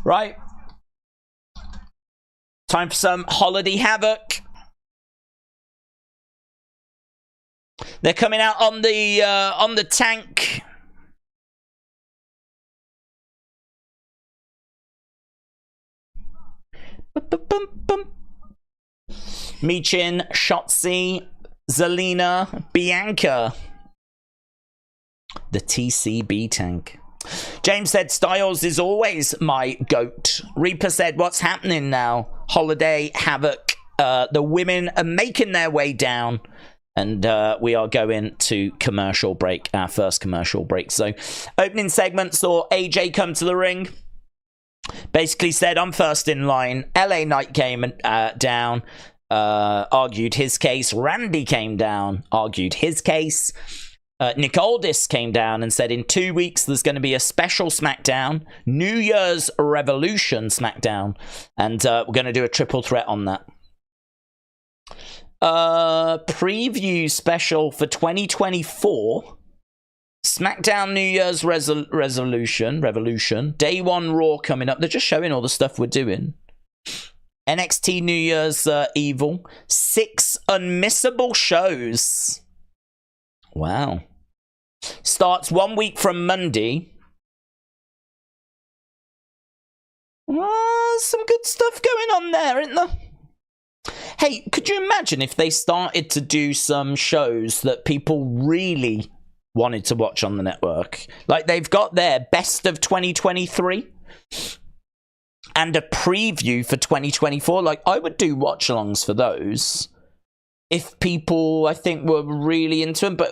Right. Time for some Holiday Havoc. They're coming out on the tank. Michin, Shotzi, Zelina, Bianca. The TCB tank. James said Styles is always my GOAT. Reaper said, what's happening now? Holiday Havoc. The women are making their way down. And we are going to commercial break, our first commercial break. So, opening segment saw AJ come to the ring. Basically said, I'm first in line. LA Knight came down, argued his case. Randy came down, argued his case. Nick Aldis came down and said, in 2 weeks, there's going to be a special SmackDown, New Year's Revolution SmackDown. And we're going to do a triple threat on that. Preview special for 2024. SmackDown New Year's Revolution. Day 1 Raw coming up. They're just showing all the stuff we're doing. NXT New Year's Evil. 6 unmissable shows. Wow. Starts 1 week from Monday. Some good stuff going on there, isn't there? Hey, could you imagine if they started to do some shows that people really wanted to watch on the network? Like they've got their best of 2023 and a preview for 2024. Like I would do watch-alongs for those if people, I think, were really into them. But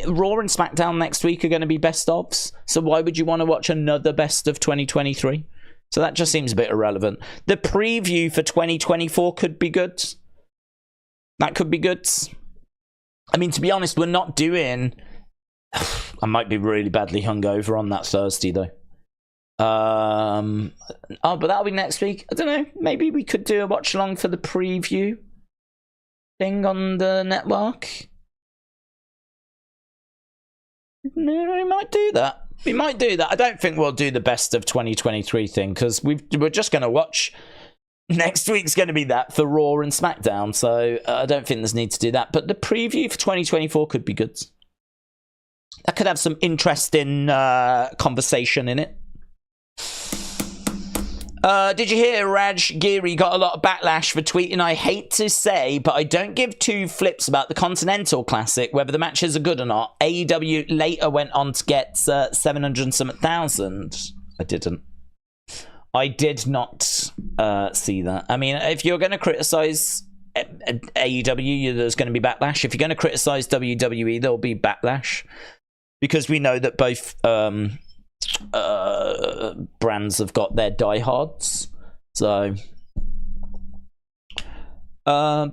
Raw and SmackDown next week are going to be best-ofs. So why would you want to watch another best of 2023? So that just seems a bit irrelevant. The preview for 2024 could be good. That could be good. I mean, to be honest, we're not doing... I might be really badly hungover on that Thursday, though. Oh, but that'll be next week. I don't know. Maybe we could do a watch-along for the preview thing on the network. No, we might do that. We might do that. I don't think we'll do the best of 2023 thing because we're just going to watch. Next week's going to be that for Raw and SmackDown, so I don't think there's need to do that. But the preview for 2024 could be good. That could have some interesting conversation in it. Did you hear Raj Giri got a lot of backlash for tweeting, "I hate to say, but I don't give two flips about the Continental Classic, whether the matches are good or not. AEW later went on to get 700 and some thousand." I didn't. I did not see that. I mean, if you're going to criticize AEW, there's going to be backlash. If you're going to criticize WWE, there'll be backlash. Because we know that both... brands have got their diehards, so Kyle,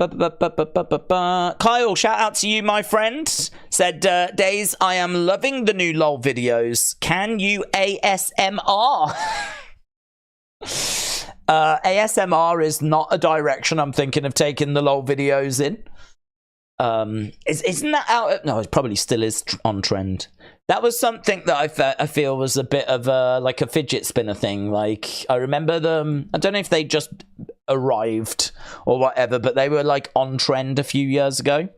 shout out to you, my friend. Said Days, I am loving the new LOL videos. Can you ASMR? ASMR is not a direction I'm thinking of taking the LOL videos in. Isn't that out? No, it probably still is on trend. That was something that I feel was a bit of like a fidget spinner thing. Like, I remember them, I don't know if they just arrived or whatever, but they were like on trend a few years ago.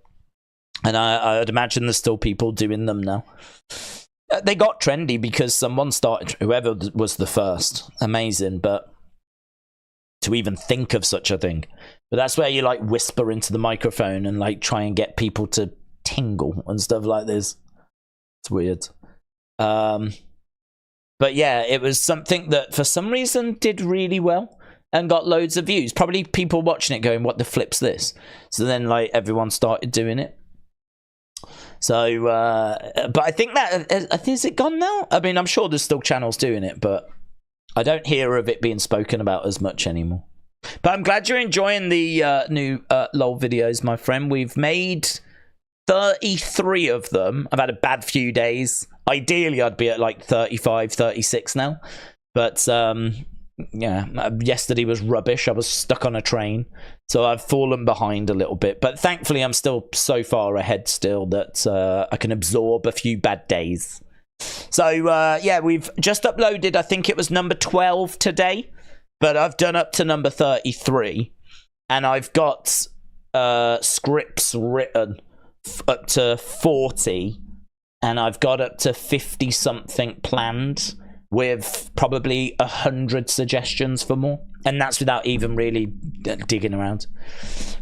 And I'd imagine there's still people doing them now. They got trendy because someone started, whoever was the first. Amazing, but to even think of such a thing. But that's where you like whisper into the microphone and like try and get people to tingle and stuff like this. It's weird. But yeah, it was something that for some reason did really well and got loads of views. Probably people watching it going, "What the flip's this?" So then like everyone started doing it. So, but I think that, is it gone now? I mean, I'm sure there's still channels doing it, but I don't hear of it being spoken about as much anymore. But I'm glad you're enjoying the new LOL videos, my friend. We've made 33 of them. I've had a bad few days. Ideally, I'd be at like 35, 36 now. But, yeah, yesterday was rubbish. I was stuck on a train. So I've fallen behind a little bit. But thankfully, I'm still so far ahead still that I can absorb a few bad days. So, yeah, we've just uploaded, I think it was number 12 today. But I've done up to number 33. And I've got scripts written up to 40. And I've got up to 50-something planned with probably 100 suggestions for more. And that's without even really digging around.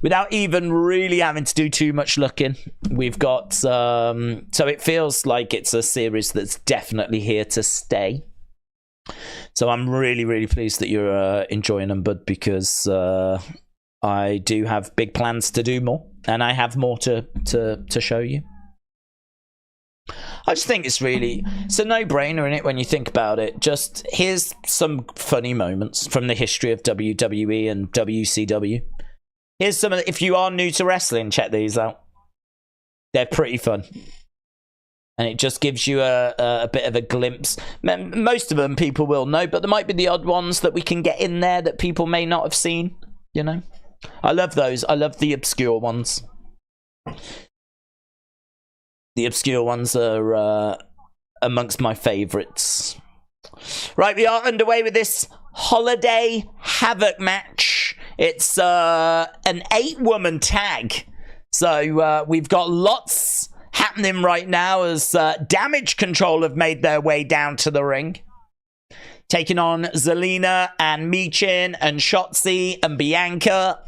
Without even really having to do too much looking. We've got... so it feels like it's a series that's definitely here to stay. So I'm really, really pleased that you're enjoying them, bud, because I do have big plans to do more. And I have more to show you. I just think it's a no-brainer in it when you think about it. Just here's some funny moments from the history of WWE and WCW. Here's some of if you are new to wrestling, check these out. They're pretty fun. And it just gives you a bit of a glimpse. Most of them people will know, but there might be the odd ones that we can get in there that people may not have seen, you know? I love those. I love the obscure ones. The obscure ones are amongst my favourites. Right, we are underway with this Holiday Havoc match. It's an 8-woman tag. So we've got lots happening happening right now as Damage Control have made their way down to the ring. Taking on Zelina and Michin and Shotzi and Bianca.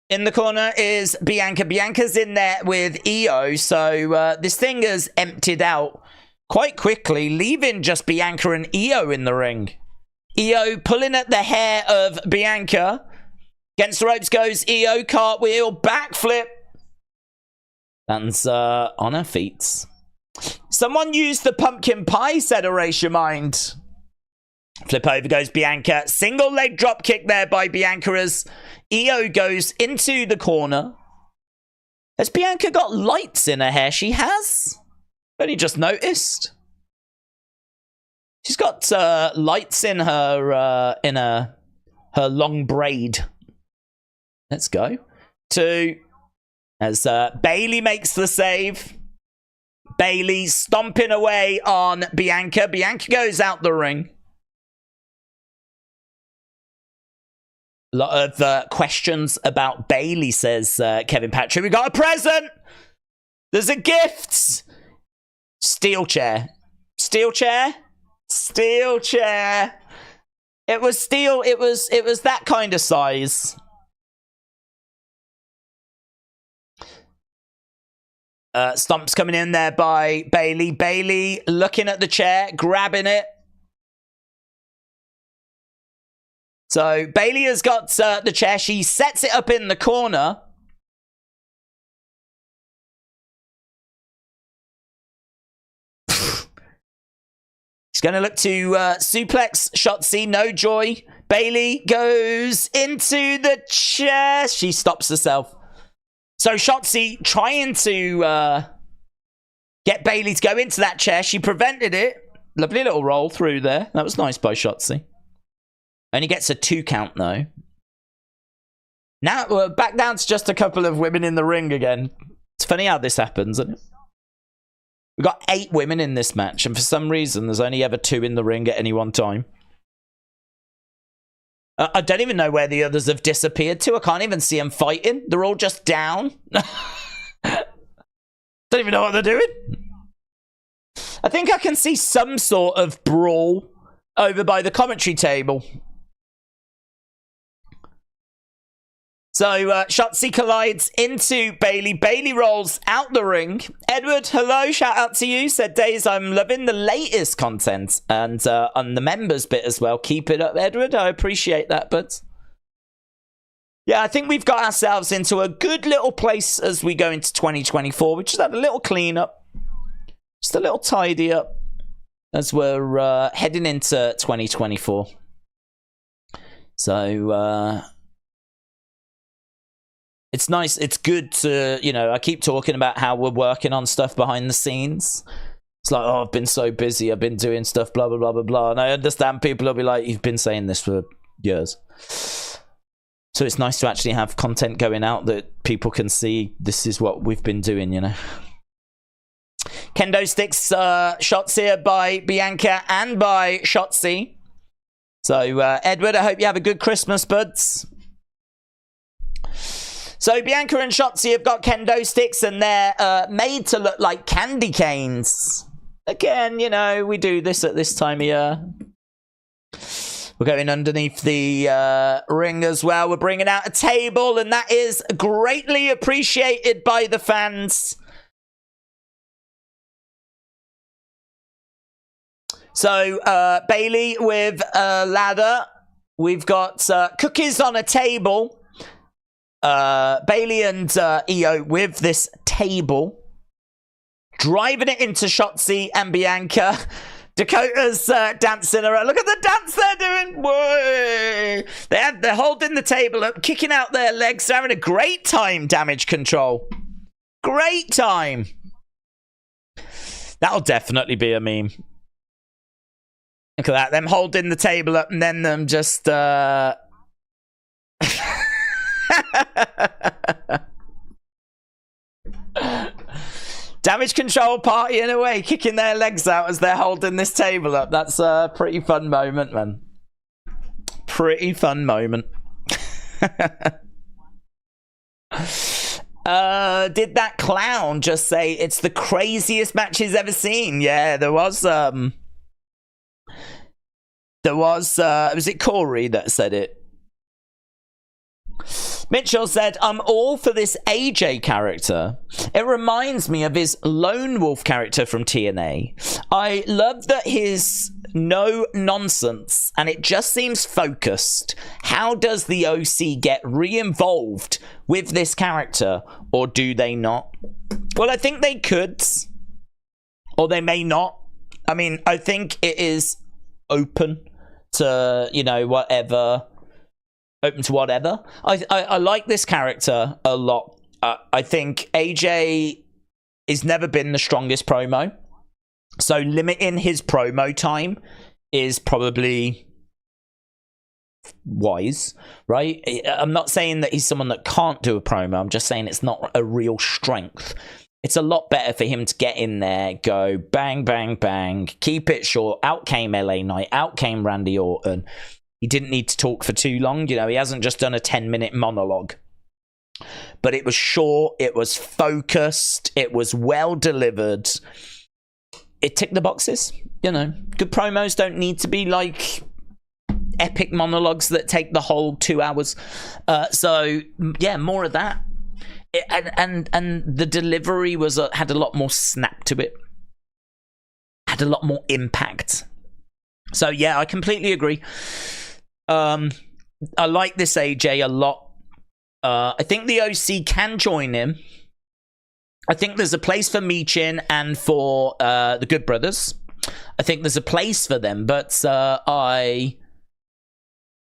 In the corner is Bianca. Bianca's in there with Io. So this thing has emptied out quite quickly, leaving just Bianca and Io in the ring. Io pulling at the hair of Bianca. Against the ropes goes Io. Cartwheel. Backflip. Lands on her feet. Someone used the pumpkin pie, said Erase Your Mind. Flip over goes Bianca. Single leg drop kick there by Bianca as Io goes into the corner. Has Bianca got lights in her hair? She has. Only just noticed. She's got lights in her long braid. Let's go. 2. As Bayley makes the save. Bayley stomping away on Bianca. Bianca goes out the ring. A lot of questions about Bayley, says Kevin Patrick. We got a present. There's a gift. Steel chair. Steel chair. Steel chair. It was steel. It was that kind of size. Stomps coming in there by Bayley. Bayley looking at the chair, grabbing it. So Bayley has got the chair. She sets it up in the corner. She's going to look to suplex Shotzi. No joy. Bayley goes into the chair. She stops herself. So Shotzi trying to get Bayley to go into that chair. She prevented it. Lovely little roll through there. That was nice by Shotzi. Only gets a 2 count though. Now we're back down to just a couple of women in the ring again. It's funny how this happens, isn't it? We've got 8 women in this match, and for some reason there's only ever 2 in the ring at any one time. I don't even know where the others have disappeared to. I can't even see them fighting. They're all just down. Don't even know what they're doing. I think I can see some sort of brawl over by the commentary table. So Shotzi collides into Bayley. Bayley rolls out the ring. Edward, hello, shout out to you. Said Days, I'm loving the latest content. And on the members bit as well. Keep it up, Edward. I appreciate that, bud. Yeah, I think we've got ourselves into a good little place as we go into 2024. We just had a little clean up. Just a little tidy up as we're heading into 2024. So, it's nice. It's good to, you know, I keep talking about how we're working on stuff behind the scenes. It's like, oh, I've been so busy. I've been doing stuff, blah, blah, blah, blah, blah. And I understand people will be like, you've been saying this for years. So it's nice to actually have content going out that people can see this is what we've been doing, you know. Kendo sticks shots here by Bianca and by Shotzi. So, Edward, I hope you have a good Christmas, buds. So Bianca and Shotzi have got kendo sticks and they're made to look like candy canes. Again, you know, we do this at this time of year. We're going underneath the ring as well. We're bringing out a table and that is greatly appreciated by the fans. So Bayley with a ladder. We've got cookies on a table. Bayley and Io with this table, driving it into Shotzi and Bianca. Dakota's dancing around. Look at the dance they're doing. Whoa. They're holding the table up, kicking out their legs. They're having a great time, Damage Control. Great time. That'll definitely be a meme. Look at that. Them holding the table up and then them just... Damage Control partying away, kicking their legs out as they're holding this table up. That's a pretty fun moment, man. Pretty fun moment. Did that clown just say it's the craziest match he's ever seen? Yeah, was it Corey that said it? Mitchell said, I'm all for this AJ character. It reminds me of his Lone Wolf character from TNA. I love that his no nonsense and it just seems focused. How does the OC get re-involved with this character, or do they not? Well, I think they could, or they may not. I mean, I think it is open to, you know, whatever. Open to whatever. I like this character a lot. I think AJ has never been the strongest promo. So limiting his promo time is probably wise, right? I'm not saying that he's someone that can't do a promo. I'm just saying it's not a real strength. It's a lot better for him to get in there, go bang, bang, bang, keep it short. Out came LA Knight, out came Randy Orton. He didn't need to talk for too long. You know, he hasn't just done a 10-minute monologue. But it was short, it was focused, it was well delivered. It ticked the boxes. You know, good promos don't need to be like epic monologues that take the whole 2 hours. So, yeah, more of that. And the delivery had a lot more snap to it. Had a lot more impact. So, yeah, I completely agree. I like this AJ a lot. I think the OC can join him. I think there's a place for Michin and for the Good Brothers. I think there's a place for them, but they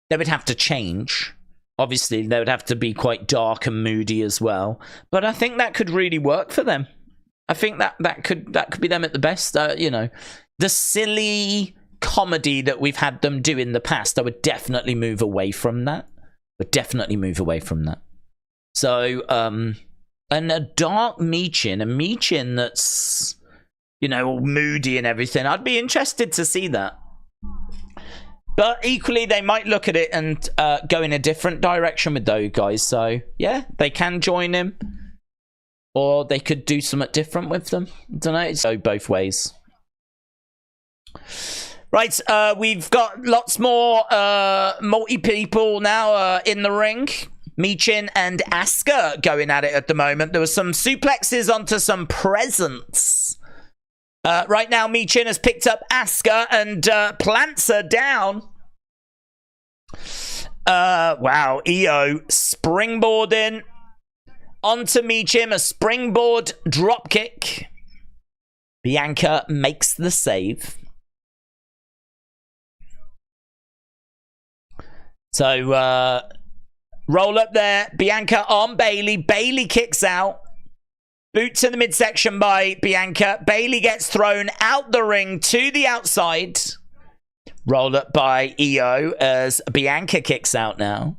would have to change. Obviously, they would have to be quite dark and moody as well. But I think that could really work for them. I think that could be them at the best. You know, the silly comedy that we've had them do in the past, I would definitely move away from that. So, and a dark Michin, a Michin that's, you know, all moody and everything, I'd be interested to see that. But equally, they might look at it and go in a different direction with those guys. So, yeah, they can join him. Or they could do something different with them. I don't know. It's go both ways. Right, we've got lots more multi-people now in the ring. Michin and Asuka going at it at the moment. There were some suplexes onto some presents. Right now, Michin has picked up Asuka and plants her down. Wow, EO springboarding onto Michin, a springboard dropkick. Bianca makes the save. So, roll up there. Bianca on Bayley. Bayley kicks out. Boot to the midsection by Bianca. Bayley gets thrown out the ring to the outside. Roll up by EO as Bianca kicks out now.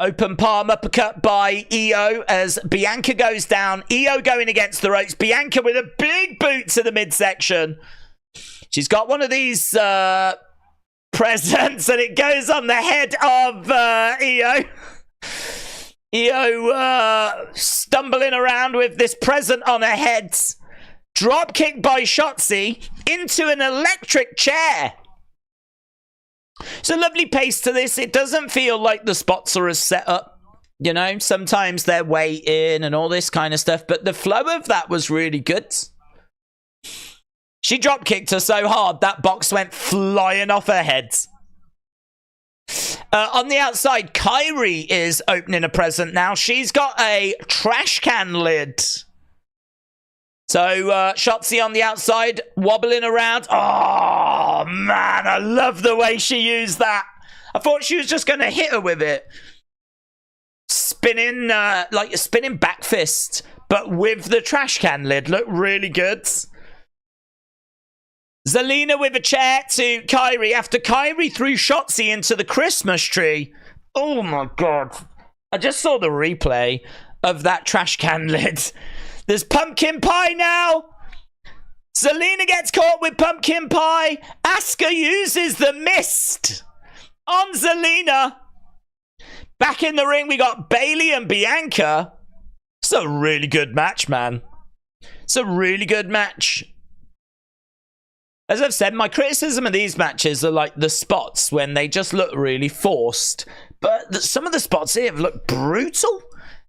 Open palm uppercut by EO as Bianca goes down. EO going against the ropes. Bianca with a big boot to the midsection. She's got one of these presents and it goes on the head of EO. EO stumbling around with this present on her head. Drop kick by Shotzi into an electric chair. It's a lovely pace to this. It doesn't feel like the spots are as set up. You know, sometimes they're waiting and all this kind of stuff. But the flow of that was really good. She drop kicked her so hard that box went flying off her head. On the outside, Kyrie is opening a present now. She's got a trash can lid. So, Shotzi on the outside, wobbling around. Oh, man, I love the way she used that. I thought she was just going to hit her with it. Spinning, like a spinning back fist, but with the trash can lid. Looked really good. Zelina with a chair to Kyrie after Kyrie threw Shotzi into the Christmas tree. Oh, my God. I just saw the replay of that trash can lid. There's pumpkin pie now. Zelina gets caught with pumpkin pie. Asuka uses the mist on Zelina. Back in the ring, we got Bayley and Bianca. It's a really good match, man. It's a really good match. As I've said, my criticism of these matches are like the spots when they just look really forced. But some of the spots here have looked brutal.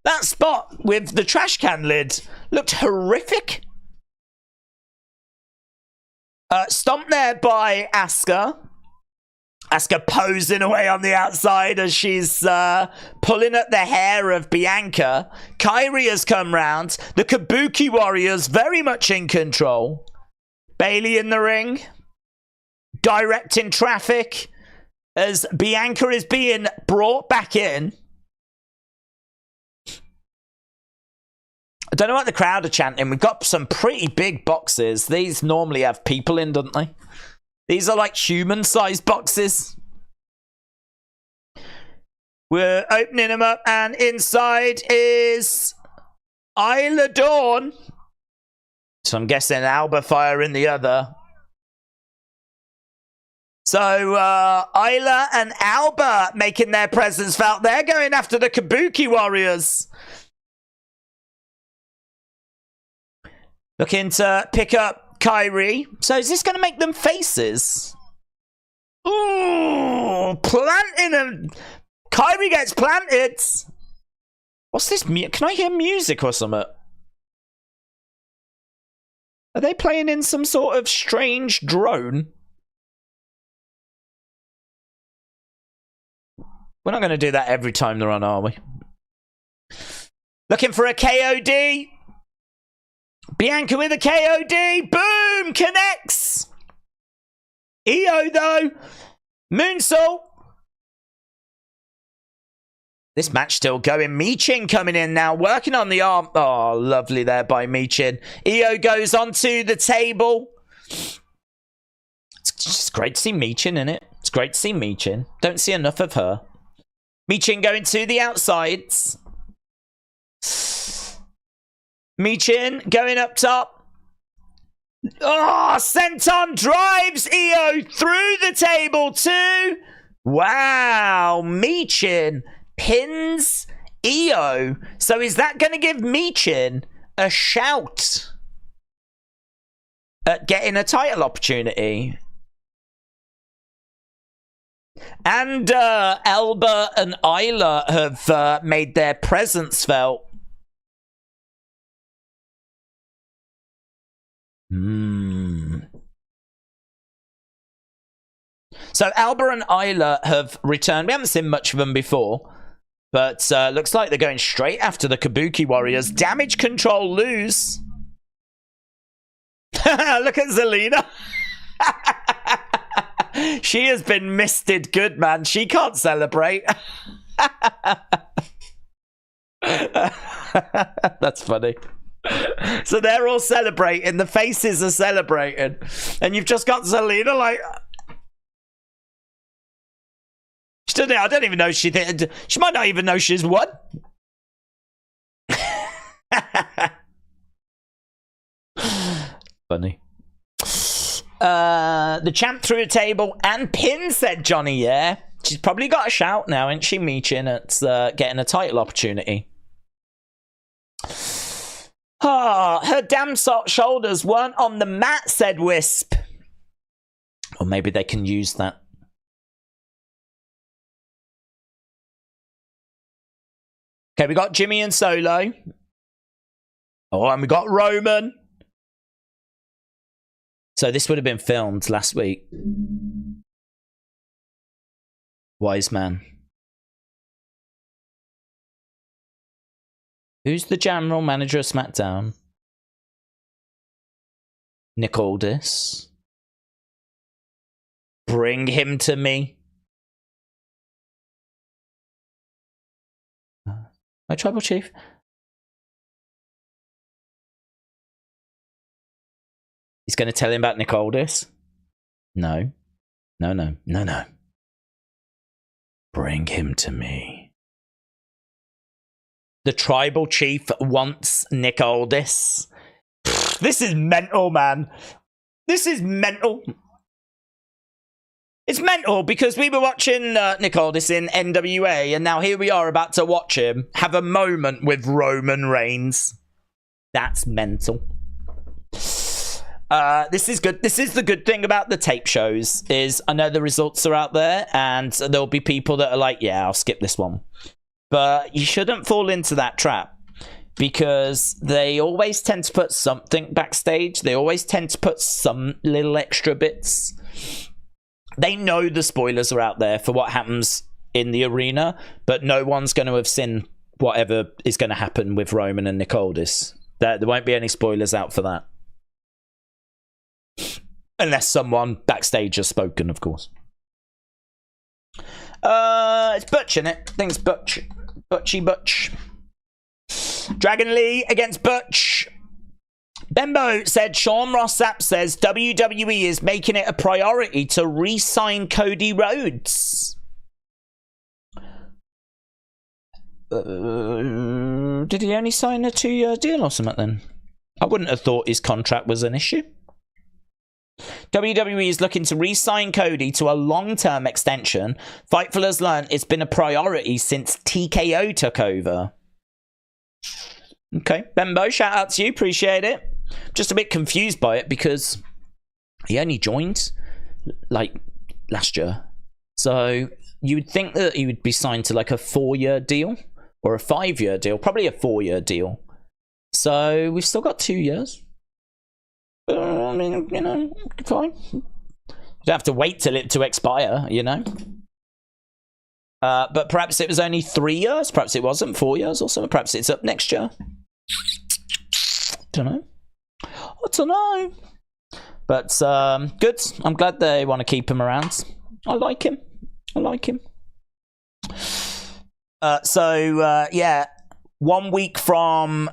That spot with the trash can lid looked horrific. Stomped there by Asuka. Asuka posing away on the outside as she's pulling at the hair of Bianca. Kairi has come round. The Kabuki Warriors very much in control. Bayley in the ring. Directing traffic as Bianca is being brought back in. I don't know what the crowd are chanting. We've got some pretty big boxes. These normally have people in, don't they? These are like human-sized boxes. We're opening them up, and inside is Isla Dawn. So I'm guessing Alba Fire in the other. So Isla and Alba making their presence felt. They're going after the Kabuki Warriors. Looking to pick up Kairi. So is this going to make them faces? Ooh, planting them. Kairi gets planted. What's this? Can I hear music or something? Are they playing in some sort of strange drone? We're not going to do that every time they're on, are we? Looking for a KOD. Bianca with a KOD. Boom! Connects. Io, though. Moonsault. This match still going. Michin coming in now. Working on the arm. Oh, lovely there by Michin. Io goes onto the table. It's just great to see Michin in it. It's great to see Michin. Don't see enough of her. Michin going to the outsides. Michin going up top. Oh, Senton drives Io through the table too. Wow, Michin pins Io. So is that going to give Michin a shout at getting a title opportunity? And Alba and Isla have made their presence felt. So Alba and Isla have returned. We haven't seen much of them before, but looks like they're going straight after the Kabuki Warriors. Damage control lose. Look at Zelina. She has been misted good, man. She can't celebrate. That's funny. So they're all celebrating. The faces are celebrating. And you've just got Zelina like... I don't even know she might not even know she's won. Funny. The champ threw a table and pin, said Johnny. Yeah, she's probably got a shout now, ain't she, Michin, at getting a title opportunity. Her damn shoulders weren't on the mat, said Wisp. Or maybe they can use that. Okay, we got Jimmy and Solo. Oh, and we got Roman. So this would have been filmed last week. Wise man. Who's the general manager of SmackDown? Nick Aldis. Bring him to me. My tribal chief. He's going to tell him about Nick Aldis? No. No. Bring him to me. The tribal chief wants Nick Aldis. This is mental, man. This is mental. It's mental because we were watching Nick Aldis in NWA, and now here we are about to watch him have a moment with Roman Reigns. That's mental. This is good. This is the good thing about the tape shows is I know the results are out there, and there'll be people that are like, yeah, I'll skip this one. But you shouldn't fall into that trap because they always tend to put something backstage. They always tend to put some little extra bits. They know the spoilers are out there for what happens in the arena, but no one's going to have seen whatever is going to happen with Roman and Nick Aldis. There won't be any spoilers out for that. Unless someone backstage has spoken, of course. It's Butch, innit? I think it's Butch. Butch. Dragon Lee against Butch. Bembo said Sean Ross Sapp says WWE is making it a priority to re-sign Cody Rhodes. Did he only sign a 2-year deal or something then? I wouldn't have thought his contract was an issue. WWE is looking to re-sign Cody to a long-term extension. Fightful has learned it's been a priority since TKO took over. Okay, Bembo, shout out to you. Appreciate it. Just a bit confused by it because he only joined like last year. So you would think that he would be signed to like a 4-year deal or a 5-year deal, probably a 4-year deal. So we've still got 2 years. I mean, you know, fine. You don't have to wait till it to expire, you know. But perhaps it was only 3 years. Perhaps it wasn't 4 years or something. Perhaps it's up next year. Don't know. I don't know. But good. I'm glad they want to keep him around. I like him. Yeah, 1 week from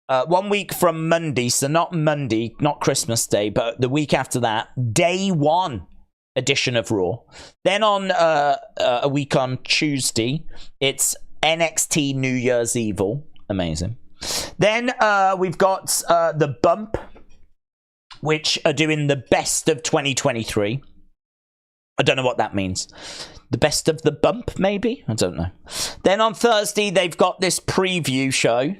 1 week from Monday, so not Monday, not Christmas Day, but the week after that, day 1 edition of Raw. Then on a week on Tuesday, it's NXT New Year's Evil. Amazing. Then we've got The Bump, which are doing the best of 2023. I don't know what that means. The best of the bump, maybe? I don't know. Then on Thursday, they've got this preview show,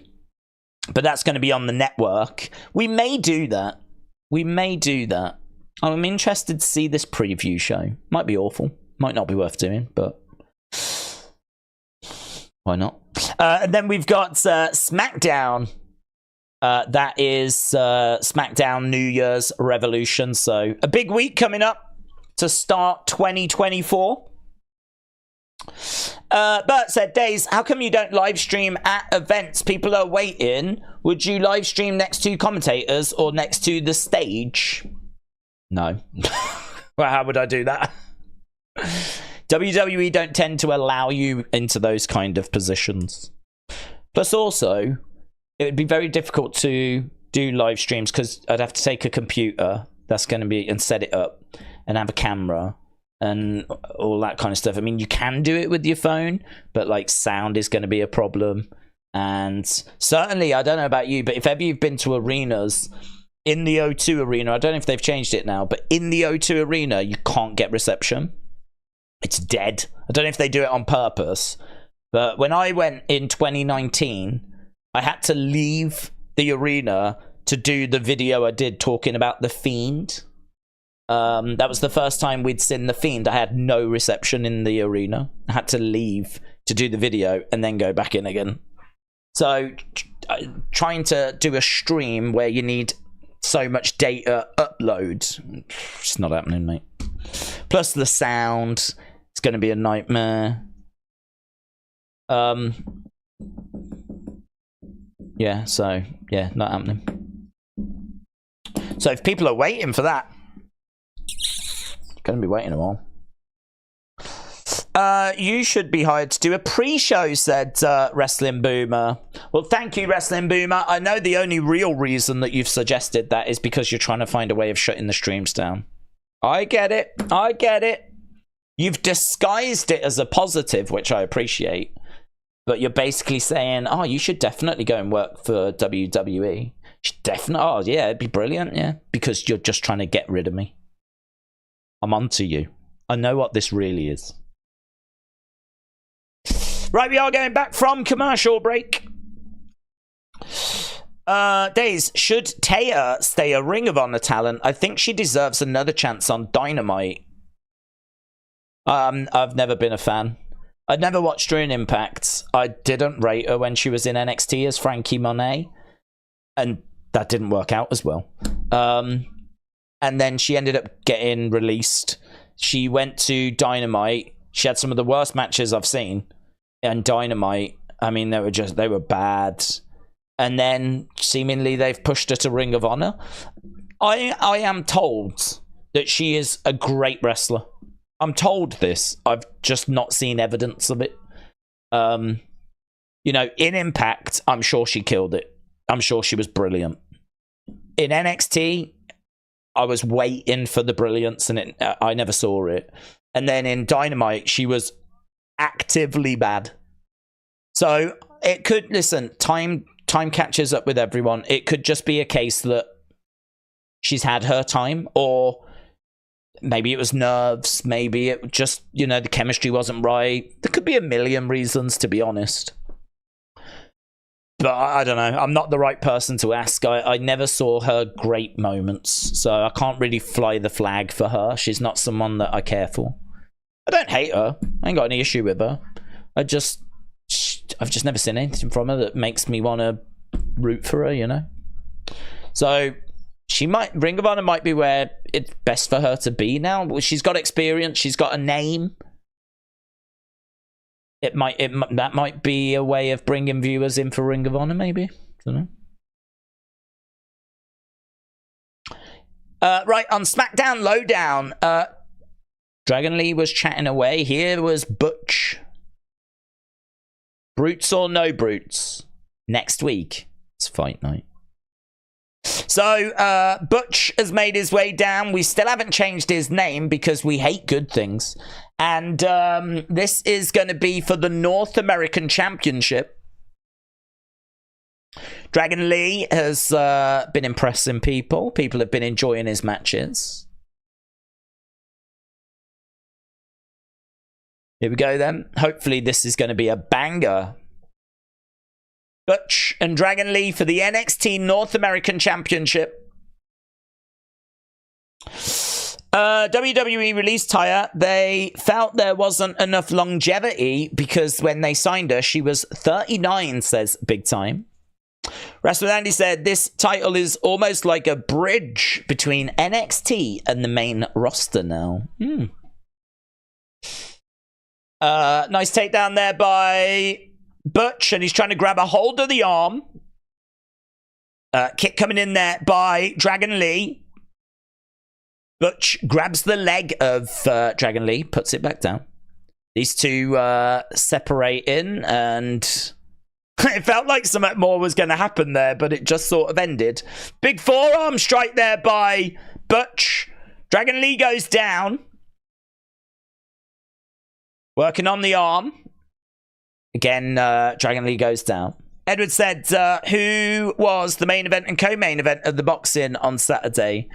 but that's going to be on the network. We may do that. I'm interested to see this preview show. Might be awful. Might not be worth doing, but why not? And then we've got SmackDown. That is SmackDown New Year's Revolution. So a big week coming up to start 2024. Bert said, Days, how come you don't live stream at events? People are waiting. Would you live stream next to commentators or next to the stage? No. Well, how would I do that? WWE don't tend to allow you into those kind of positions. Plus also, it would be very difficult to do live streams because I'd have to take a computer that's going to be and set it up and have a camera and all that kind of stuff. I mean, you can do it with your phone, but like sound is going to be a problem. And certainly, I don't know about you, but if ever you've been to arenas, in the O2 arena, I don't know if they've changed it now, but in the O2 arena, you can't get reception. It's dead. I don't know if they do it on purpose, but when I went in 2019, I had to leave the arena to do the video I did talking about The Fiend. That was the first time we'd seen The Fiend. I had no reception in the arena. I had to leave to do the video and then go back in again. So trying to do a stream where you need so much data upload, it's not happening, mate. Plus the sound, it's going to be a nightmare. Yeah, so yeah, not happening. So if people are waiting for that, going to be waiting a while. You should be hired to do a pre-show, said Wrestling Boomer. Well, thank you, Wrestling Boomer. I know the only real reason that you've suggested that is because you're trying to find a way of shutting the streams down. I get it. You've disguised it as a positive, which I appreciate. But you're basically saying, oh, you should definitely go and work for WWE. You should definitely, oh, yeah, it'd be brilliant, yeah. Because you're just trying to get rid of me. I'm onto you. I know what this really is. Right, we are going back from commercial break. Days, should Taya stay a Ring of Honor talent? I think she deserves another chance on Dynamite. I've never been a fan. I'd never watched her in Impact. I didn't rate her when she was in NXT as Frankie Monet. And that didn't work out as well. And then she ended up getting released. She went to Dynamite. She had some of the worst matches I've seen. And Dynamite, I mean, they were bad. And then seemingly they've pushed her to Ring of Honor. I am told that she is a great wrestler. I'm told this. I've just not seen evidence of it. You know, in Impact, I'm sure she killed it. I'm sure she was brilliant. In NXT, I was waiting for the brilliance, and I never saw it. And then in Dynamite, she was actively bad. So it could, listen, time catches up with everyone. It could just be a case that she's had her time, or maybe it was nerves. Maybe it just, you know, the chemistry wasn't right. There could be a million reasons, to be honest. But I don't know. I'm not the right person to ask. I never saw her great moments, so I can't really fly the flag for her. She's not someone that I care for. I don't hate her. I ain't got any issue with her. I've just never seen anything from her that makes me want to root for her, you know? So Ring of Honor might be where it's best for her to be now. She's got experience. She's got a name. That might be a way of bringing viewers in for Ring of Honor, maybe. I don't know. Right, on SmackDown Lowdown, Dragon Lee was chatting away. Here was Butch. Brutes or no brutes? Next week, it's fight night. So, Butch has made his way down. We still haven't changed his name because we hate good things. And this is going to be for the North American Championship. Dragon Lee has been impressing people. People have been enjoying his matches. Here we go then. Hopefully this is going to be a banger. Butch and Dragon Lee for the NXT North American Championship. WWE released Taya. They felt there wasn't enough longevity because when they signed her, she was 39, says Big Time. Wrestler Andy said, this title is almost like a bridge between NXT and the main roster now. Nice takedown there by Butch, and he's trying to grab a hold of the arm. Kick coming in there by Dragon Lee. Butch grabs the leg of Dragon Lee, puts it back down. These two separate in, and it felt like something more was going to happen there, but it just sort of ended. Big forearm strike there by Butch. Dragon Lee goes down. Working on the arm. Again, Dragon Lee goes down. Edward said, who was the main event and co-main event of the boxing on Saturday?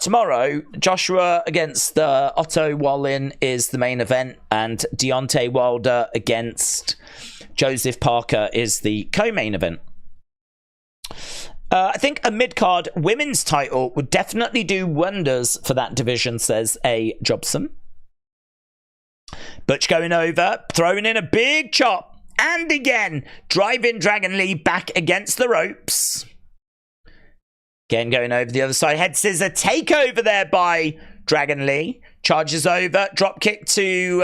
Tomorrow, Joshua against Otto Wallin is the main event, and Deontay Wilder against Joseph Parker is the co-main event. I think a mid-card women's title would definitely do wonders for that division, says A. Jobson. Butch going over, throwing in a big chop, and again, driving Dragon Lee back against the ropes. Again, going over the other side. Head scissor takeover there by Dragon Lee. Charges over. Drop kick to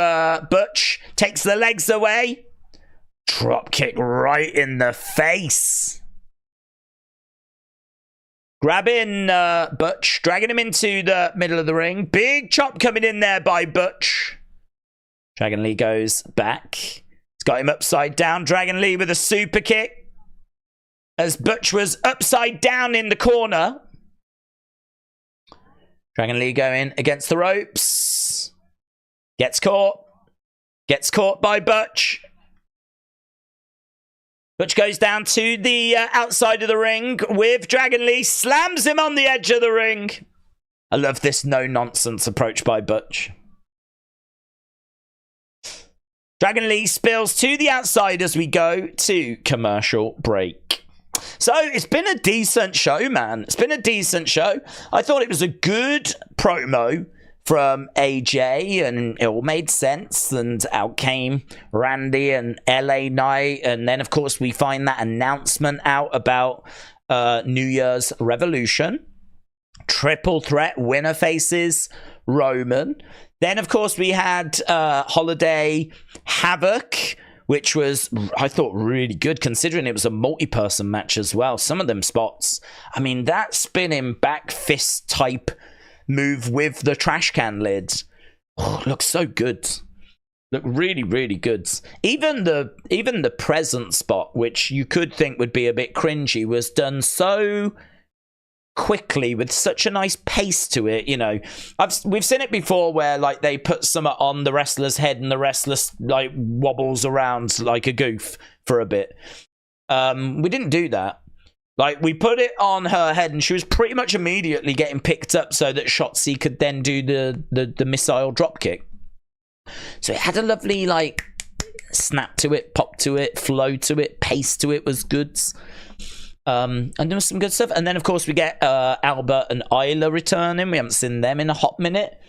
Butch. Takes the legs away. Drop kick right in the face. Grabbing Butch. Dragging him into the middle of the ring. Big chop coming in there by Butch. Dragon Lee goes back. He's got him upside down. Dragon Lee with a super kick. As Butch was upside down in the corner. Dragon Lee going against the ropes. Gets caught. Gets caught by Butch. Butch goes down to the outside of the ring with Dragon Lee. Slams him on the edge of the ring. I love this no-nonsense approach by Butch. Dragon Lee spills to the outside as we go to commercial break. So it's been a decent show, man. It's been a decent show. I thought it was a good promo from AJ, and it all made sense. And out came Randy and LA Knight. And then, of course, we find that announcement out about New Year's Revolution. Triple threat winner faces Roman. Then, of course, we had Holiday Havoc, which was, I thought, really good, considering it was a multi-person match as well. Some of them spots, I mean, that spinning back fist type move with the trash can lid, looks so good. Look really, really good. Even the present spot, which you could think would be a bit cringy, was done so quickly with such a nice pace to it. You know, we've seen it before where like they put something on the wrestler's head and the wrestler like wobbles around like a goof for a bit. We didn't do that. Like, we put it on her head and she was pretty much immediately getting picked up so that Shotzi could then do the missile dropkick. So it had a lovely like snap to it, pop to it, flow to it, pace to it was good. And there was some good stuff. And then, of course, we get Albert and Isla returning. We haven't seen them in a hot minute.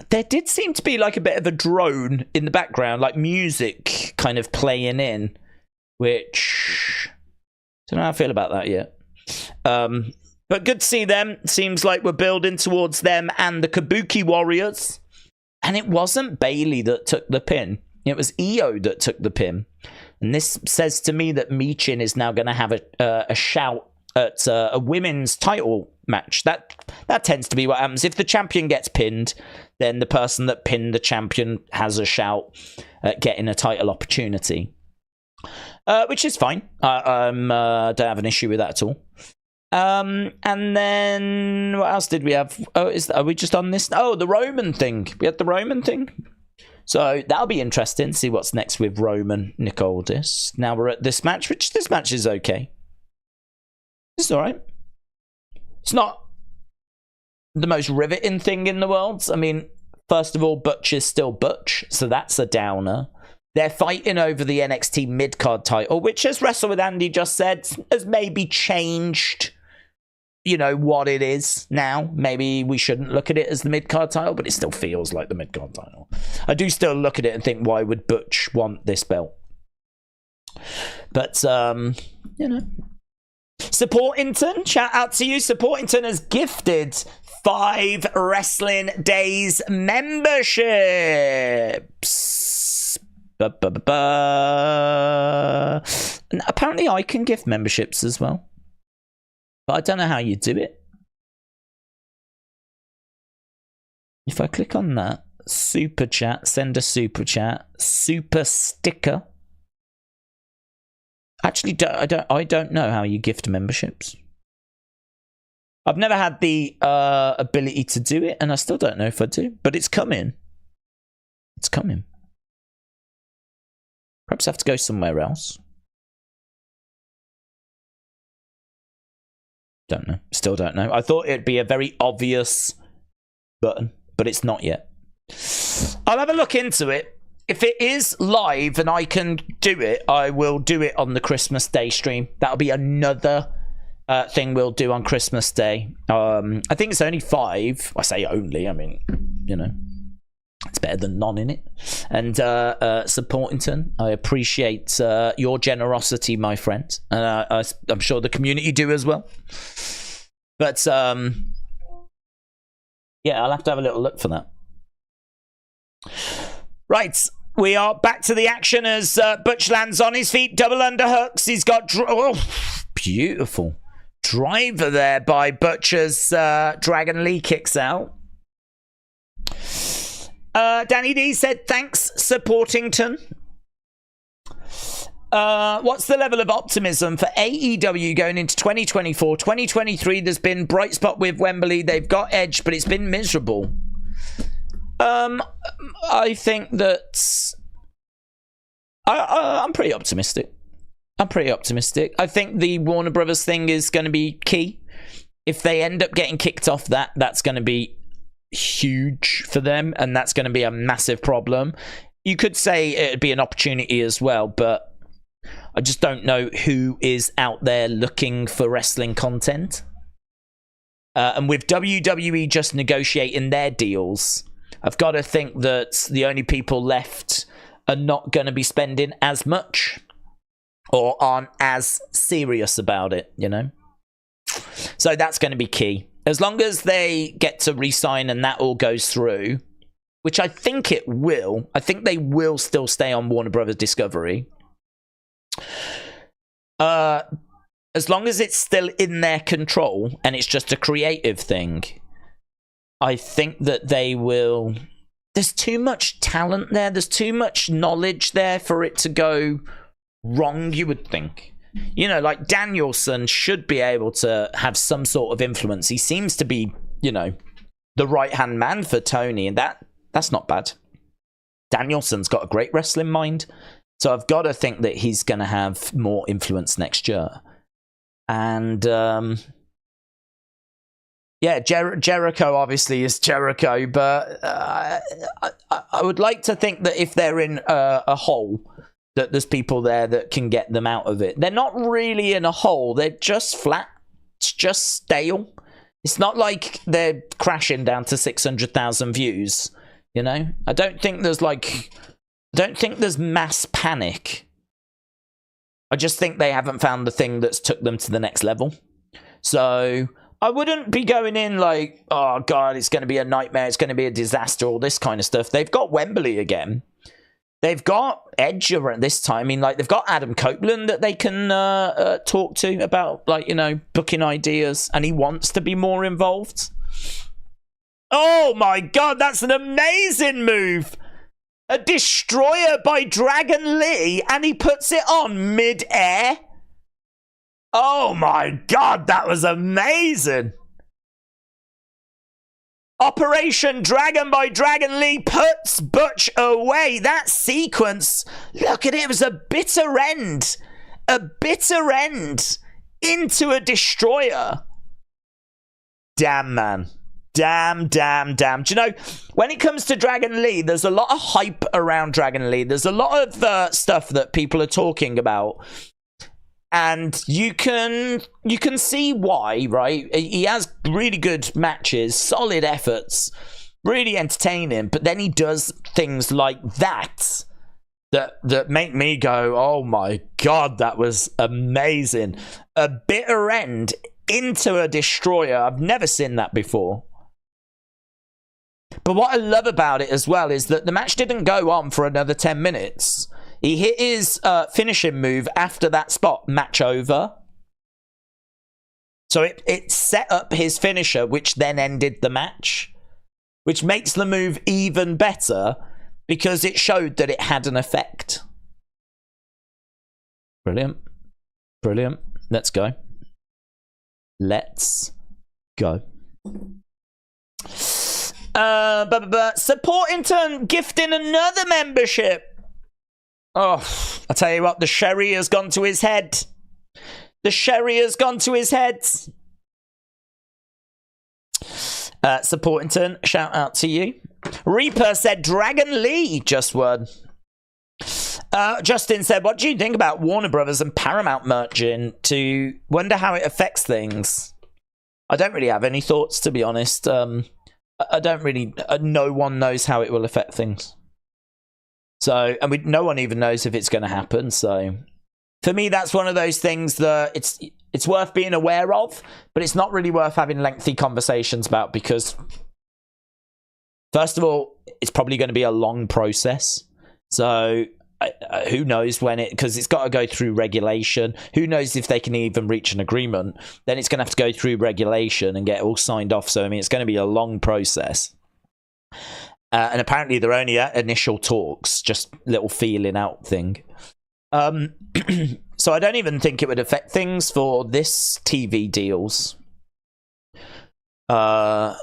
There did seem to be like a bit of a drone in the background, like music kind of playing in, which I don't know how I feel about that yet. But good to see them. Seems like we're building towards them and the Kabuki Warriors. And it wasn't Bailey that took the pin. It was Io that took the pin. And this says to me that Michin is now going to have a shout at a women's title match. That tends to be what happens. If the champion gets pinned, then the person that pinned the champion has a shout at getting a title opportunity. Which is fine. I don't have an issue with that at all. And then what else did we have? Are we just on this? Oh, the Roman thing. We had the Roman thing. So that'll be interesting to see what's next with Roman, Nick Aldis. Now we're at this match, which this match is okay. It's all right. It's not the most riveting thing in the world. I mean, first of all, Butch is still Butch, so that's a downer. They're fighting over the NXT mid-card title, which, as Wrestle with Andy just said, has maybe changed, you know, what it is now. Maybe we shouldn't look at it as the mid-card title, but it still feels like the mid-card title. I do still look at it and think, why would Butch want this belt? But, you know. Supportington, shout out to you. Supportington has gifted 5 Wrestling Days memberships. And apparently I can gift memberships as well. But I don't know how you do it. If I click on that, super chat, send a super chat, super sticker. Actually, I don't know how you gift memberships. I've never had the ability to do it, and I still don't know if I do. But it's coming. It's coming. Perhaps I have to go somewhere else. Don't know. Still don't know. I thought it'd be a very obvious button, but it's not yet. I'll have a look into it. If it is live and I can do it, I will do it on the Christmas Day stream. That'll be another thing we'll do on Christmas Day. I think it's only 5. I say only. I mean, you know, it's better than none in it. And Supportington, I appreciate your generosity, my friend. And I'm sure the community do as well. But yeah, I'll have to have a little look for that. Right. We are back to the action as Butch lands on his feet. Double underhooks. He's got... beautiful. Driver there by Butch as Dragon Lee kicks out. Danny D said, thanks, Supportington. What's the level of optimism for AEW going into 2024? 2023, there's been bright spot with Wembley. They've got Edge, but it's been miserable. I think that I'm pretty optimistic. I think the Warner Brothers thing is going to be key if they end up getting kicked off that's going to be huge for them, and that's going to be a massive problem. You could say it'd be an opportunity as well, but I just don't know who is out there looking for wrestling content. And with WWE just negotiating their deals, I've got to think that the only people left are not going to be spending as much or aren't as serious about it, you know? So that's going to be key. As long as they get to re-sign and that all goes through, which I think it will. I think they will still stay on Warner Brothers Discovery. As long as it's still in their control and it's just a creative thing, I think that they will... There's too much talent there. There's too much knowledge there for it to go wrong, you would think. You know, like Danielson should be able to have some sort of influence. He seems to be, you know, the right-hand man for Tony, and that's not bad. Danielson's got a great wrestling mind, so I've got to think that he's going to have more influence next year. And, yeah, Jericho obviously is Jericho, but I would like to think that if they're in a hole, that there's people there that can get them out of it. They're not really in a hole. They're just flat. It's just stale. It's not like they're crashing down to 600,000 views, you know? I don't think there's mass panic. I just think they haven't found the thing that's took them to the next level. So I wouldn't be going in like, oh God, it's going to be a nightmare. It's going to be a disaster, all this kind of stuff. They've got Wembley again. They've got Edge around this time. I mean, like, they've got Adam Copeland that they can talk to about, like, you know, booking ideas, and he wants to be more involved. Oh my God, that's an amazing move. A destroyer by Dragon Lee, and he puts it on mid-air. Oh my God, that was amazing. Operation Dragon by Dragon Lee puts Butch away. That sequence, look at it, it was a bitter end. A bitter end into a destroyer. Damn, man. Damn. Do you know, when it comes to Dragon Lee, there's a lot of hype around Dragon Lee. There's a lot of stuff that people are talking about. And you can see why, right? He has really good matches, solid efforts, really entertaining. But then he does things like that make me go, oh my God, that was amazing. A bitter end into a destroyer. I've never seen that before. But what I love about it as well is that the match didn't go on for another 10 minutes. He hit his finishing move after that spot, match over. So it set up his finisher, which then ended the match, which makes the move even better because it showed that it had an effect. Brilliant. Brilliant. Let's go. Let's go. Support in turn gifting another membership. Oh, I tell you what, the sherry has gone to his head. The sherry has gone to his head. Support in turn, shout out to you. Reaper said Dragon Lee just won. Justin said, what do you think about Warner Brothers and Paramount merging? To wonder how it affects things. I don't really have any thoughts, to be honest. I don't really... no one knows how it will affect things. So, and no one even knows if it's going to happen. So, for me, that's one of those things that it's worth being aware of, but it's not really worth having lengthy conversations about because, first of all, it's probably going to be a long process. So, who knows when it... Because it's got to go through regulation. Who knows if they can even reach an agreement? Then it's going to have to go through regulation and get all signed off. So, I mean, it's going to be a long process. And apparently they're only at initial talks, just little feeling out thing. So I don't even think it would affect things for this TV deals. And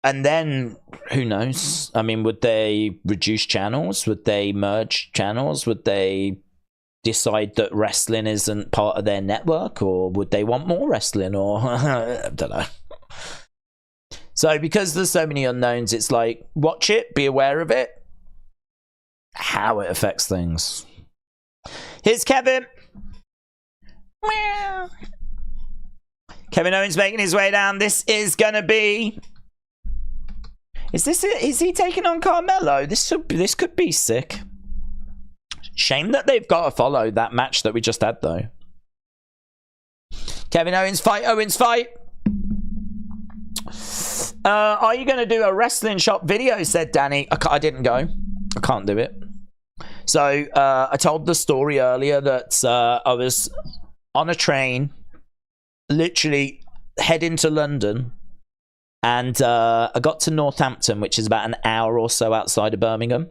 then, who knows? I mean, would they reduce channels? Would they merge channels? Would they decide that wrestling isn't part of their network, or would they want more wrestling, or I don't know. So because there's so many unknowns, it's like, watch it, be aware of it, how it affects things. Here's Kevin. Kevin Owens making his way down. This is gonna be, is he taking on Carmelo? This could be sick. Shame that they've got to follow that match that we just had, though. Kevin Owens fight. Are you going to do a wrestling shop video, said Danny. I didn't go. I can't do it. So I told the story earlier that I was on a train, literally heading to London, and I got to Northampton, which is about an hour or so outside of Birmingham.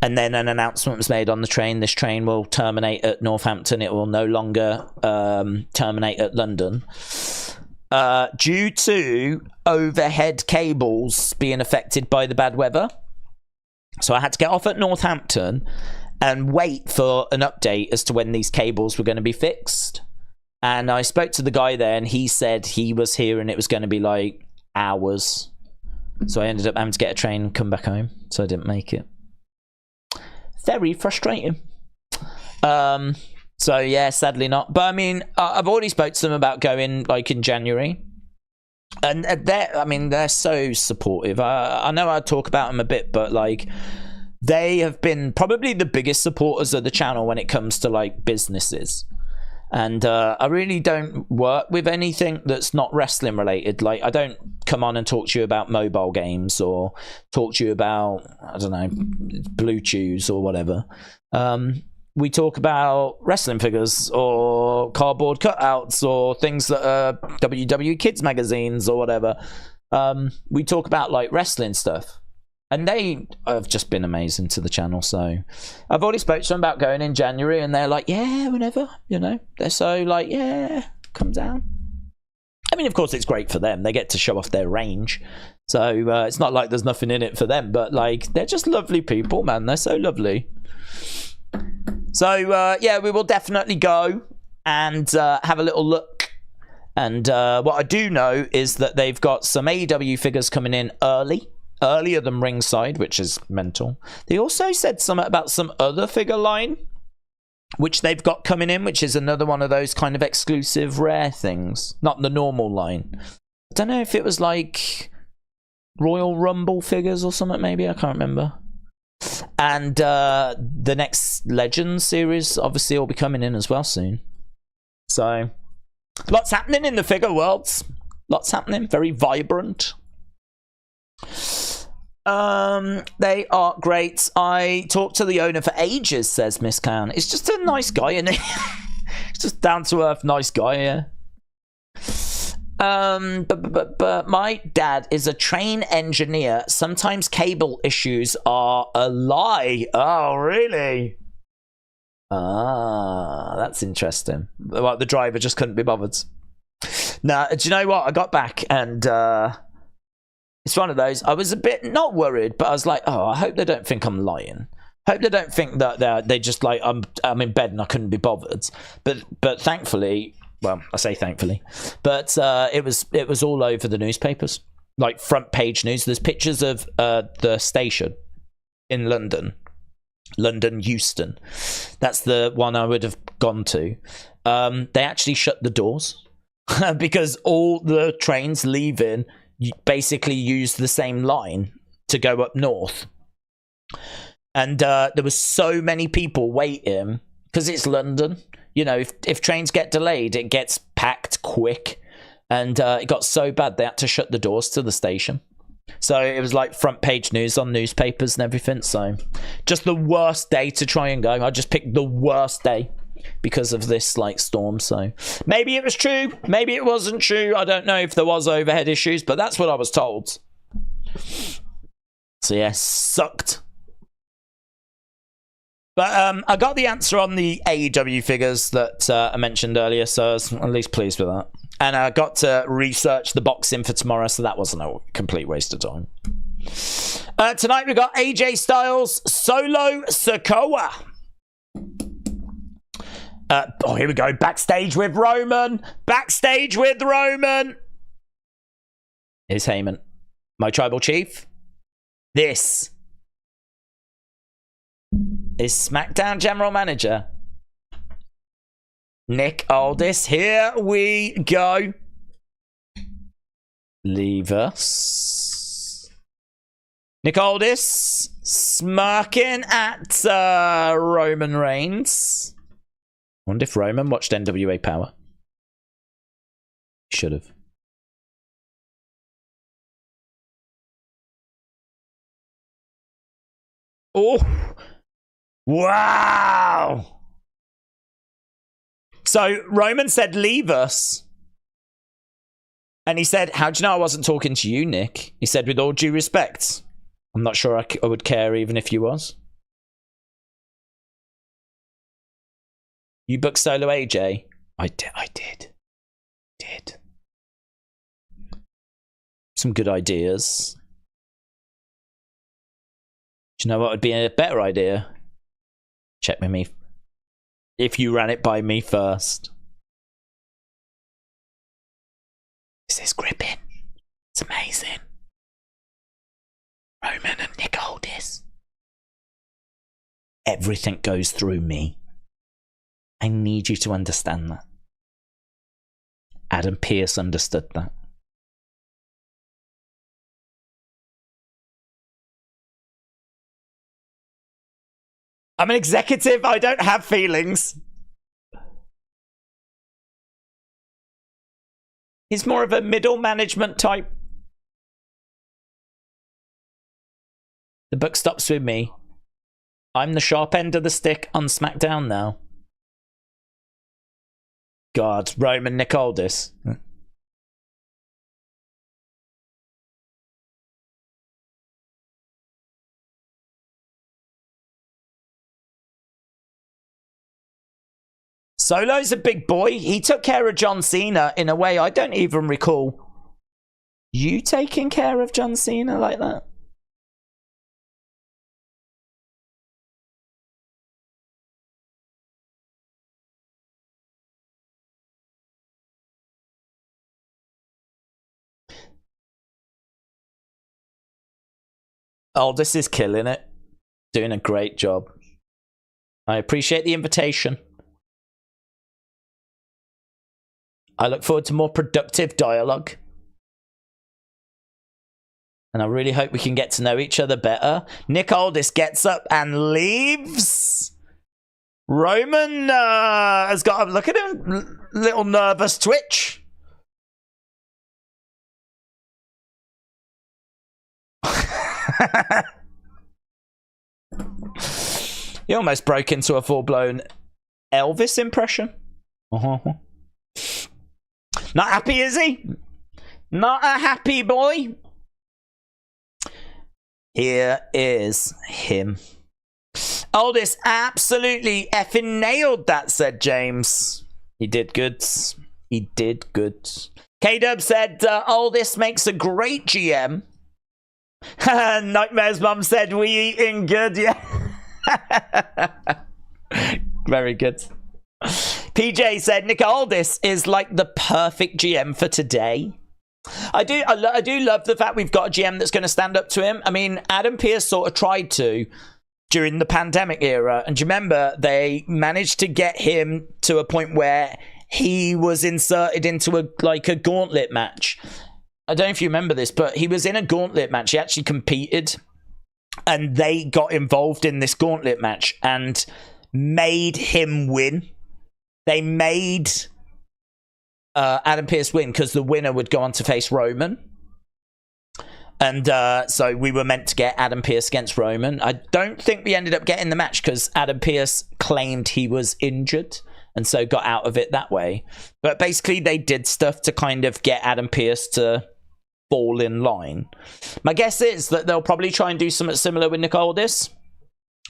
And then an announcement was made on the train. This train will terminate at Northampton. It will no longer terminate at London. Due to overhead cables being affected by the bad weather. So I had to get off at Northampton and wait for an update as to when these cables were going to be fixed. And I spoke to the guy there, and he said he was here and it was going to be like hours. So I ended up having to get a train and come back home. So I didn't make it. Very frustrating. So yeah, sadly not. But I mean, I've already spoke to them about going like in January, and they're so supportive. I know I talk about them a bit, but like they have been probably the biggest supporters of the channel when it comes to like businesses. And I really don't work with anything that's not wrestling related. Like, I don't come on and talk to you about mobile games or talk to you about, I don't know, Blue Chews or whatever. We talk about wrestling figures or cardboard cutouts or things that are WWE Kids magazines or whatever. We talk about like wrestling stuff. And they have just been amazing to the channel. So I've already spoke to them about going in January, and they're like, yeah, whenever, you know. They're so like, yeah, come down. I mean, of course, it's great for them. They get to show off their range. So it's not like there's nothing in it for them. But like, they're just lovely people, man. They're so lovely. So yeah, we will definitely go and have a little look. And what I do know is that they've got some AEW figures coming in earlier than ringside, which is mental. They also said something about some other figure line which they've got coming in, which is another one of those kind of exclusive rare things, not the normal line. I don't know if it was like Royal Rumble figures or something, maybe, I can't remember. And the next Legends series obviously will be coming in as well soon. So lots happening in the figure worlds. Lots happening, very vibrant. They are great. I talked to the owner for ages, says Miss Khan. He's just a nice guy, isn't he? He's just down to earth, nice guy, yeah. But my dad is a train engineer. Sometimes cable issues are a lie. Oh, really? Ah, that's interesting. Well, the driver just couldn't be bothered. Now, do you know what? I got back and it's one of those. I was a bit not worried, but I was like, oh, I hope they don't think I'm lying. I hope they don't think that they just like I'm in bed and I couldn't be bothered. But thankfully, well, I say thankfully, but it was all over the newspapers, like front page news. There's pictures of the station in London Euston. That's the one I would have gone to. They actually shut the doors because all the trains leaving basically use the same line to go up north. And there was so many people waiting because it's London. You know, if trains get delayed, it gets packed quick. And it got so bad, they had to shut the doors to the station. So it was like front page news on newspapers and everything. So just the worst day to try and go. I just picked the worst day because of this like storm. So maybe it was true, maybe it wasn't true. I don't know if there was overhead issues, but that's what I was told. So yeah, sucked. But I got the answer on the AEW figures that I mentioned earlier, so I was at least pleased with that. And I got to research the boxing for tomorrow, so that wasn't a complete waste of time. Tonight we got AJ Styles, Solo Sikoa. Oh, here we go. Backstage with Roman. Backstage with Roman. Here's Heyman. My tribal chief. This is SmackDown General Manager Nick Aldis. Here we go. Leave us. Nick Aldis smirking at Roman Reigns. Wonder if Roman watched NWA Power. Should have. Oh, wow. So Roman said, leave us. And he said, how do you know I wasn't talking to you, Nick? He said, with all due respect, I'm not sure I would care even if you was. You booked Solo AJ? I did. Some good ideas. Do you know what would be a better idea? Check with me. If you ran it by me first. This is gripping. It's amazing. Roman and Nick Aldis. Everything goes through me. I need you to understand that. Adam Pearce understood that. I'm an executive. I don't have feelings. He's more of a middle management type. The buck stops with me. I'm the sharp end of the stick on SmackDown now. God, Roman Nick Aldis. Solo's a big boy. He took care of John Cena in a way I don't even recall you taking care of John Cena like that. Aldis is killing it. Doing a great job. I appreciate the invitation. I look forward to more productive dialogue. And I really hope we can get to know each other better. Nick Aldis gets up and leaves. Roman has got a look at him. Little nervous twitch. He almost broke into a full-blown Elvis impression. Not happy, is he? Not a happy boy. Here is him. Aldis absolutely effing nailed that, said James. He did good. He did good. K-Dub said, Aldis makes a great GM. Nightmare's mum said, we eating good, yeah. Very good. PJ said Nick Aldis is like the perfect GM for today. I do love the fact we've got a GM that's going to stand up to him. I mean, Adam Pearce sort of tried to during the pandemic era, and do you remember they managed to get him to a point where he was inserted into a gauntlet match. I don't know if you remember this, but he was in a gauntlet match. He actually competed, and they got involved in this gauntlet match and made him win. They made Adam Pearce win because the winner would go on to face Roman. And so we were meant to get Adam Pearce against Roman. I don't think we ended up getting the match because Adam Pearce claimed he was injured and so got out of it that way. But basically they did stuff to kind of get Adam Pearce to fall in line. My guess is that they'll probably try and do something similar with Nick Aldis.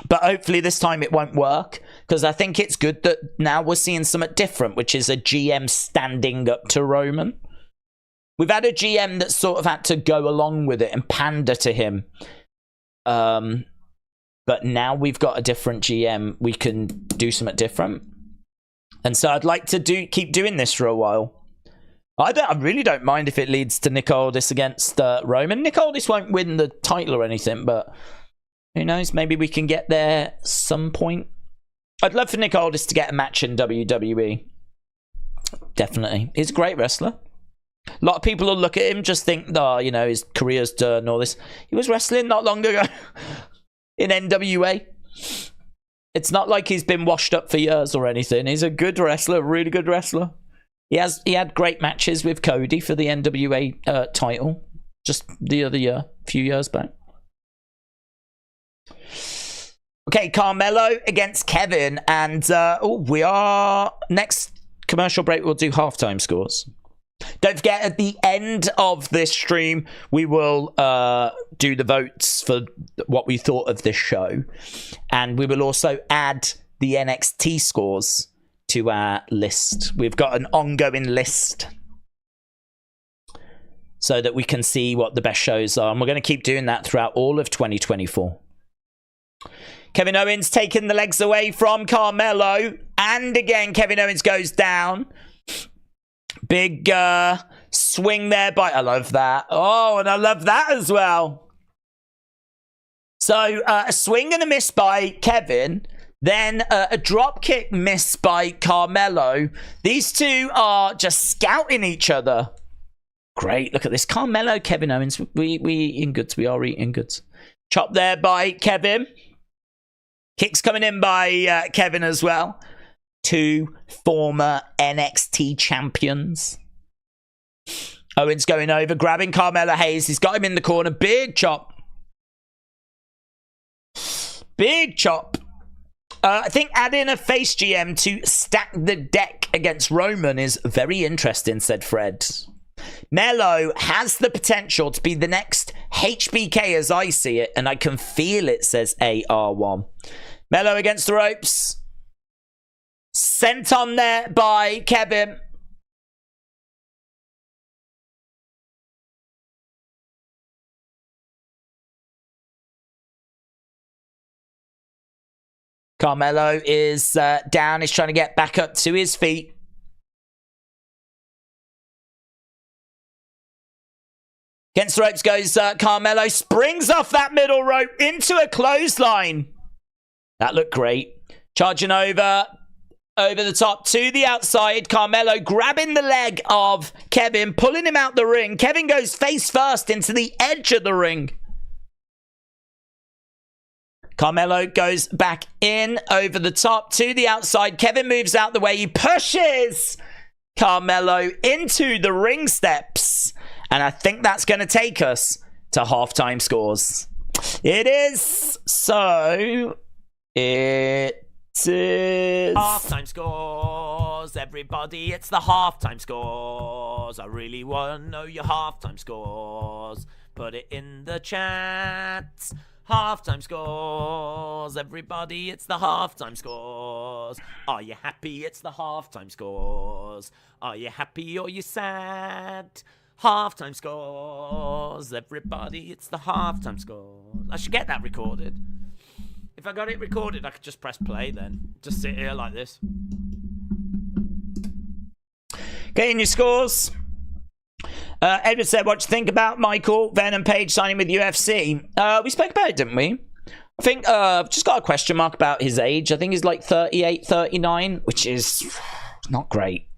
But hopefully this time it won't work, because I think it's good that now we're seeing something different, which is a GM standing up to Roman. We've had a GM that sort of had to go along with it and pander to him. But now we've got a different GM. We can do something different. And so I'd like to keep doing this for a while. I really don't mind if it leads to Nick Aldis against Roman. Nick Aldis won't win the title or anything, but who knows? Maybe we can get there some point. I'd love for Nick Aldis to get a match in WWE. Definitely. He's a great wrestler. A lot of people will look at him, just think, oh, you know, his career's done and all this. He was wrestling not long ago in NWA. It's not like he's been washed up for years or anything. He's a good wrestler, really good wrestler. He had great matches with Cody for the NWA title just the other year, a few years back. Okay, Carmelo against Kevin, and we are next commercial break. We'll do halftime scores. Don't forget, at the end of this stream, we will do the votes for what we thought of this show, and we will also add the NXT scores to our list. We've got an ongoing list so that we can see what the best shows are, and we're going to keep doing that throughout all of 2024. Kevin Owens taking the legs away from Carmelo, and again Kevin Owens goes down. Big swing there by, I love that. Oh, and I love that as well. So a swing and a miss by Kevin. Then a drop kick miss by Carmelo. These two are just scouting each other. Great. Look at this. Carmelo, Kevin Owens. We eating goods. We are eating goods. Chop there by Kevin. Kicks coming in by Kevin as well. Two former NXT champions. Owens going over, grabbing Carmelo Hayes. He's got him in the corner. Big chop. Big chop. I think adding a face GM to stack the deck against Roman is very interesting, said Fred. Melo has the potential to be the next HBK as I see it, and I can feel it, says AR1. Melo against the ropes. Sent on there by Kevin. Carmelo is down. He's trying to get back up to his feet. Against the ropes goes Carmelo. Springs off that middle rope into a clothesline. That looked great. Charging over the top to the outside. Carmelo grabbing the leg of Kevin, pulling him out the ring. Kevin goes face first into the edge of the ring. Carmelo goes back in over the top to the outside. Kevin moves out the way. He pushes Carmelo into the ring steps. And I think that's going to take us to halftime scores. It is. So it is halftime scores. Everybody, it's the halftime scores. I really want to know your halftime scores. Put it in the chat. Halftime scores. Everybody, it's the halftime scores. Are you happy? It's the halftime scores. Are you happy or you sad? Halftime scores. Everybody, it's the halftime scores. I should get that recorded. If I got it recorded, I could just press play then. Just sit here like this. Getting your scores. Edward said, what do you think about Michael Venom Page signing with UFC? We spoke about it, didn't we? I think I've just got a question mark about his age. I think he's like 38, 39, which is not great.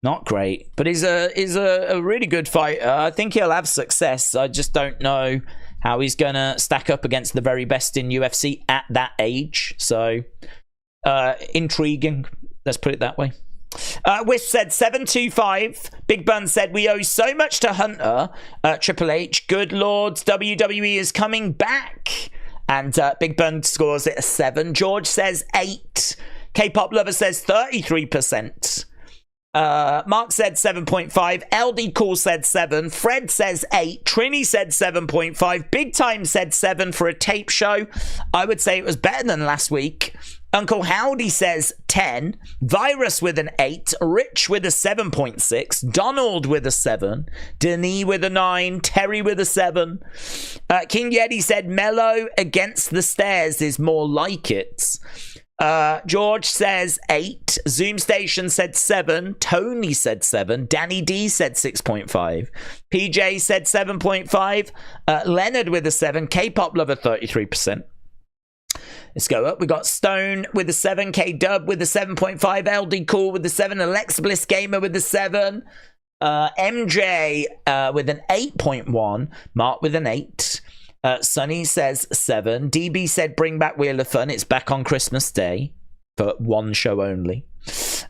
Not great. But he's a really good fighter. I think he'll have success. I just don't know how he's going to stack up against the very best in UFC at that age. So, intriguing. Let's put it that way. Wisp said 725. Big Bun said we owe so much to Hunter. Triple H, good lords, WWE is coming back. And Big Bun scores it a 7. George says 8. K-pop lover says 33%. Mark said 7.5. LD Cool said 7. Fred says 8. Trini said 7.5. Big Time said 7 for a tape show. I would say it was better than last week. Uncle Howdy says 10. Virus with an 8. Rich with a 7.6. Donald with a 7. Denis with a 9. Terry with a 7. King Yeti said Mello against the stairs is more like it. George says 8. Zoom Station said 7. Tony said 7. Danny D said 6.5. PJ said 7.5. Leonard with a 7. K-pop lover 33%. Let's go up. We got Stone with a 7. K-Dub with a 7.5. LD Cool with a 7. Alexa Bliss Gamer with a 7. MJ with an 8.1. Mark with an 8. Sunny says 7. DB said bring back Wheel of Fun. It's back on Christmas Day for one show only.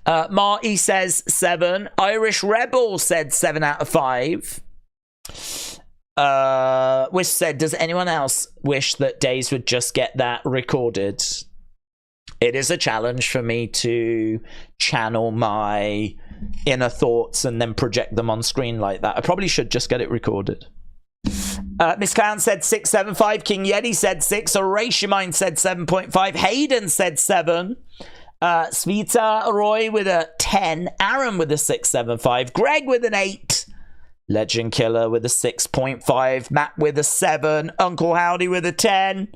Marty says 7. Irish Rebel said 7 out of 5. Wish said, does anyone else wish that Days would just get that recorded? It is a challenge for me to channel my inner thoughts and then project them on screen like that. I probably should just get it recorded. Miss Clown said 6.75. King Yeti said 6. Orashimind said 7.5. Hayden said 7. Svita Roy with a 10. Aaron with a 6.75. Greg with an 8. Legend Killer with a 6.5. Matt with a 7. Uncle Howdy with a 10.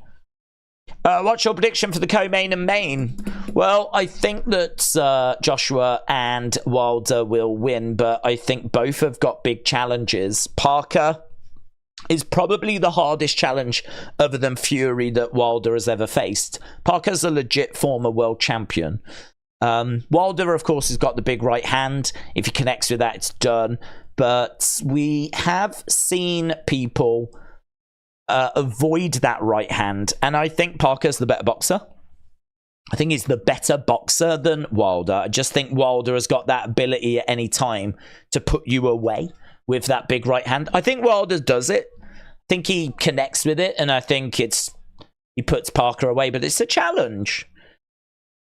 What's your prediction for the co-main and main? Well, I think that Joshua and Wilder will win, but I think both have got big challenges. Parker is probably the hardest challenge other than Fury that Wilder has ever faced. Parker's a legit former world champion. Wilder, of course, has got the big right hand. If he connects with that, it's done. But we have seen people avoid that right hand, and I think Parker's the better boxer. I think he's the better boxer than Wilder. I just think Wilder has got that ability at any time to put you away with that big right hand. I think Wilder does it. I think he connects with it, and I think he puts Parker away, but it's a challenge.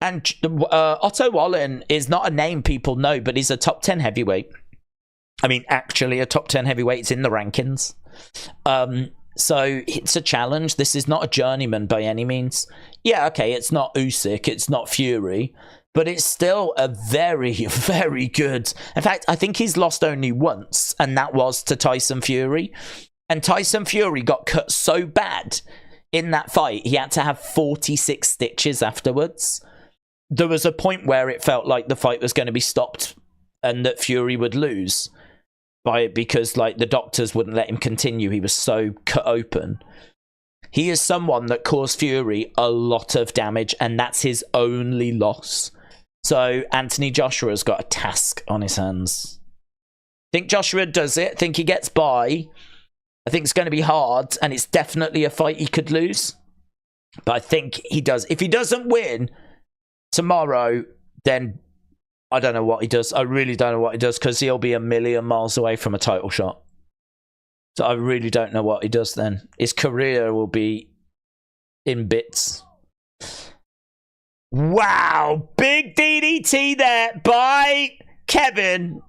And Otto Wallin is not a name people know, but he's a top 10 heavyweight. I mean, actually a top 10 heavyweight. It's in the rankings. So it's a challenge. This is not a journeyman by any means. Yeah, okay, it's not Usyk, it's not Fury, but it's still a very, very good... In fact, I think he's lost only once, and that was to Tyson Fury. And Tyson Fury got cut so bad in that fight, he had to have 46 stitches afterwards. There was a point where it felt like the fight was going to be stopped and that Fury would lose because like the doctors wouldn't let him continue. He was so cut open. He is someone that caused Fury a lot of damage, and that's his only loss. So Anthony Joshua's got a task on his hands. Think Joshua does it. Think he gets by. I think it's going to be hard, and it's definitely a fight he could lose. But I think he does. If he doesn't win tomorrow, then I don't know what he does. I really don't know what he does, because he'll be a million miles away from a title shot. So I really don't know what he does then. His career will be in bits. Wow. Big DDT there by Kevin.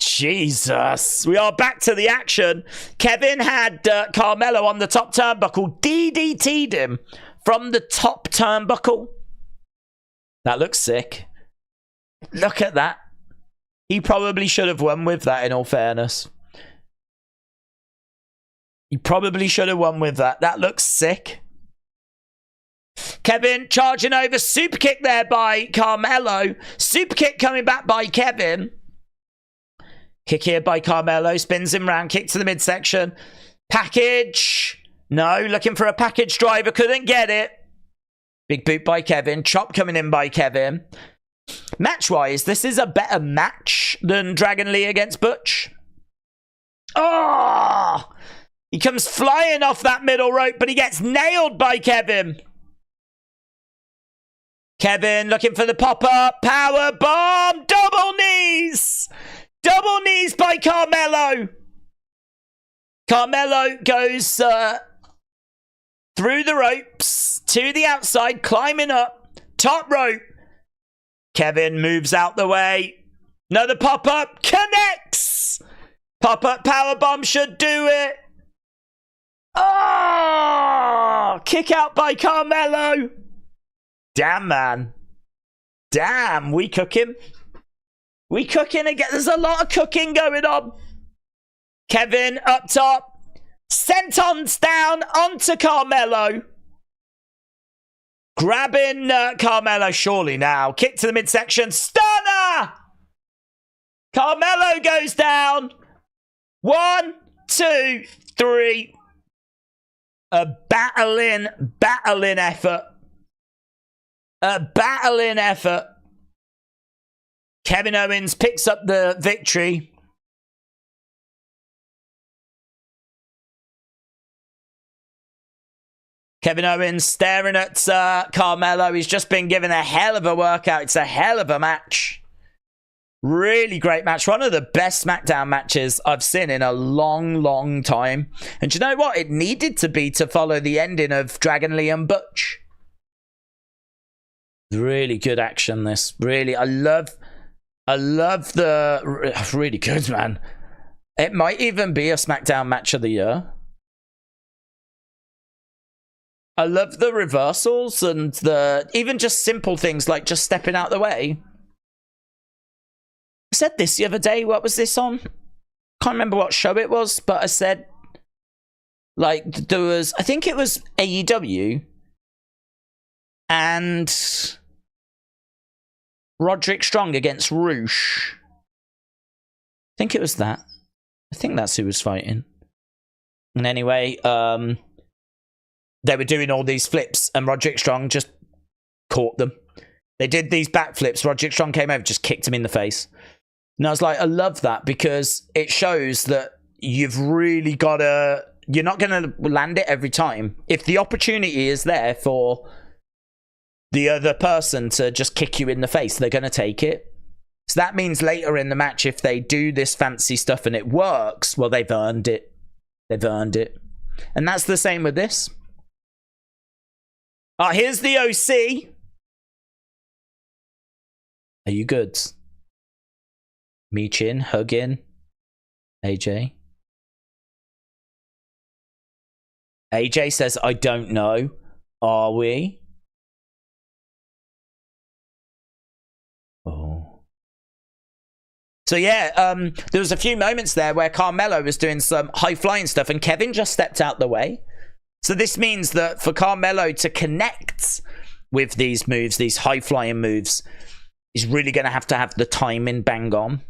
Jesus. We are back to the action. Kevin had Carmelo on the top turnbuckle. DDT'd him from the top turnbuckle. That looks sick. Look at that. He probably should have won with that, in all fairness. He probably should have won with that. That looks sick. Kevin charging over. Super kick there by Carmelo. Super kick coming back by Kevin. Kick here by Carmelo. Spins him round. Kick to the midsection. Package. No, looking for a package driver. Couldn't get it. Big boot by Kevin. Chop coming in by Kevin. Match-wise, this is a better match than Dragon Lee against Butch. Oh! He comes flying off that middle rope, but he gets nailed by Kevin. Kevin looking for the pop-up. Power bomb. Double knees. Double knees by Carmelo. Carmelo goes through the ropes to the outside, climbing up. Top rope. Kevin moves out the way. Another pop-up. Connects. Pop-up powerbomb should do it. Oh! Kick out by Carmelo. Damn, man. Damn, we cooking. We cooking again. There's a lot of cooking going on. Kevin up top. Sentons down onto Carmelo. Grabbing Carmelo surely now. Kick to the midsection. Stunner! Carmelo goes down. 1, 2, 3. A battling effort. A battling effort. Kevin Owens picks up the victory. Kevin Owens staring at Carmelo. He's just been given a hell of a workout. It's a hell of a match. Really great match. One of the best SmackDown matches I've seen in a long, long time. And do you know what? It needed to be to follow the ending of Dragon Lee and Butch. Really good action, this. Really, I love the... Really good, man. It might even be a SmackDown match of the year. I love the reversals and the even just simple things like just stepping out the way. I said this the other day. What was this on? Can't remember what show it was, but I said like there was, I think it was AEW and Roderick Strong against Roosh. I think it was that. I think that's who was fighting. And anyway, they were doing all these flips and Roderick Strong just caught them. They did these backflips. Roderick Strong came over, just kicked him in the face. And I was like, I love that because it shows that you've really got to... You're not going to land it every time. If the opportunity is there for the other person to just kick you in the face, they're going to take it. So that means later in the match, if they do this fancy stuff and it works, well, they've earned it. They've earned it. And that's the same with this. Here's the OC. Are you good? Meechin, hugging. AJ. AJ says, I don't know. Are we? Oh. So yeah, there was a few moments there where Carmelo was doing some high-flying stuff and Kevin just stepped out the way. So this means that for Carmelo to connect with these moves, these high-flying moves, he's really going to have the timing bang on.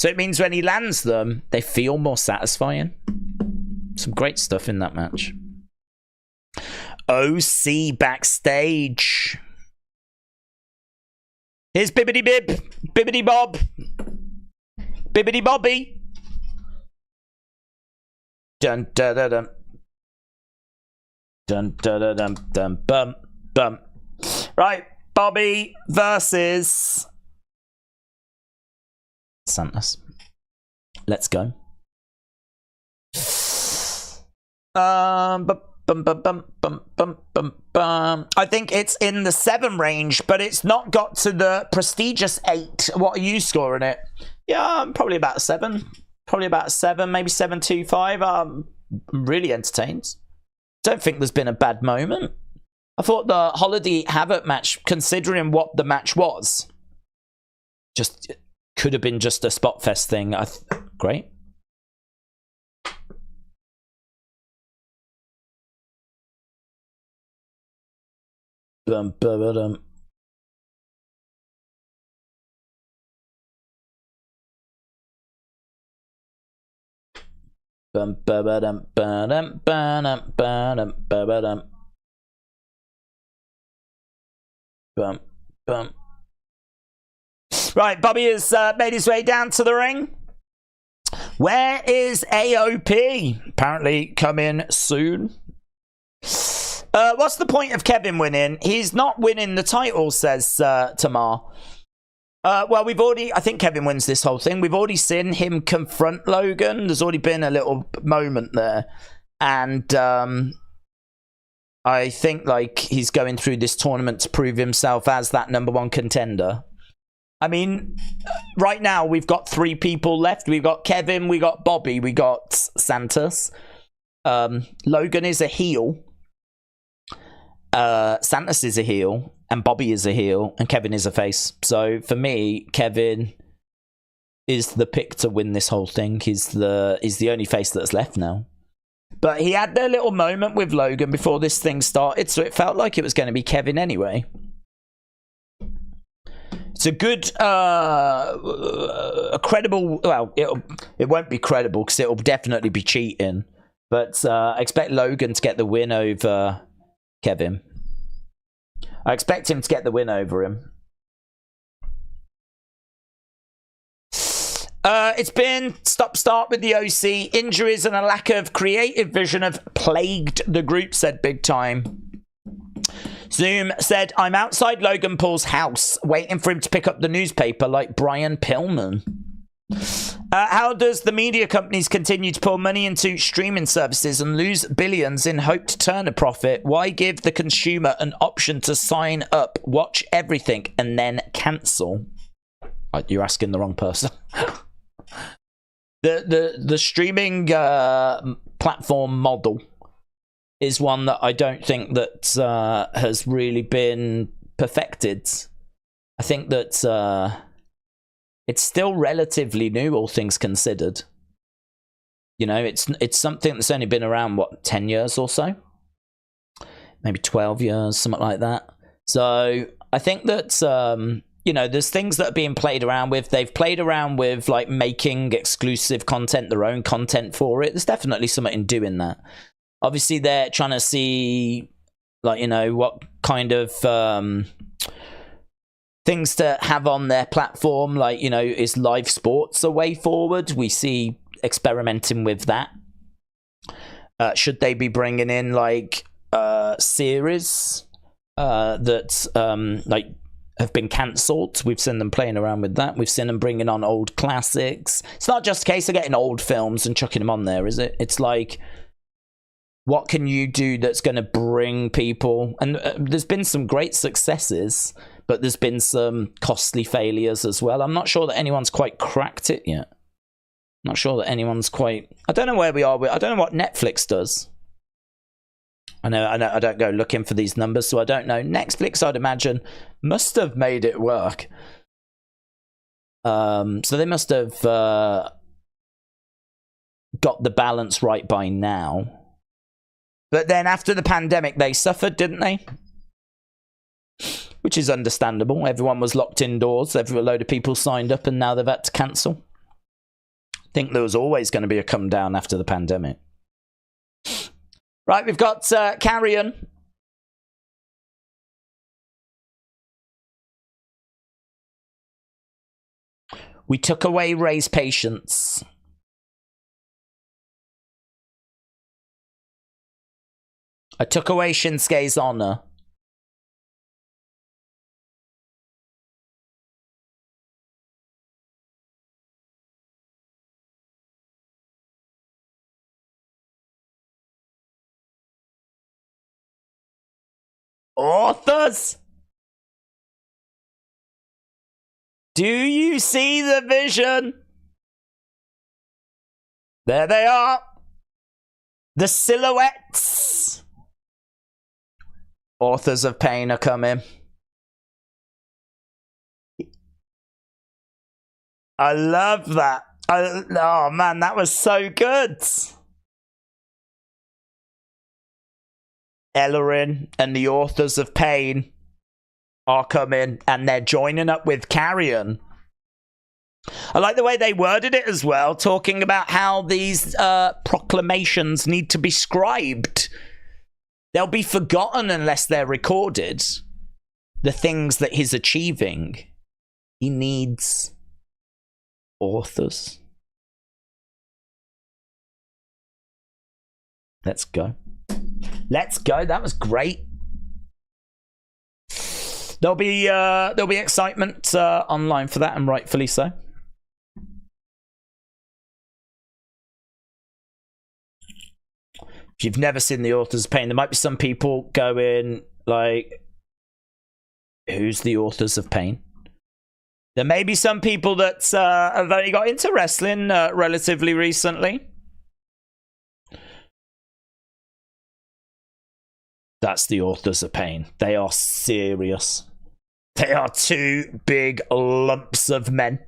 So it means when he lands them, they feel more satisfying. Some great stuff in that match. OC backstage. Here's Bibbidi Bib, Bibbidi Bob, Bibbidi Bobby. Dun dun dun dun. Dun dun dun dun dun bum bum. Right, Bobby versus Santos. Let's go. I think it's in the 7 range, but it's not got to the prestigious 8. What are you scoring it? Yeah, probably about 7. Probably about 7, maybe 7.25. I'm really entertained. Don't think there's been a bad moment. I thought the Holiday Havoc match, considering what the match was, just could have been just a spot fest thing. Great. Bum, bum, bum. Bum, ba-ba-dum, ba-dum, ba-dum, ba-dum, ba-ba-dum. Bum, bum. Right, Bobby has made his way down to the ring. Where is AOP? Apparently coming soon. What's the point of Kevin winning? He's not winning the title, says Tamar. Well, I think Kevin wins this whole thing. We've already seen him confront Logan. There's already been a little moment there. And I think like he's going through this tournament to prove himself as that #1 contender. I mean, right now we've got 3 people left. We've got Kevin, we got Bobby, we got Santos. Logan is a heel. Santos is a heel. And Bobby is a heel. And Kevin is a face. So for me, Kevin is the pick to win this whole thing. He's the only face that's left now. But he had their little moment with Logan before this thing started, so it felt like it was going to be Kevin anyway. It's a good, a credible. Well, it won't be credible because it'll definitely be cheating. But I expect Logan to get the win over Kevin. I expect him to get the win over him. It's been stop-start with the OC. Injuries and a lack of creative vision have plagued the group, said Big Time. Zoom said, I'm outside Logan Paul's house, waiting for him to pick up the newspaper like Brian Pillman. How does the media companies continue to pour money into streaming services and lose billions in hope to turn a profit? Why give the consumer an option to sign up, watch everything, and then cancel? You're asking the wrong person. The streaming platform model is one that I don't think that has really been perfected. I think that it's still relatively new, all things considered. You know, it's something that's only been around, what, 10 years or so? Maybe 12 years, something like that. So I think that, you know, there's things that are being played around with. They've played around with, like, making exclusive content, their own content for it. There's definitely something in doing that. Obviously, they're trying to see, like, you know, what kind of things to have on their platform. Like, you know, is live sports a way forward? We see experimenting with that. Should they be bringing in, like, series that, like, have been cancelled? We've seen them playing around with that. We've seen them bringing on old classics. It's not just a case of getting old films and chucking them on there, is it? It's like, what can you do that's going to bring people? And there's been some great successes, but there's been some costly failures as well. I'm not sure that anyone's quite cracked it yet. I'm not sure that anyone's quite... I don't know where we are with... I don't know what Netflix does. I know I don't go looking for these numbers, so I don't know. Netflix, I'd imagine, must have made it work. So they must have got the balance right by now. But then after the pandemic, they suffered, didn't they? Which is understandable. Everyone was locked indoors. A load of people signed up, and now they've had to cancel. I think there was always going to be a come down after the pandemic. Right, we've got Carrion. We took away Ray's patience. I took away Shinsuke's honor. Authors? Do you see the vision? There they are. The silhouettes. Authors of Pain are coming. I love that. Oh man, that was so good. Ellerin and the Authors of Pain are coming, and they're joining up with Carrion. I like the way they worded it as well, talking about how these proclamations need to be scribed. They'll be forgotten unless they're recorded. The things that he's achieving. He needs authors. Let's go. Let's go. That was great. There'll be excitement online for that, and rightfully so. If you've never seen the Authors of Pain, there might be some people going like, who's the Authors of Pain? There may be some people that have only got into wrestling relatively recently. That's the Authors of Pain. They are serious. They are two big lumps of men.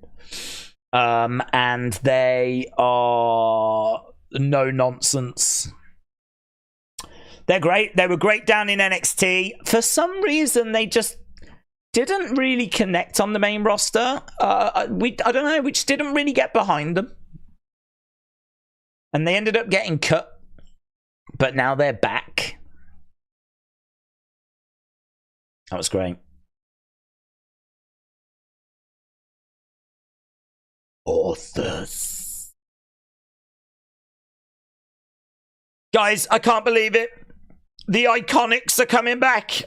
And they are no nonsense. They're great. They were great down in NXT. For some reason, they just didn't really connect on the main roster. I don't know. We just didn't really get behind them. And they ended up getting cut. But now they're back. That was great. Authors. Guys, I can't believe it. The Iconics are coming back.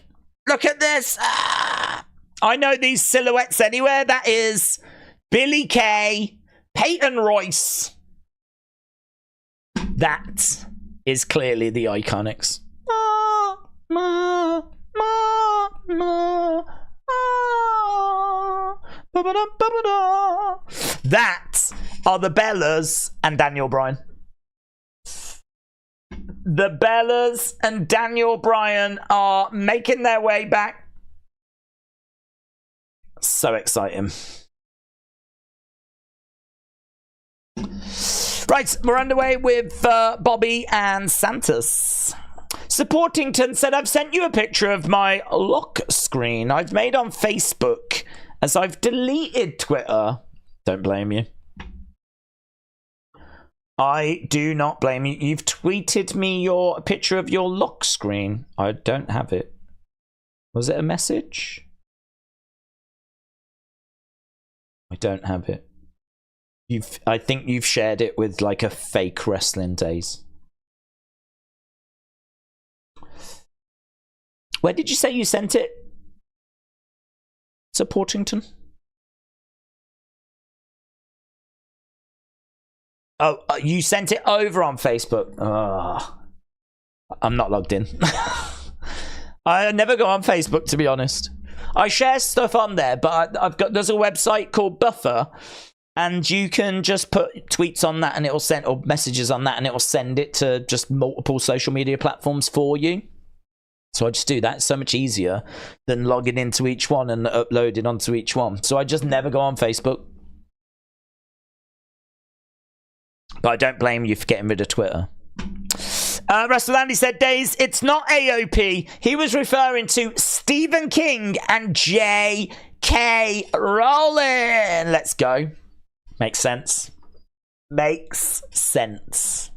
Look at this. I know these silhouettes anywhere. That is Billy Kay, Peyton Royce. That is clearly the Iconics. That are the Bellas and Daniel Bryan. The Bellas and Daniel Bryan are making their way back. So exciting. Right, we're underway with Bobby and Santos. Supportington said, I've sent you a picture of my lock screen I've made on Facebook as I've deleted Twitter. Don't blame you. I do not blame you. You've tweeted me a picture of your lock screen. I don't have it. Was it a message? I don't have it. I think you've shared it with like a fake Wrestling Days. Where did you say you sent it? Supportington? Oh, you sent it over on Facebook. Oh, I'm not logged in. I never go on Facebook, to be honest. I share stuff on there, but there's a website called Buffer, and you can just put tweets on that, and it will send, or messages on that, and it will send it to just multiple social media platforms for you. So I just do that. It's so much easier than logging into each one and uploading onto each one. So I just never go on Facebook. But I don't blame you for getting rid of Twitter. Russell Andy said, Days, it's not AOP. He was referring to Stephen King and J.K. Rowling. Let's go. Makes sense. Makes sense.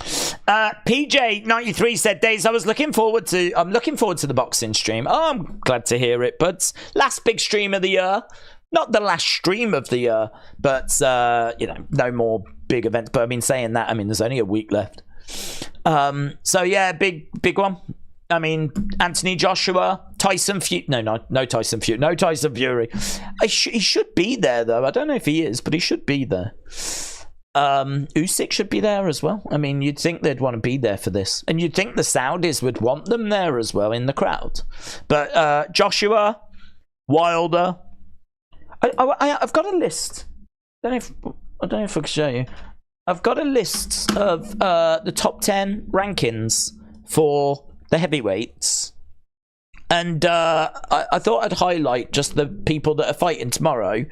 PJ93 said, Days, I'm looking forward to the boxing stream. Oh, I'm glad to hear it, but last big stream of the year. Not the last stream of the year, but no more big events. But I mean, saying that, I mean, there's only a week left. So yeah, big one. I mean, Anthony Joshua, Tyson Fury. No Tyson Fury. No Tyson Fury. He should be there though. I don't know if he is, but he should be there. Usyk should be there as well. I mean, you'd think they'd want to be there for this, and you'd think the Saudis would want them there as well in the crowd. But Joshua, Wilder. I've got a list. I don't know if I can show you. I've got a list of the top 10 rankings for the heavyweights. And I thought I'd highlight just the people that are fighting tomorrow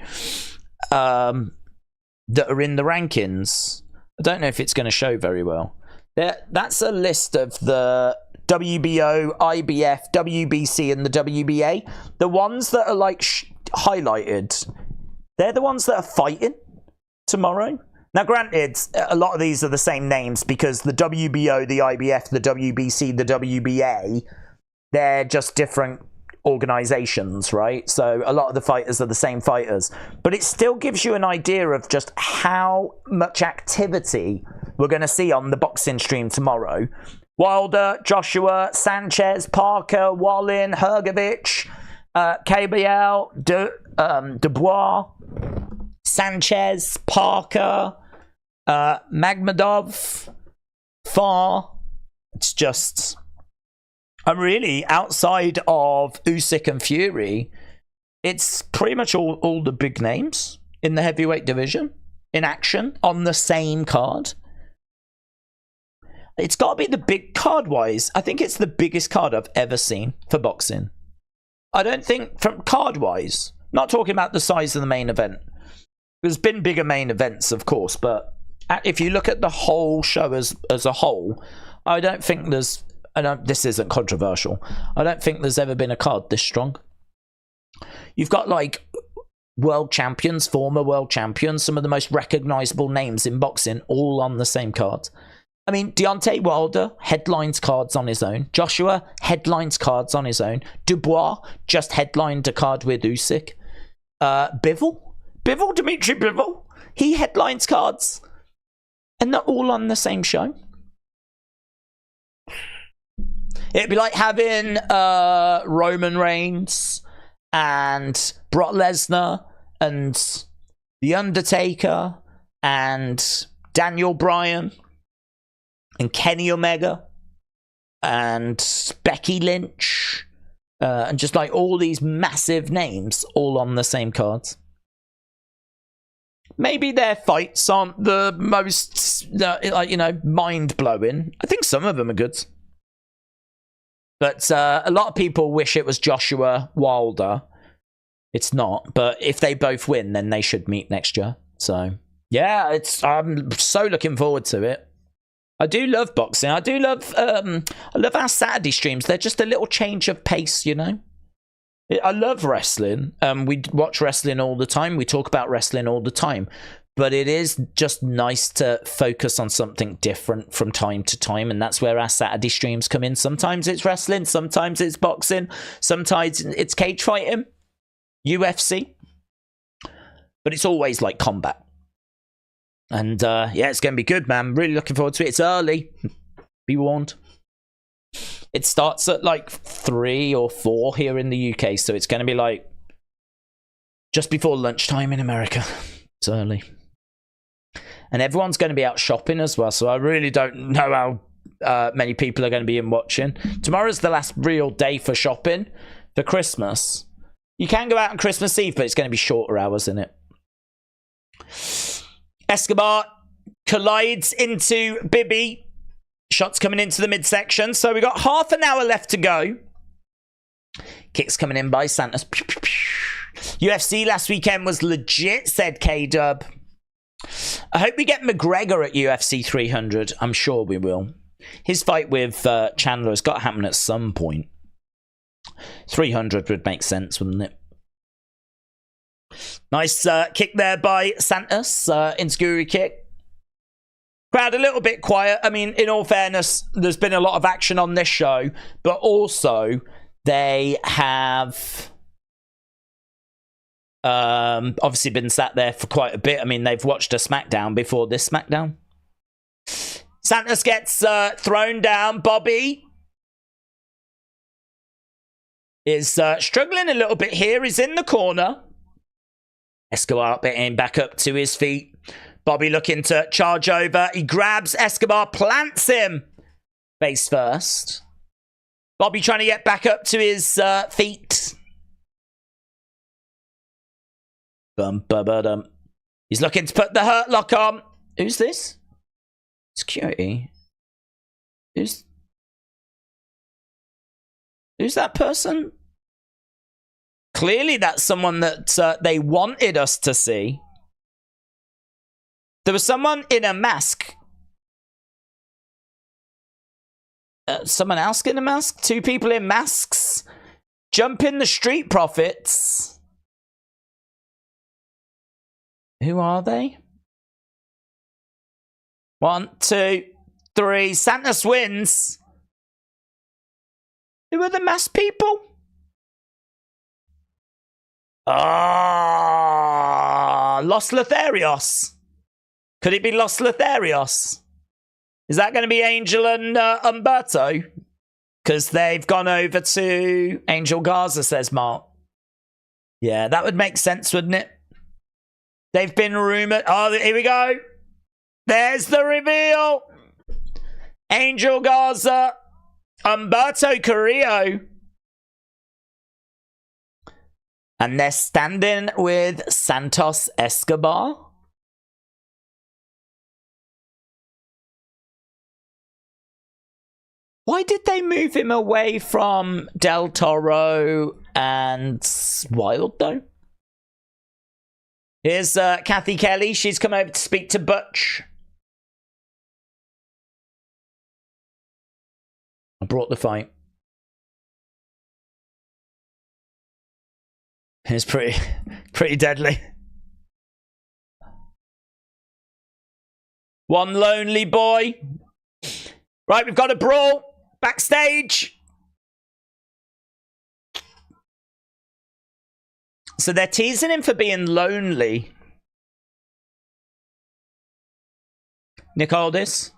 that are in the rankings. I don't know if it's going to show very well. That's a list of the WBO, IBF, WBC, and the WBA. The ones that are like highlighted, they're the ones that are fighting tomorrow. Now, granted, a lot of these are the same names because the WBO, the IBF, the WBC, the WBA, they're just different organizations, right? So a lot of the fighters are the same fighters, but it still gives you an idea of just how much activity we're going to see on the boxing stream tomorrow. Wilder, Joshua, Sanchez, Parker, Wallin, Hrgovic, KBL, Dubois, Sanchez, Parker, Magmadov, Farr. It's just, I'm really, outside of Usyk and Fury, it's pretty much all the big names in the heavyweight division in action on the same card. It's got to be the big card-wise. I think it's the biggest card I've ever seen for boxing. I don't think, from card-wise, not talking about the size of the main event. There's been bigger main events, of course, but if you look at the whole show as a whole, I don't think there's... this isn't controversial. I don't think there's ever been a card this strong. You've got, like, world champions, former world champions, some of the most recognizable names in boxing, all on the same card. I mean, Deontay Wilder headlines cards on his own. Joshua headlines cards on his own. Dubois just headlined a card with Usyk. Dimitri Bivol, he headlines cards. And they're all on the same show. It'd be like having Roman Reigns and Brock Lesnar and The Undertaker and Daniel Bryan and Kenny Omega and Becky Lynch and just like all these massive names all on the same cards. Maybe their fights aren't the most, mind-blowing. I think some of them are good. But a lot of people wish it was Joshua Wilder. It's not. But if they both win, then they should meet next year. So, yeah, I'm so looking forward to it. I do love boxing. I love our Saturday streams. They're just a little change of pace, you know? I love wrestling. We watch wrestling all the time. We talk about wrestling all the time. But it is just nice to focus on something different from time to time. And that's where our Saturday streams come in. Sometimes it's wrestling. Sometimes it's boxing. Sometimes it's cage fighting. UFC. But it's always like combat. And yeah, it's going to be good, man. Really looking forward to it. It's early. Be warned. It starts at like 3 or 4 here in the UK. So it's going to be like just before lunchtime in America. It's early. And everyone's going to be out shopping as well. So I really don't know how many people are going to be in watching. Tomorrow's the last real day for shopping for Christmas. You can go out on Christmas Eve, but it's going to be shorter hours, isn't it? Escobar collides into Bibby. Shots coming into the midsection. So we got half an hour left to go. Kicks coming in by Santos. UFC last weekend was legit, said K-Dub. I hope we get McGregor at UFC 300. I'm sure we will. His fight with Chandler has got to happen at some point. 300 would make sense, wouldn't it? Nice kick there by Santos. Enziguri kick. Crowd a little bit quiet. I mean, in all fairness, there's been a lot of action on this show, but also they have obviously been sat there for quite a bit. I mean, they've watched a Smackdown before this Smackdown. Santos gets thrown down. Bobby is struggling a little bit here. He's in the corner. Escobar getting back up to his feet. Bobby looking to charge over. He grabs Escobar, plants him face first. Bobby trying to get back up to his feet. Bum. He's looking to put the hurt lock on. Who's this? Security. Who's that person? Clearly that's someone that they wanted us to see. There was someone in a mask. Someone else in a mask? 2 people in masks. Jumping the Street Profits. Who are they? 1, 2, 3. Santos wins. Who are the masked people? Los Lotharios. Could it be Los Lotharios? Is that going to be Angel and Umberto? Because they've gone over to Angel Garza, says Mark. Yeah, that would make sense, wouldn't it? They've been rumoured. Oh, here we go. There's the reveal. Angel Garza, Umberto Carrillo. And they're standing with Santos Escobar. Why did they move him away from Del Toro and Wild, though? Here's Kathy Kelly. She's come over to speak to Butch. brought the fight. It's pretty deadly. One lonely boy. Right, we've got a brawl backstage. So they're teasing him for being lonely. Nick Aldis.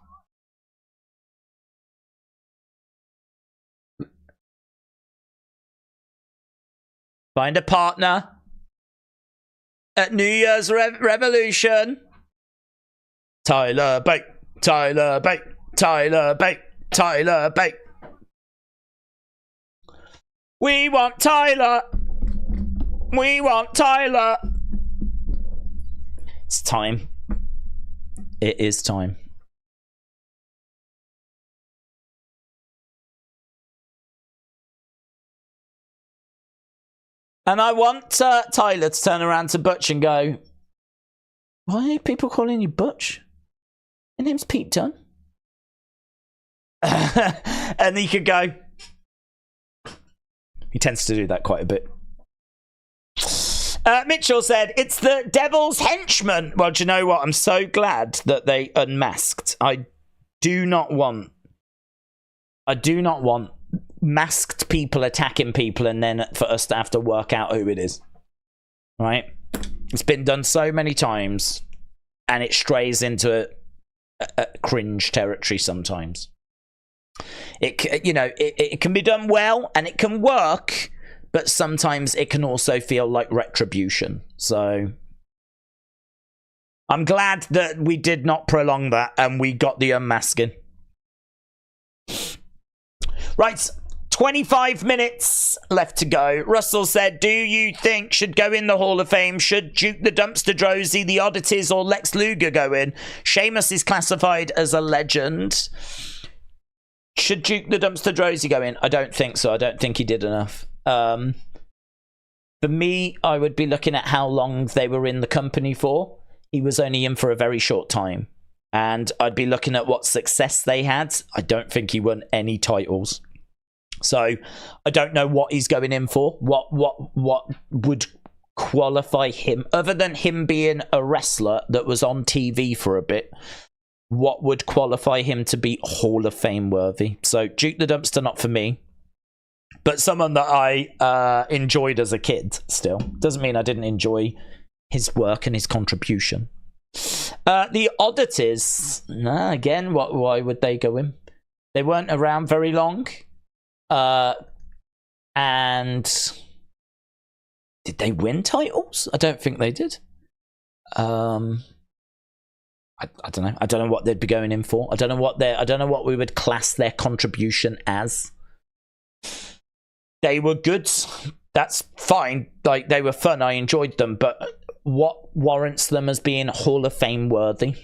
Find a partner at New Year's Revolution. Tyler Bate, Tyler Bate, Tyler Bate, Tyler Bate. We want Tyler. We want Tyler. It's time. It is time. And I want Tyler to turn around to Butch and go, why are people calling you Butch? My name's Pete Dunne. And he could go. He tends to do that quite a bit. Mitchell said, it's the devil's henchman. Well, do you know what? I'm so glad that they unmasked. I do not want masked people attacking people and then for us to have to work out who it is. Right? It's been done so many times and it strays into a cringe territory sometimes. It can be done well and it can work, but sometimes it can also feel like retribution. So I'm glad that we did not prolong that and we got the unmasking. Right, 25 minutes left to go. Russell said, do you think should go in the Hall of Fame? Should Duke the Dumpster Droese, the Oddities, or Lex Luger go in? Sheamus is classified as a legend. Should Duke the Dumpster Droese go in? I don't think so. I don't think he did enough. For me, I would be looking at how long they were in the company for. He was only in for a very short time. And I'd be looking at what success they had. I don't think he won any titles. So I don't know what he's going in for. What would qualify him, other than him being a wrestler that was on TV for a bit, what would qualify him to be Hall of Fame worthy? So Duke the Dumpster, not for me. But someone that I enjoyed as a kid still. Doesn't mean I didn't enjoy his work and his contribution. The Oddities. Nah, again, why would they go in? They weren't around very long. And did they win titles? I don't think they did. I don't know. I don't know what they'd be going in for. I don't know what we would class their contribution as. They were good. That's fine. Like, they were fun. I enjoyed them. But what warrants them as being Hall of Fame worthy?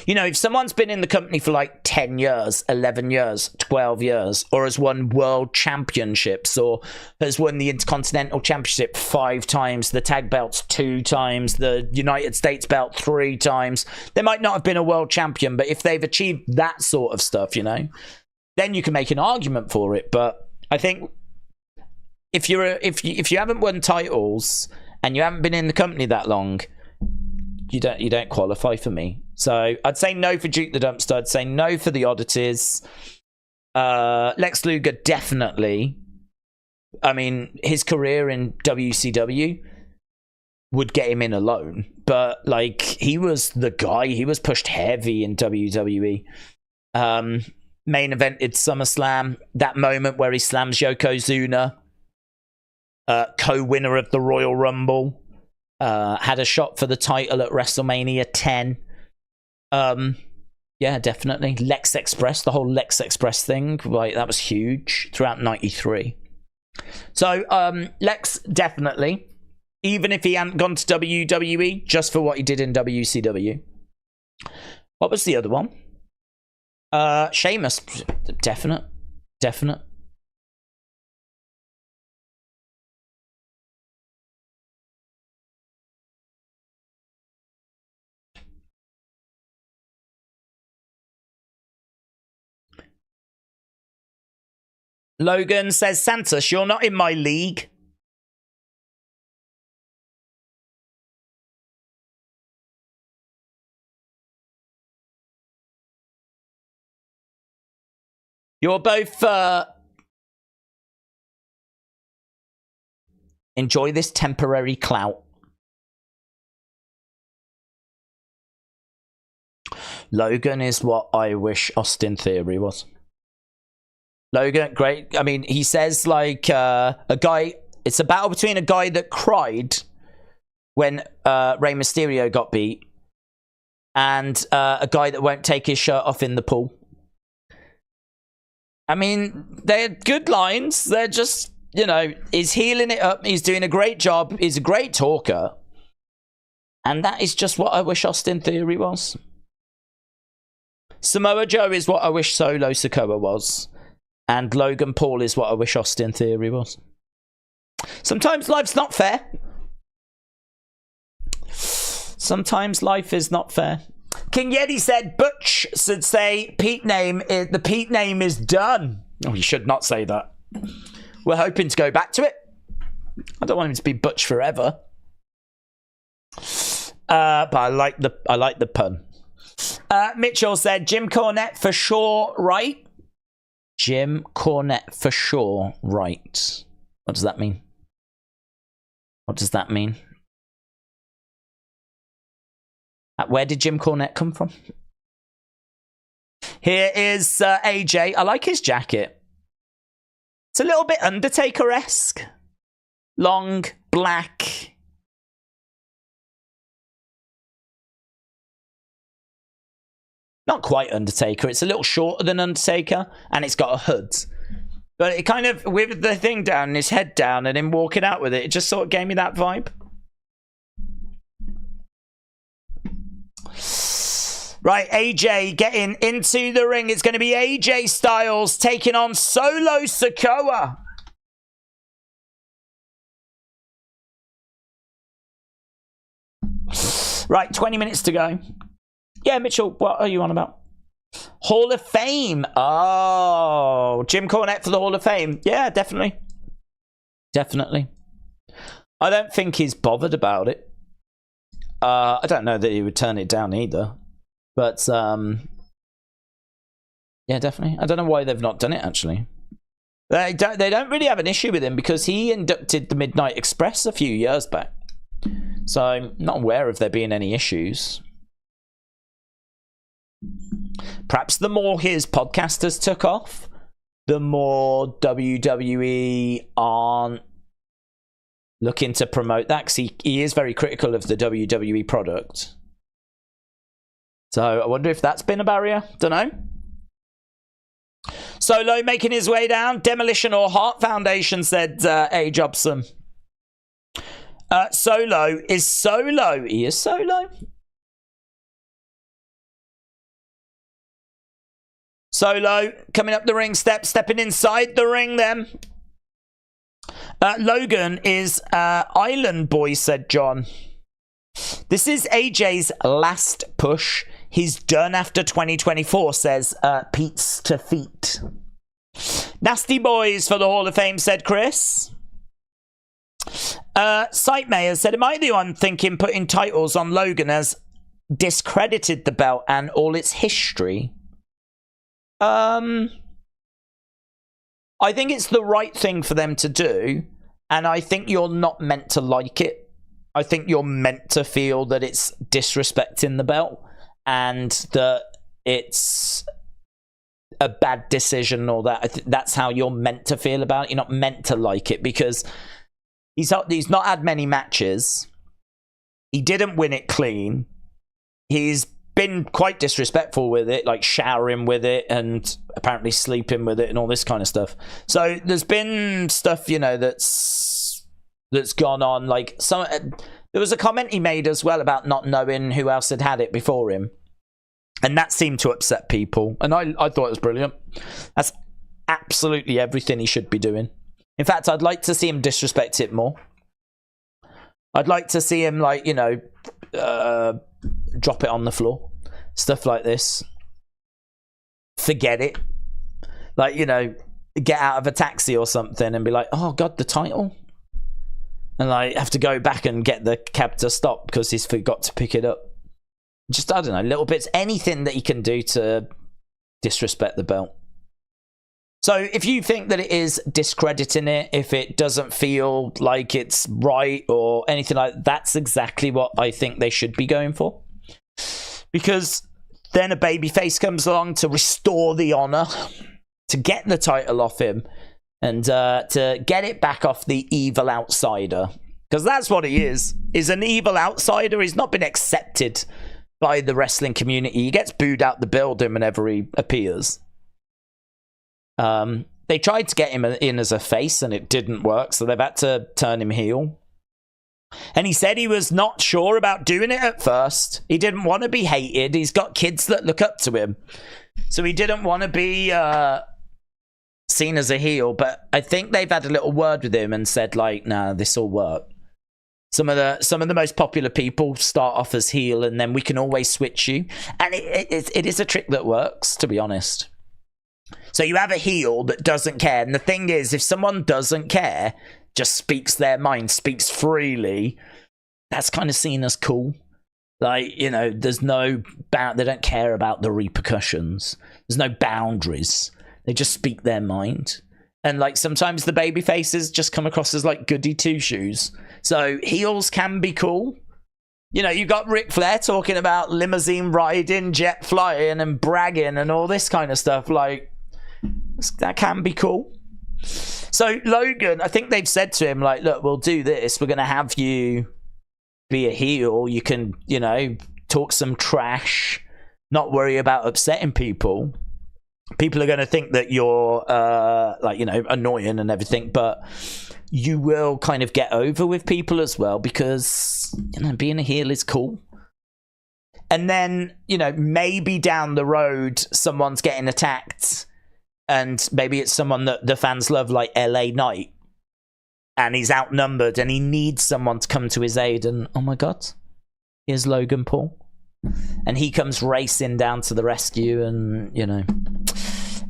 You know, if someone's been in the company for like 10 years, 11 years, 12 years, or has won world championships, or has won the Intercontinental Championship 5 times, the tag belts 2 times, the United States belt 3 times, they might not have been a world champion, but if they've achieved that sort of stuff, you know, then you can make an argument for it. But I think if you haven't won titles and you haven't been in the company that long, you don't qualify for me. So I'd say no for Duke the Dumpster. I'd say no for the Oddities. Lex Luger, definitely. I mean, his career in WCW would get him in alone. But, like, he was the guy. He was pushed heavy in WWE. Main evented SummerSlam. That moment where he slams Yokozuna. Co-winner of the Royal Rumble. Had a shot for the title at WrestleMania 10. Yeah, definitely. Lex Express, the whole Lex Express thing, like, that was huge throughout 93. So, Lex, definitely. Even if he hadn't gone to WWE, just for what he did in WCW. What was the other one? Sheamus, definite. Logan says, Santos, you're not in my league. You're both... enjoy this temporary clout. Logan is what I wish Austin Theory was. Logan, great. I mean, he says like a guy... It's a battle between a guy that cried when Rey Mysterio got beat and a guy that won't take his shirt off in the pool. I mean, they're good lines. They're just, you know, he's healing it up. He's doing a great job. He's a great talker. And that is just what I wish Austin Theory was. Samoa Joe is what I wish Solo Sikoa was. And Logan Paul is what I wish Austin Theory was. Sometimes life's not fair. Sometimes life is not fair. King Yeti said, Butch should say, the Pete name is done. Oh, you should not say that. We're hoping to go back to it. I don't want him to be Butch forever. But I like the pun. Mitchell said, Jim Cornette for sure, right? Jim Cornette for sure, right. What does that mean? What does that mean? Where did Jim Cornette come from? Here is AJ. I like his jacket. It's a little bit Undertaker-esque. Long, black. Not quite Undertaker. It's a little shorter than Undertaker. And it's got a hood. But it kind of, with the thing down and his head down and him walking out with it, it just sort of gave me that vibe. Right, AJ getting into the ring. It's going to be AJ Styles taking on Solo Sikoa. Right, 20 minutes to go. Yeah, Mitchell, what are you on about? Hall of Fame. Oh, Jim Cornette for the Hall of Fame. Yeah, definitely. Definitely. I don't think he's bothered about it. I don't know that he would turn it down either. But, yeah, definitely. I don't know why they've not done it, actually. They don't really have an issue with him because he inducted the Midnight Express a few years back. So I'm not aware of there being any issues. Perhaps the more his podcasters took off, the more WWE aren't looking to promote that, because he is very critical of the WWE product. So I wonder if that's been a barrier. Don't know. Solo making his way down. Demolition or Heart Foundation, said A. Jobson. Solo is Solo. He is Solo. Solo coming up the ring step, stepping inside the ring then. Logan is Island Boy, said John. This is AJ's last push. He's done after 2024, says Pete's to Feet. Nasty Boys for the Hall of Fame, said Chris. Sight Mayor said, am I the one thinking putting titles on Logan has discredited the belt and all its history? I think it's the right thing for them to do, and I think you're not meant to like it. I think you're meant to feel that it's disrespecting the belt and that it's a bad decision or that. That's how you're meant to feel about it. You're not meant to like it because he's not had many matches. He didn't win it clean. He's been quite disrespectful with it, like showering with it and apparently sleeping with it and all this kind of stuff. So there's been stuff, you know, that's gone on. Like there was a comment he made as well about not knowing who else had it before him, and that seemed to upset people. And I thought it was brilliant. That's absolutely everything he should be doing. In fact, I'd like to see him disrespect it more. I'd like to see him, like, you know, drop it on the floor, stuff like this. Forget it, like, you know, get out of a taxi or something and be like, oh god, the title, and like have to go back and get the cab to stop because he's forgot to pick it up. Just, I don't know, little bits, anything that he can do to disrespect the belt. So if you think that it is discrediting it, if it doesn't feel like it's right or anything like that, that's exactly what I think they should be going for. Because then a babyface comes along to restore the honor, to get the title off him, and to get it back off the evil outsider. Because that's what he is an evil outsider. He's not been accepted by the wrestling community. He gets booed out the building whenever he appears. They tried to get him in as a face and it didn't work, so they've had to turn him heel. And he said he was not sure about doing it at first. He didn't want to be hated. He's got kids that look up to him, so he didn't want to be seen as a heel. But I think they've had a little word with him and said, like, nah, this will work. Some of the most popular people start off as heel, and then we can always switch you. And it is a trick that works, to be honest. So you have a heel that doesn't care. And the thing is, if someone doesn't care, just speaks their mind, speaks freely, that's kind of seen as cool. Like, you know, there's no they don't care about the repercussions. There's no boundaries. They just speak their mind. And like sometimes the baby faces just come across as like goody two shoes. So heels can be cool. You know, you got Ric Flair talking about limousine riding, jet flying, and bragging and all this kind of stuff. Like, that can be cool. So Logan, I think they've said to him, like, look, we'll do this. We're going to have you be a heel. You can, you know, talk some trash, not worry about upsetting people. People are going to think that you're, like, you know, annoying and everything, but you will kind of get over with people as well because, you know, being a heel is cool. And then, you know, maybe down the road, someone's getting attacked and maybe it's someone that the fans love, like LA Knight, and he's outnumbered and he needs someone to come to his aid. And, oh my God, here's Logan Paul. And he comes racing down to the rescue and, you know,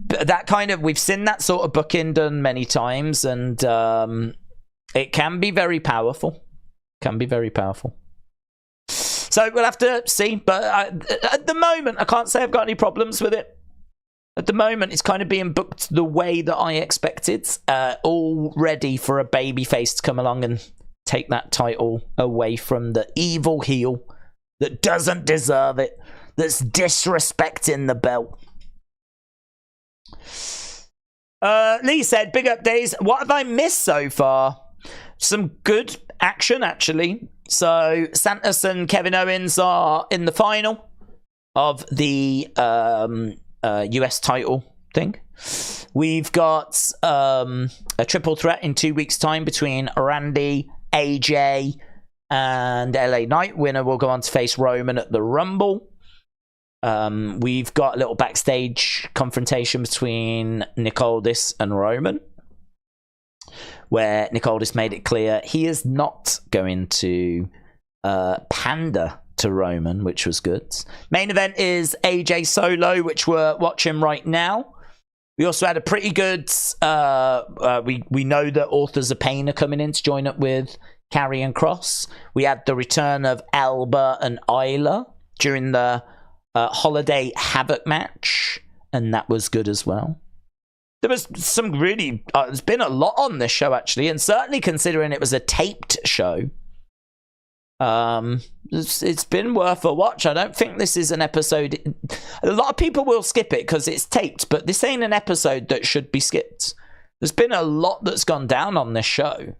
that kind of, we've seen that sort of booking done many times, and it can be very powerful. Can be very powerful. So we'll have to see. But at the moment, I can't say I've got any problems with it. At the moment, it's kind of being booked the way that I expected. All ready for a babyface to come along and take that title away from the evil heel that doesn't deserve it, that's disrespecting the belt. Lee said, big up days. What have I missed so far? Some good action, actually. So Santos and Kevin Owens are in the final of the US title thing. We've got a triple threat in 2 weeks' time between Randy, AJ, and LA Knight. Winner will go on to face Roman at the Rumble. We've got a little backstage confrontation between Nick Aldis and Roman, where Nick Aldis made it clear he is not going to pander to Roman, which was good. Main event is AJ Solo, which we're watching right now. We also had a pretty good... we know that Authors of Pain are coming in to join up with Karrion Kross. We had the return of Alba and Isla during the Holiday Havoc match, and that was good as well. There was some really... there's been a lot on this show, actually, and certainly considering it was a taped show, it's been worth a watch. I don't think this is an episode... A lot of people will skip it because it's taped, but this ain't an episode that should be skipped. There's been a lot that's gone down on this show.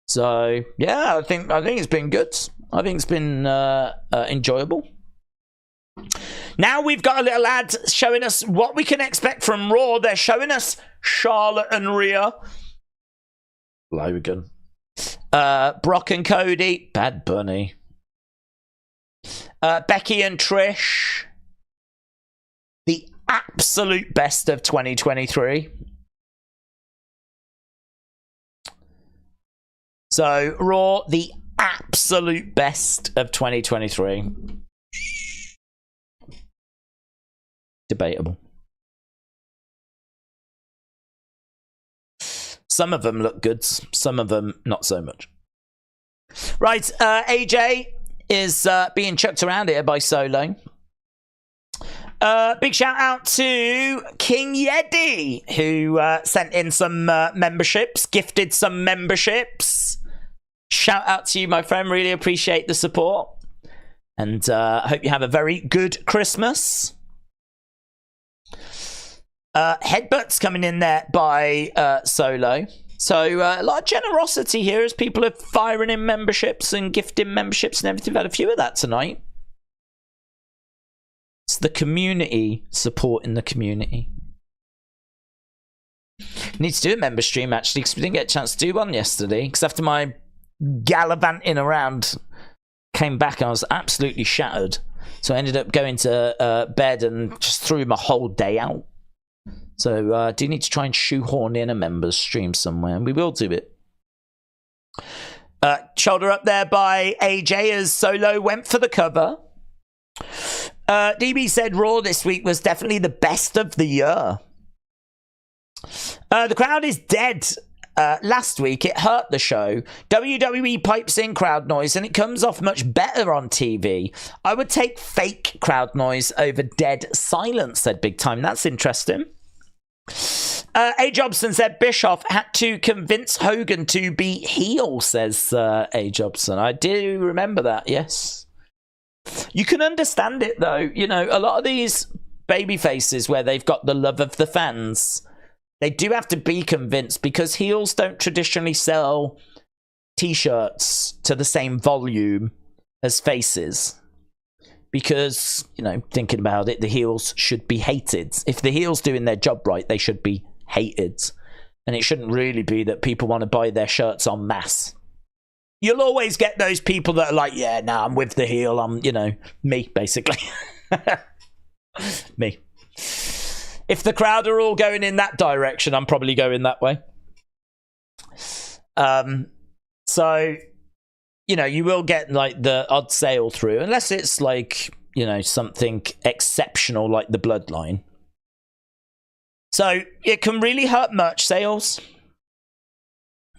So, yeah, I think it's been good. I think it's been enjoyable. Now we've got a little ad showing us what we can expect from Raw. They're showing us Charlotte and Rhea, Logan, Brock and Cody, Bad Bunny, Becky and Trish, the absolute best of 2023. So Raw, the absolute best of 2023. Debatable. Some of them look good, some of them not so much. Right, AJ is being chucked around here by Solo. Big shout out to King Yeti, who sent in some memberships, gifted some memberships. Shout out to you, my friend. Really appreciate the support. And I hope you have a very good Christmas. Headbutts coming in there by Solo. So a lot of generosity here as people are firing in memberships and gifting memberships and everything. We've had a few of that tonight. It's the community supporting the community. Need to do a member stream actually, because we didn't get a chance to do one yesterday. Because after my gallivanting around, came back and I was absolutely shattered. So I ended up going to bed and just threw my whole day out. So I do need to try and shoehorn in a members stream somewhere, and we will do it. Shoulder up there by AJ as Solo went for the cover. DB said Raw this week was definitely the best of the year. The crowd is dead. Last week it hurt the show. WWE pipes in crowd noise and it comes off much better on TV. I would take fake crowd noise over dead silence, said Big Time. That's interesting. A. Jobson said Bischoff had to convince Hogan to be heel, says A. Jobson. I do remember that, yes. You can understand it, though. You know, a lot of these baby faces where they've got the love of the fans, they do have to be convinced, because heels don't traditionally sell t-shirts to the same volume as faces. Because, you know, thinking about it, the heels should be hated. If the heels doing their job right, they should be hated. And it shouldn't really be that people want to buy their shirts en masse. You'll always get those people that are like, yeah, nah, I'm with the heel. I'm, you know, me, basically. Me. If the crowd are all going in that direction, I'm probably going that way. So, you know, you will get like the odd sale through, unless it's like, you know, something exceptional like the Bloodline. So it can really hurt much sales.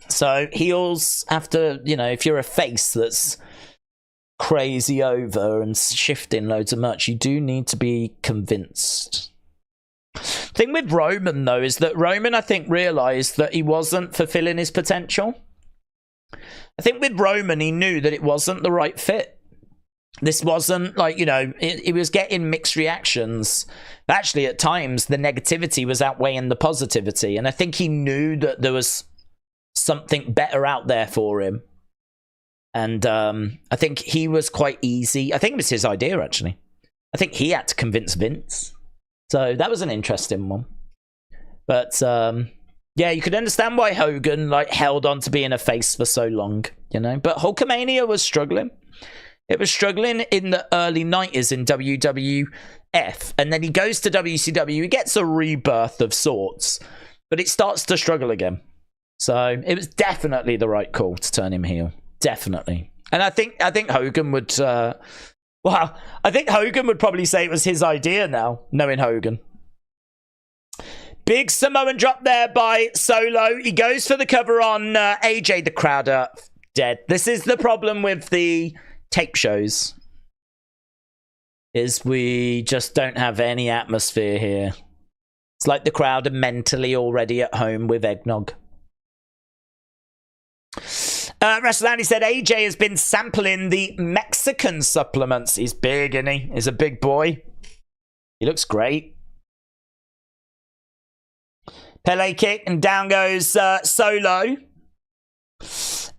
So heels have to, you know, if you're a face that's crazy over and shifting loads of much, you do need to be convinced. Thing with Roman, though, is that Roman, I think, realised that he wasn't fulfilling his potential. I think with Roman, he knew that it wasn't the right fit. This wasn't like, you know, it was getting mixed reactions. Actually, at times, the negativity was outweighing the positivity. And I think he knew that there was something better out there for him. And I think he was quite easy. I think it was his idea, actually. I think he had to convince Vince. So that was an interesting one. But yeah, you could understand why Hogan like held on to being a face for so long, you know. But Hulkamania was struggling. It was struggling in the early 90s in WWF. And then he goes to WCW. He gets a rebirth of sorts. But it starts to struggle again. So it was definitely the right call to turn him heel. Definitely. And I think Hogan would... I think Hogan would probably say it was his idea now, knowing Hogan. Big Samoan drop there by Solo. He goes for the cover on AJ. The crowd are dead. This is the problem with the tape shows. Is we just don't have any atmosphere here. It's like the crowd are mentally already at home with eggnog. WrestleLandy said AJ has been sampling the Mexican supplements. He's big, isn't he? He's a big boy. He looks great. Pele kick, and down goes Solo.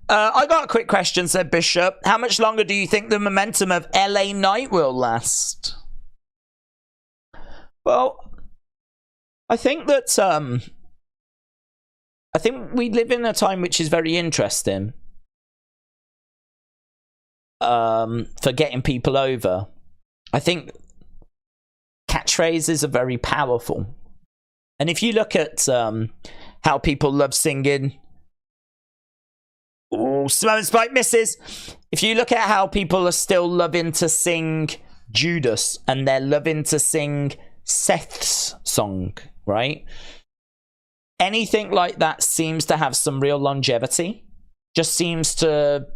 I got a quick question, said Bishop. How much longer do you think the momentum of LA Knight will last? Well, I think that I think we live in a time which is very interesting for getting people over. I think catchphrases are very powerful. And if you look at how people love singing... Oh, Simone Spike misses. If you look at how people are still loving to sing Judas and they're loving to sing Seth's song, right? anything like that seems to have some real longevity. Just seems to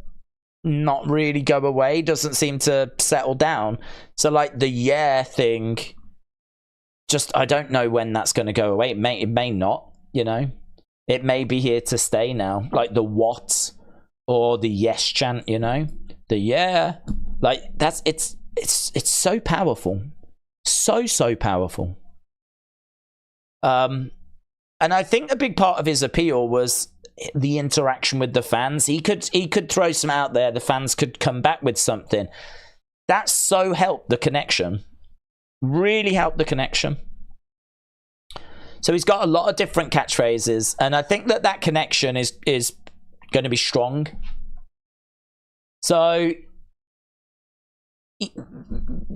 not really go away. Doesn't seem to settle down. So like the thing, just I don't know when that's going to go away. It may not, you know. It may be here to stay now. Like the what or the yes chant, you know. The yeah. Like that's it's so powerful. So powerful. And I think a big part of his appeal was the interaction with the fans. He could throw some out there. The fans could come back with something. That so helped the connection. Really helped the connection. So he's got a lot of different catchphrases, and I think that connection is going to be strong. So,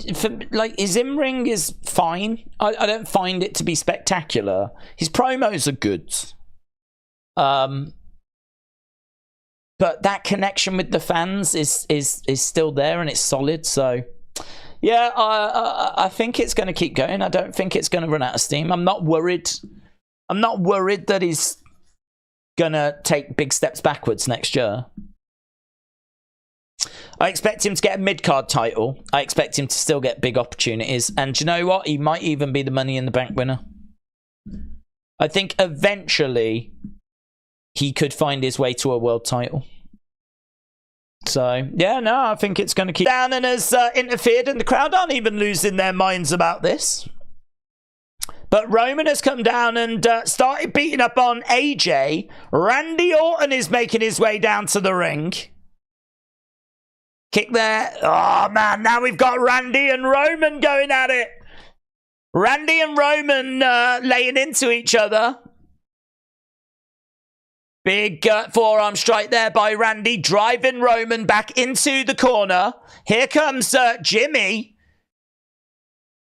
his in-ring is fine. I don't find it to be spectacular. His promos are good. But that connection with the fans is still there, and it's solid. So, yeah, I think it's going to keep going. I don't think it's going to run out of steam. I'm not worried. I'm not worried that he's going to take big steps backwards next year. I expect him to get a mid-card title. I expect him to still get big opportunities. And you know what? He might even be the Money in the Bank winner. I think eventually he could find his way to a world title. So, yeah, no, I think it's going to keep down and has interfered, and the crowd aren't even losing their minds about this. But Roman has come down and started beating up on AJ. Randy Orton is making his way down to the ring. Kick there. Oh, man, now we've got Randy and Roman going at it. Randy and Roman laying into each other. Big forearm strike there by Randy, driving Roman back into the corner. Here comes Jimmy.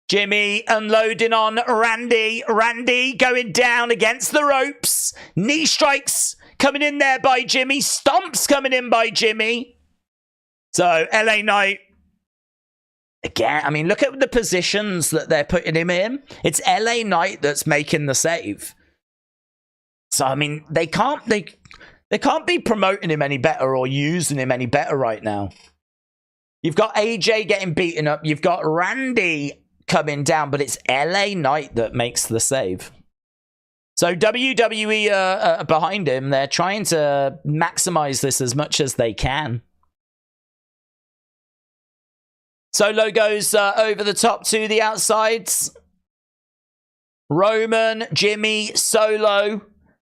Jimmy unloading on Randy. Randy going down against the ropes. Knee strikes coming in there by Jimmy. Stomps coming in by Jimmy. So, LA Knight. Again, I mean, look at the positions that they're putting him in. It's LA Knight that's making the save. So, I mean, they can't be promoting him any better or using him any better right now. You've got AJ getting beaten up. You've got Randy coming down, but it's LA Knight that makes the save. So WWE are behind him. They're trying to maximize this as much as they can. Solo goes over the top to the outsides. Roman, Jimmy, Solo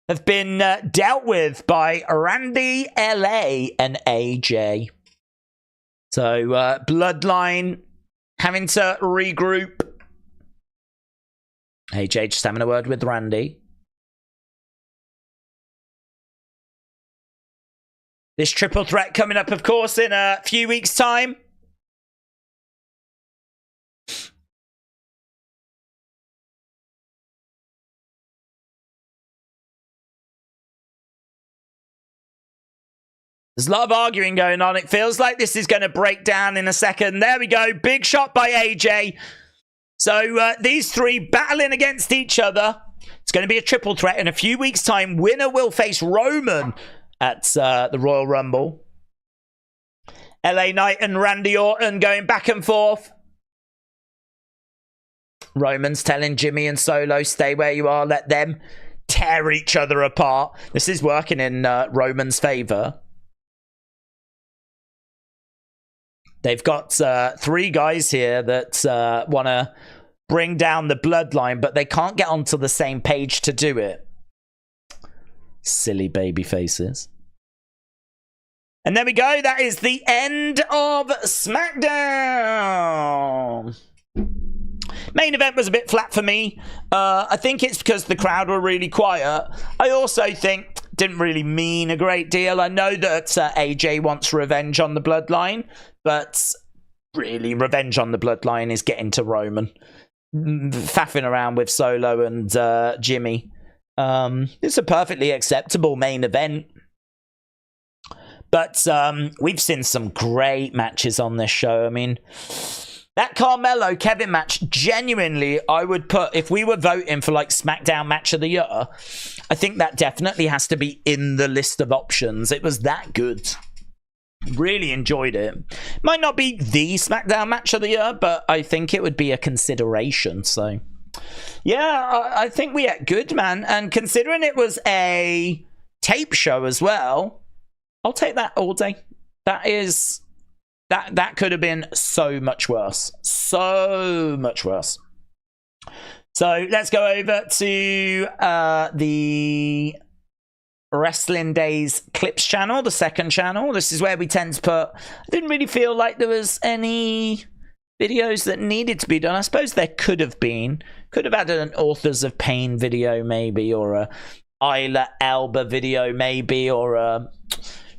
have been dealt with by Randy, LA, and AJ. So, Bloodline having to regroup. AJ just having a word with Randy. This triple threat coming up, of course, in a few weeks' time. There's a lot of arguing going on. It feels like this is going to break down in a second. There we go. Big shot by AJ. So these three battling against each other. It's going to be a triple threat in a few weeks' time. Winner will face Roman at the Royal Rumble. LA Knight and Randy Orton going back and forth. Roman's telling Jimmy and Solo, stay where you are. Let them tear each other apart. This is working in Roman's favor. They've got three guys here that want to bring down the bloodline, but they can't get onto the same page to do it. Silly baby faces. And there we go. That is the end of SmackDown. Main event was a bit flat for me. I think it's because the crowd were really quiet. I also think didn't really mean a great deal. I know that AJ wants revenge on the bloodline, but really revenge on the bloodline is getting to Roman. Faffing around with Solo and Jimmy. It's a perfectly acceptable main event. But we've seen some great matches on this show. I mean, That Carmelo Kevin match, genuinely, I would put, if we were voting for like SmackDown match of the year, I think that definitely has to be in the list of options. It was that good. Really enjoyed it. Might not be the SmackDown match of the year, but I think it would be a consideration. So, yeah, I think we had good, man. And considering it was a tape show as well, I'll take that all day. That could have been so much worse. So much worse. So let's go over to the Wrestling Days Clips channel, the second channel. This is where we tend to put... I didn't really feel like there was any videos that needed to be done. I suppose there could have been. Could have had an Authors of Pain video maybe, or a Isla Elba video maybe, or a...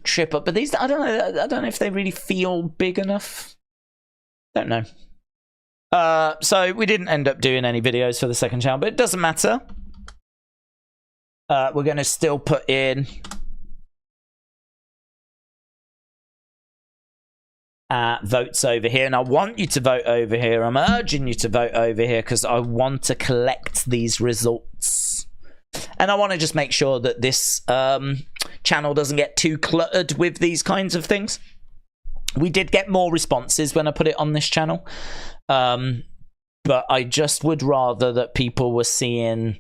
Trip up, but these I don't know if they really feel big enough. Don't know. So we didn't end up doing any videos for the second channel, but it doesn't matter. We're going to still put in votes over here, and I want you to vote over here. I'm urging you to vote over here because I want to collect these results. And I want to just make sure that this channel doesn't get too cluttered with these kinds of things. We did get more responses when I put it on this channel. But I just would rather that people were seeing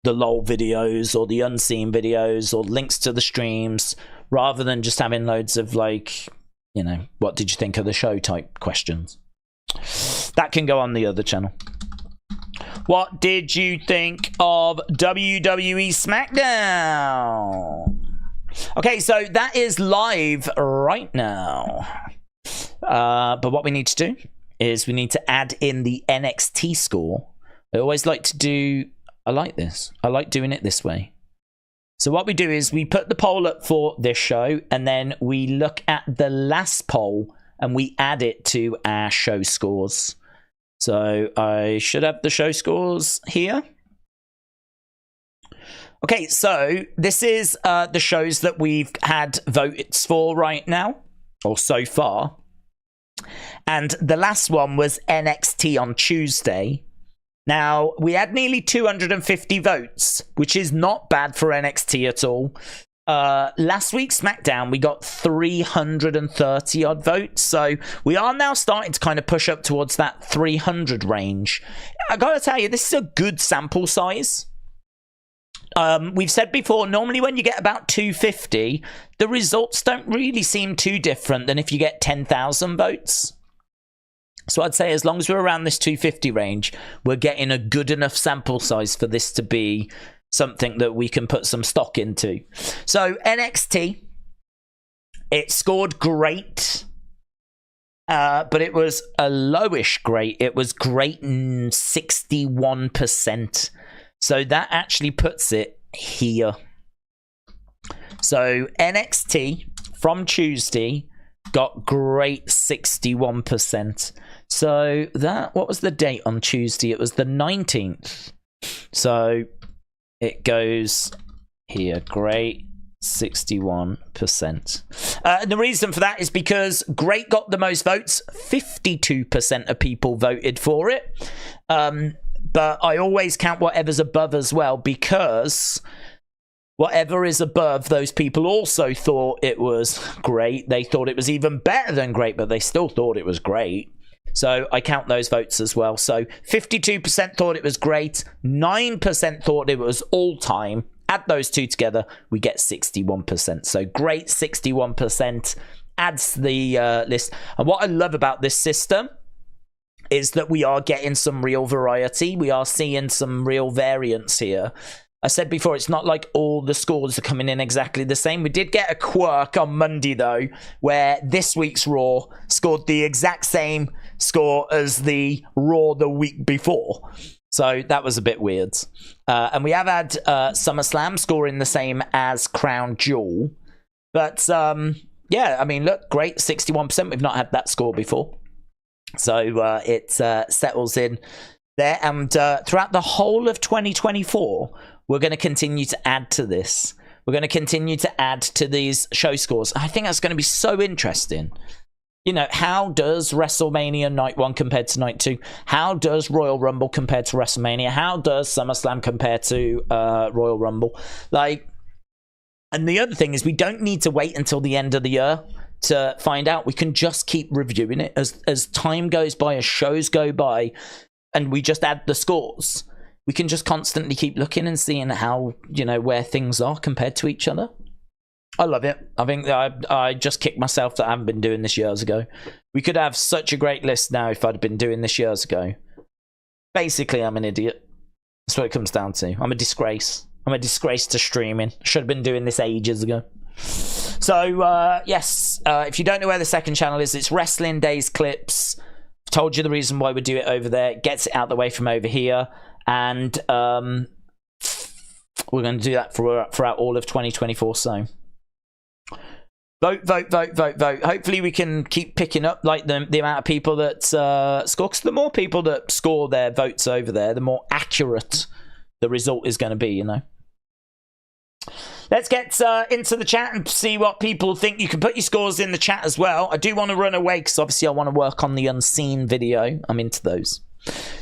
the LOL videos or the unseen videos or links to the streams rather than just having loads of, like, you know, what did you think of the show type questions. That can go on the other channel. What did you think of WWE Smackdown? Okay, so that is live right now. But what we need to do is we need to add in the NXT score. I always like to do... I like this. I like doing it this way. So what we do is we put the poll up for this show, and then we look at the last poll, and we add it to our show scores. So I should have the show scores here. Okay, so this is the shows that we've had votes for right now, or so far. And the last one was NXT on Tuesday. Now, we had nearly 250 votes, which is not bad for NXT at all. Last week's SmackDown, we got 330 odd votes, so we are now starting to kind of push up towards that 300 range. I gotta tell you, this is a good sample size. We've said before, normally when you get about 250, the results don't really seem too different than if you get 10,000 votes. So I'd say as long as we're around this 250 range, we're getting a good enough sample size for this to be something that we can put some stock into. So NXT, it scored great, but it was a lowish great. It was great 61%. So that actually puts it here. So NXT from Tuesday got great 61%. So that, what was the date on Tuesday? It was the 19th. So it goes here, great 61%. And the reason for that is because great got the most votes. 52% of people voted for it. But I always count whatever's above as well, because whatever is above, those people also thought it was great. They thought it was even better than great, but they still thought it was great. So I count those votes as well. So 52% thought it was great. 9% thought it was all time. Add those two together, we get 61%. So great 61% adds the list. And what I love about this system is that we are getting some real variety. We are seeing some real variance here. I said before, it's not like all the scores are coming in exactly the same. We did get a quirk on Monday, though, where this week's Raw scored the exact same score as the Raw the week before. So that was a bit weird. And we have had SummerSlam scoring the same as Crown Jewel. But, yeah, I mean, look, great, 61%. We've not had that score before. So it settles in there. And throughout the whole of 2024... we're going to continue to add to this. We're going to continue to add to these show scores. I think that's going to be so interesting. You know, how does WrestleMania Night 1 compare to Night 2? How does Royal Rumble compare to WrestleMania? How does SummerSlam compare to Royal Rumble? Like, and the other thing is we don't need to wait until the end of the year to find out. We can just keep reviewing it as time goes by, as shows go by, and we just add the scores. We can just constantly keep looking and seeing how, you know, where things are compared to each other. I love it. I think that I just kicked myself that I haven't been doing this years ago. We could have such a great list now if I'd been doing this years ago. Basically, I'm an idiot. That's what it comes down to. I'm a disgrace. I'm a disgrace to streaming. Should have been doing this ages ago. So, yes, if you don't know where the second channel is, it's Wrestling Days Clips. I've told you the reason why we do it over there. It gets it out the way from over here. And we're going to do that throughout all of 2024, so... Vote. Hopefully we can keep picking up like the amount of people that score. Because the more people that score their votes over there, the more accurate the result is going to be, you know. Let's get into the chat and see what people think. You can put your scores in the chat as well. I do want to run away because obviously I want to work on the unseen video. I'm into those.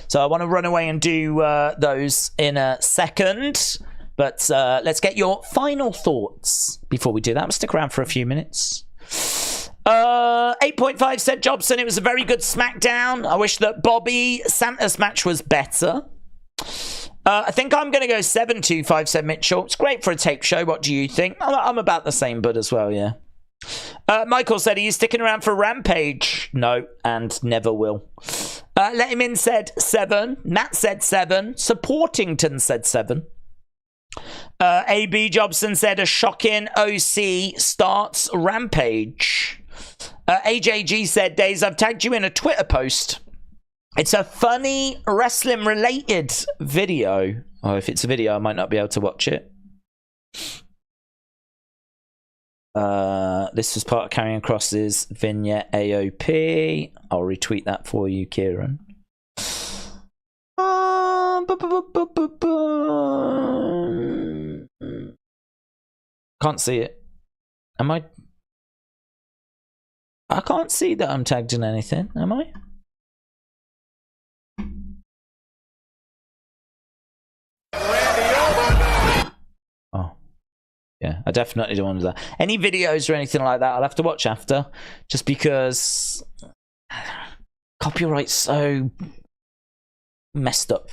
So I want to run away and do those in a second. But let's get your final thoughts before we do that. We'll stick around for a few minutes. 8.5 said Jobson, it was a very good SmackDown. I wish that Bobby Santa's match was better. I think I'm going to go 7.25, said Mitchell. It's great for a tape show. What do you think? I'm about the same, bud, as well, yeah. Michael said, are you sticking around for Rampage? No, and never will. Let Him In said 7. Matt said 7. Supportington said 7. AB Jobson said a shocking OC starts Rampage. AJG said, Days, I've tagged you in a Twitter post. It's a funny wrestling related video. Oh, if it's a video, I might not be able to watch it. This was part of Karrion Kross's vignette AOP. I'll retweet that for you, Kieran. Can't see it. Am I? I can't see that I'm tagged in anything. Am I? Oh. Yeah, I definitely don't want to do that. Any videos or anything like that, I'll have to watch after. Just because copyright's so messed up.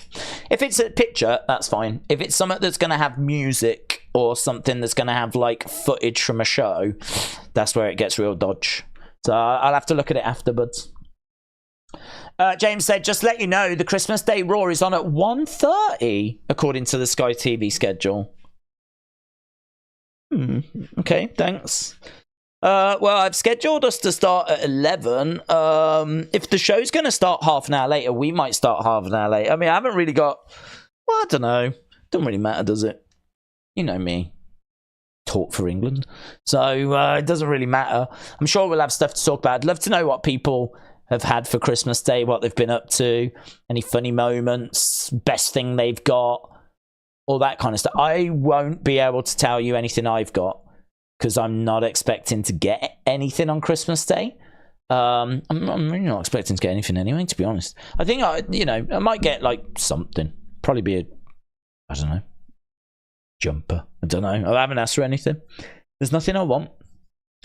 If it's a picture, that's fine. If it's something that's going to have music or something that's going to have like footage from a show, that's where it gets real dodge. So I'll have to look at it afterwards. James said, just let you know, the Christmas Day Raw is on at 1:30 according to the Sky TV schedule. Okay, thanks. Well, I've scheduled us to start at 11. If the show's going to start half an hour later, we might start half an hour later. I mean, I haven't really got... Well, I don't know. Doesn't really matter, does it? You know me. Talk for England. So, it doesn't really matter. I'm sure we'll have stuff to talk about. I'd love to know what people have had for Christmas Day, what they've been up to, any funny moments, best thing they've got, all that kind of stuff. I won't be able to tell you anything I've got, because I'm not expecting to get anything on Christmas Day. I'm really not expecting to get anything anyway, to be honest. I think, I might get, like, something. Probably be I don't know, jumper. I don't know. I haven't asked for anything. There's nothing I want.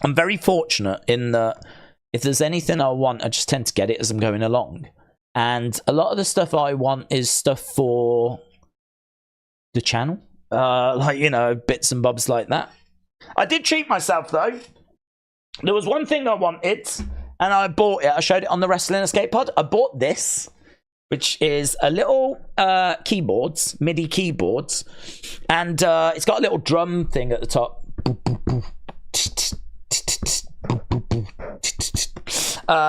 I'm very fortunate in that if there's anything I want, I just tend to get it as I'm going along. And a lot of the stuff I want is stuff for the channel. Bits and bobs like that. I did treat myself, though. There was one thing I wanted, and I bought it. I showed it on the Wrestling Escape Pod. I bought this, which is a little MIDI keyboards, and it's got a little drum thing at the top.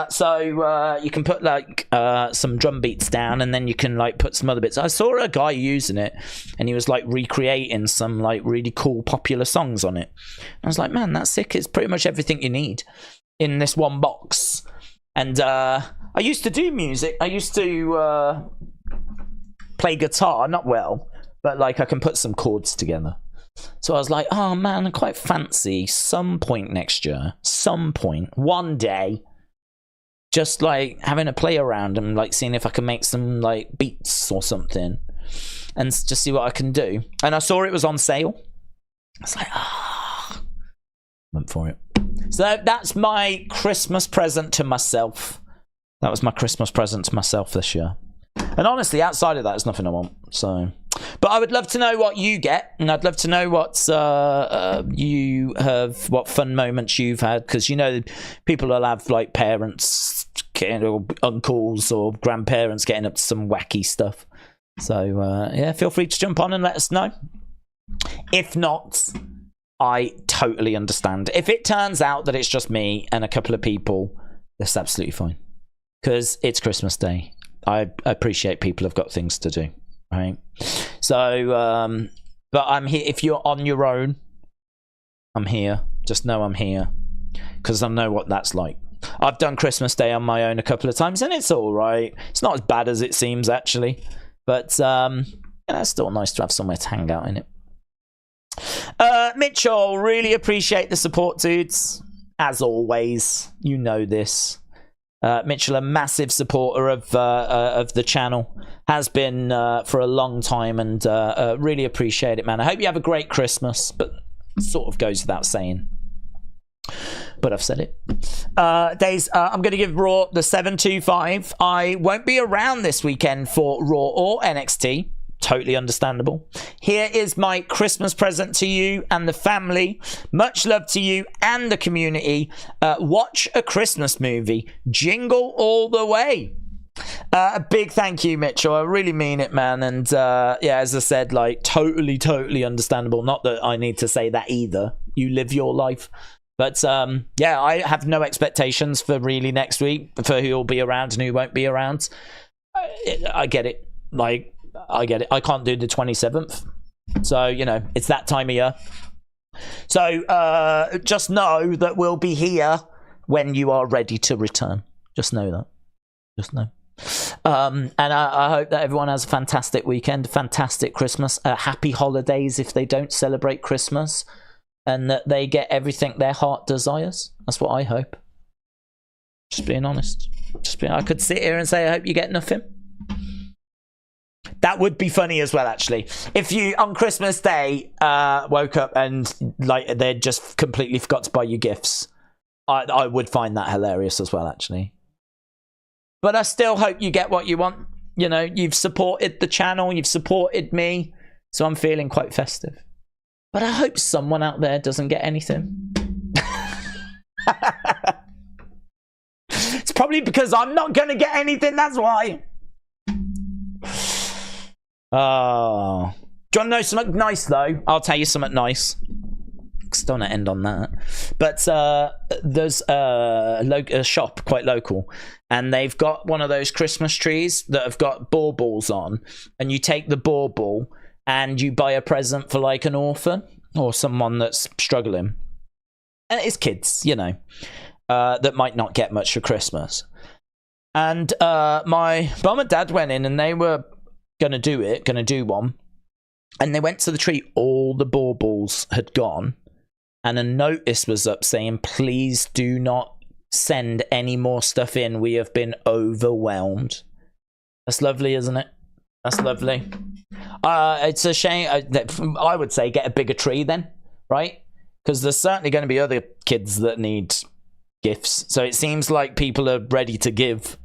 So you can put like some drum beats down, and then you can like put some other bits. I saw a guy using it, and he was like recreating some like really cool popular songs on it. I was like, man, that's sick. It's pretty much everything you need in this one box. And I used to do music. I used to play guitar, not well, but like I can put some chords together. So I was like, oh man, I quite fancy some point next year, one day, just like having a play around and like seeing if I can make some like beats or something and just see what I can do. And I saw it was on sale. I was like, went for it. So that's my Christmas present to myself. That was my Christmas present to myself this year. And honestly, outside of that, there's nothing I want. So, but I would love to know what you get, and I'd love to know what you have, what fun moments you've had, because you know people will have like parents or uncles or grandparents getting up to some wacky stuff. So yeah, feel free to jump on and let us know. If not, I totally understand. If it turns out that it's just me and a couple of people, that's absolutely fine, because it's Christmas Day. I appreciate people have got things to do, right? So, but I'm here. If you're on your own, I'm here. Just know I'm here, because I know what that's like. I've done Christmas Day on my own a couple of times, and it's all right. It's not as bad as it seems, actually. But it's still nice to have somewhere to hang out in it. Mitchell, really appreciate the support, dudes. As always, you know this. Mitchell, a massive supporter of the channel, has been for a long time, and really appreciate it, man. I hope you have a great Christmas, but it sort of goes without saying. But I've said it. Days, I'm going to give Raw the 725. I won't be around this weekend for Raw or NXT. Totally understandable. Here is my Christmas present to you and the family. Much love to you and the community. Watch a Christmas movie. Jingle all the way. A big thank you, Mitchell. I really mean it, man. And yeah, as I said, like totally understandable. Not that I need to say that either. You live your life. But yeah, I have no expectations for really next week, for who will be around and who won't be around. I get it. Like, I get it. I can't do the 27th. So, you know, it's that time of year. So just know that we'll be here when you are ready to return. Just know that. Just know. And I hope that everyone has a fantastic weekend, a fantastic Christmas, happy holidays if they don't celebrate Christmas, and that they get everything their heart desires. That's what I hope. Just being honest. I could sit here and say I hope you get nothing. That would be funny as well, actually. If you, on Christmas Day, woke up and like they just completely forgot to buy you gifts, I would find that hilarious as well, actually. But I still hope you get what you want. You know, you've supported the channel, you've supported me, so I'm feeling quite festive. But I hope someone out there doesn't get anything. It's probably because I'm not going to get anything, that's why. Oh. Do you want to know something nice, though? I'll tell you something nice. Don't want to end on that. But there's a shop quite local, and they've got one of those Christmas trees that have got baubles on, and you take the bauble and you buy a present for like an orphan or someone that's struggling. And it's kids, you know, that might not get much for Christmas. And my mum and dad went in, and they were going to do one. And they went to the tree, all the baubles had gone. And a notice was up saying, please do not send any more stuff in. We have been overwhelmed. That's lovely, isn't it? That's lovely. It's a shame. I would say get a bigger tree then, right? Because there's certainly going to be other kids that need gifts. So it seems like people are ready to give.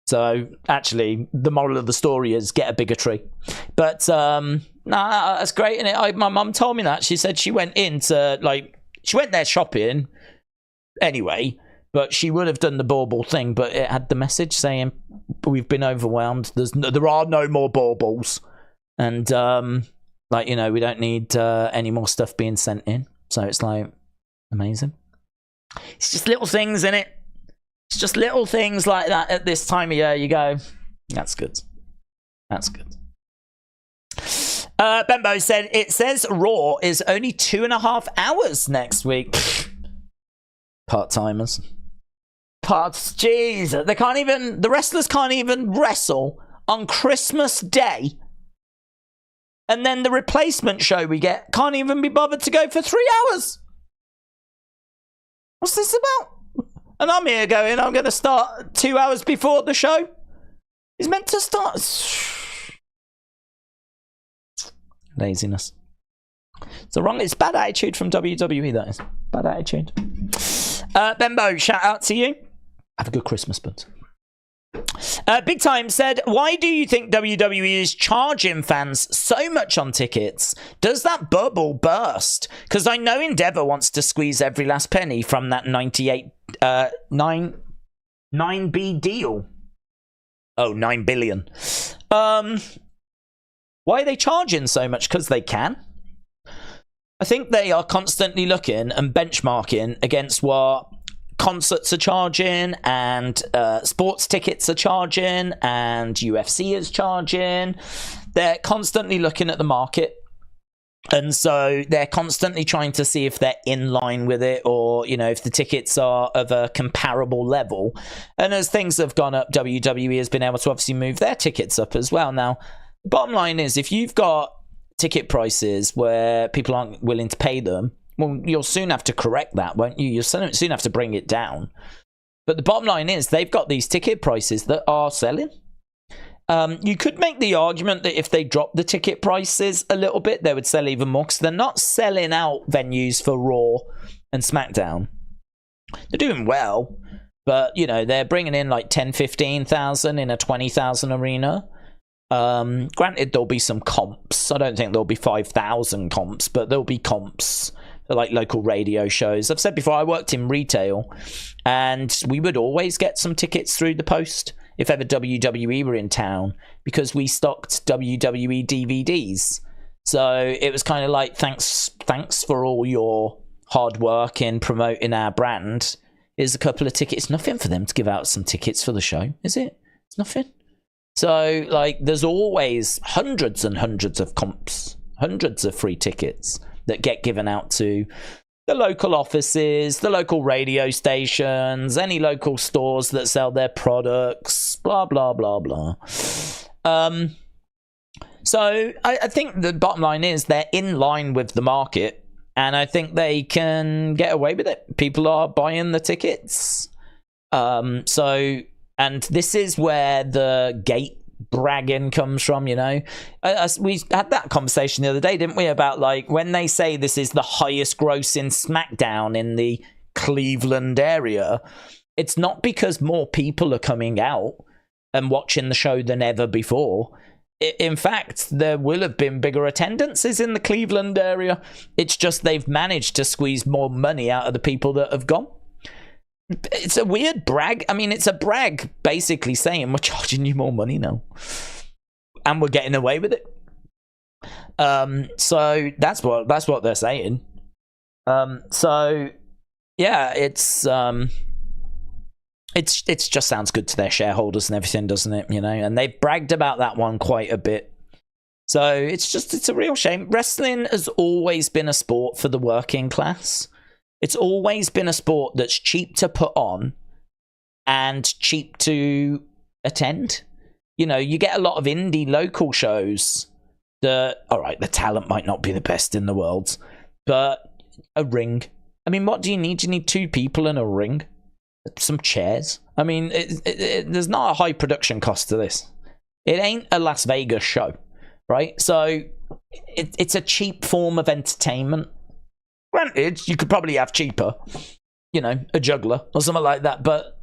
So actually, the moral of the story is get a bigger tree. But nah, that's great. And my mum told me that. She said she went she went there shopping anyway, but she would have done the bauble thing. But it had the message saying, we've been overwhelmed. There are no more baubles. And we don't need any more stuff being sent in. So it's like, amazing. It's just little things, innit? It's just little things like that at this time of year. You go, that's good. That's good. Bembo said, it says Raw is only 2.5 hours next week. Part-timers. Jeez, the wrestlers can't even wrestle on Christmas Day. And then the replacement show we get can't even be bothered to go for 3 hours. What's this about? And I'm here going, I'm going to start 2 hours before the show. It's meant to start. Laziness. It's bad attitude from WWE, that is. Bad attitude. Bembo, shout out to you. Have a good Christmas, bud. Big Time said, why do you think WWE is charging fans so much on tickets? Does that bubble burst? Because I know Endeavour wants to squeeze every last penny from that 9B deal. Oh, 9 billion. Why are they charging so much? Because they can. I think they are constantly looking and benchmarking against what concerts are charging and sports tickets are charging and UFC is charging. They're constantly looking at the market. And so they're constantly trying to see if they're in line with it, or, you know, if the tickets are of a comparable level. And as things have gone up, WWE has been able to obviously move their tickets up as well. Now, the bottom line is, if you've got ticket prices where people aren't willing to pay them, well, you'll soon have to correct that, won't you? You'll soon have to bring it down. But the bottom line is, they've got these ticket prices that are selling. You could make the argument that if they drop the ticket prices a little bit, they would sell even more, because they're not selling out venues for Raw and Smackdown. They're doing well, but, you know, they're bringing in like 10, 15,000 in a 20,000 arena. Granted, there'll be some comps. I don't think there'll be 5,000 comps, but there'll be comps for like local radio shows. I've said before, I worked in retail, and we would always get some tickets through the post if ever WWE were in town, because we stocked WWE DVDs. So it was kind of like, thanks for all your hard work in promoting our brand. Here's a couple of tickets. Nothing for them to give out some tickets for the show, is it? It's nothing. So, like, there's always hundreds and hundreds of comps, hundreds of free tickets that get given out to the local offices, the local radio stations, any local stores that sell their products, blah, blah, blah, blah. So I think the bottom line is they're in line with the market, and I think they can get away with it. People are buying the tickets. And this is where the gate bragging comes from, you know. We had that conversation the other day, didn't we, about like when they say this is the highest grossing Smackdown in the Cleveland area, it's not because more people are coming out and watching the show than ever before. In fact, there will have been bigger attendances in the Cleveland area. It's just they've managed to squeeze more money out of the people that have gone. It's a weird brag. I mean, it's a brag basically saying we're charging you more money now, and we're getting away with it. So that's what they're saying. So yeah, it's just sounds good to their shareholders and everything, doesn't it? You know, and they've bragged about that one quite a bit. So it's a real shame. Wrestling has always been a sport for the working class. It's always been a sport that's cheap to put on and cheap to attend. You know, you get a lot of indie local shows that, all right, the talent might not be the best in the world, but a ring. I mean, what do you need? You need 2 people and a ring, some chairs. I mean, there's not a high production cost to this. It ain't a Las Vegas show, right? So it's a cheap form of entertainment. Granted, you could probably have cheaper, you know, a juggler or something like that. But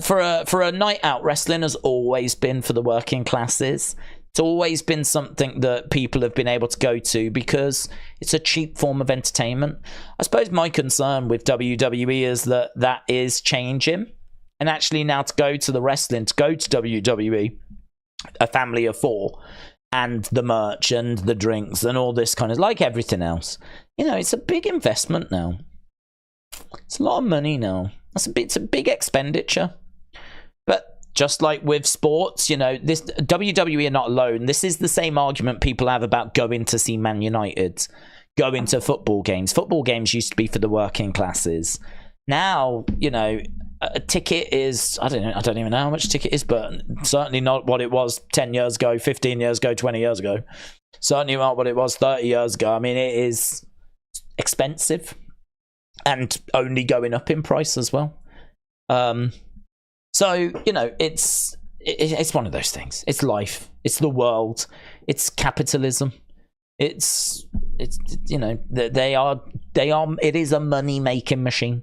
for a night out, wrestling has always been for the working classes. It's always been something that people have been able to go to because it's a cheap form of entertainment. I suppose my concern with WWE is that is changing. And actually now to go to the wrestling, to go to WWE, a family of 4, and the merch and the drinks and all this kind of, like everything else, you know, it's a big investment now. It's a lot of money now. It's a big expenditure. But just like with sports, you know, this WWE are not alone. This is the same argument people have about going to see Man United, going to football games. Football games used to be for the working classes. Now, you know, a ticket is, I don't even know how much a ticket is, but certainly not what it was 10 years ago, 15 years ago, 20 years ago. Certainly not what it was 30 years ago. I mean, it is expensive and only going up in price as well. So, you know, it's one of those things. It's life. It's the world. It's capitalism. It's you know, it is a money-making machine.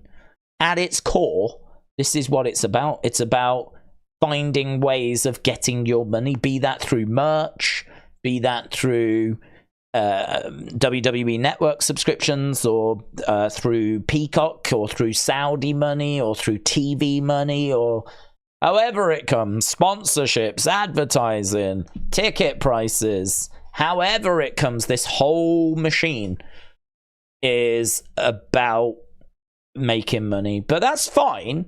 At its core, this is what it's about. It's about finding ways of getting your money, be that through merch, be that through WWE Network subscriptions, or through Peacock, or through Saudi money, or through TV money, or however it comes, sponsorships, advertising, ticket prices, however it comes, this whole machine is about making money. But that's fine,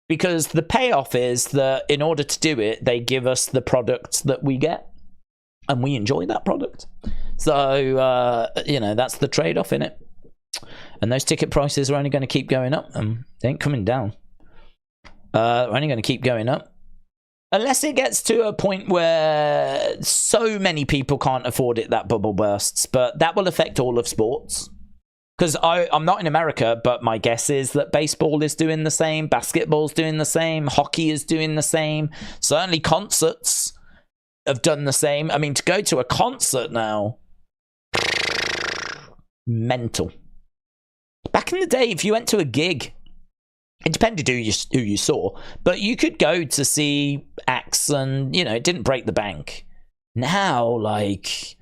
because the payoff is that in order to do it, they give us the products that we get, and we enjoy that product. So, you know, that's the trade-off in it. And those ticket prices are only going to keep going up, and they ain't coming down. They're only going to keep going up. Unless it gets to a point where so many people can't afford it that bubble bursts. But that will affect all of sports. Because I'm not in America, but my guess is that baseball is doing the same, basketball's doing the same, hockey is doing the same. Certainly concerts have done the same. I mean, to go to a concert now, mental. Back in the day, if you went to a gig, it depended who you saw, but you could go to see acts and, you know, it didn't break the bank. Now, like,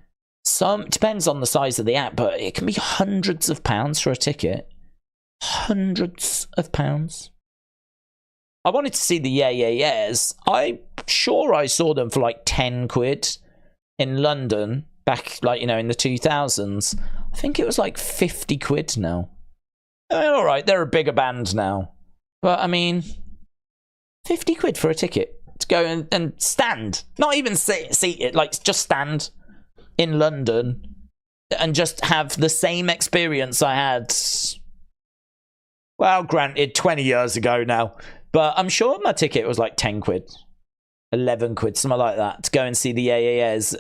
depends on the size of the act, but it can be hundreds of pounds for a ticket. Hundreds of pounds. I wanted to see the Yeah Yeah Yeahs. I'm sure I saw them for like 10 quid in London back, like, you know, in the 2000s. I think it was like 50 quid now. All right, they're a bigger band now. But, I mean, 50 quid for a ticket to go and stand. Not even seat it, like, just stand in London and just have the same experience I had, well, granted, 20 years ago now. But I'm sure my ticket was like 10 quid, 11 quid, something like that, to go and see the Yeah Yeah Yeahs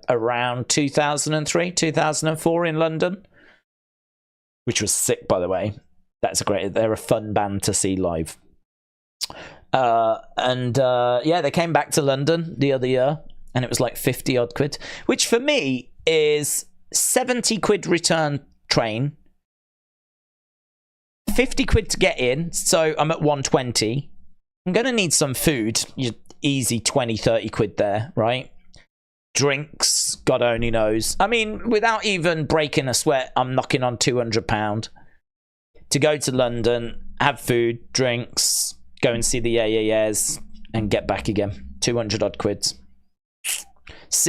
around 2003, 2004 in London, which was sick, by the way. They're a fun band to see live. Yeah, they came back to London the other year, and it was like 50 odd quid, which for me is 70 quid return train, 50 quid to get in, so I'm at 120. I'm going to need some food. Easy 20, 30 quid there, right? Drinks, God only knows. I mean, without even breaking a sweat, I'm knocking on £200 to go to London, have food, drinks, go and see the Yeah Yeah Yeahs, and get back again. 200 odd quid.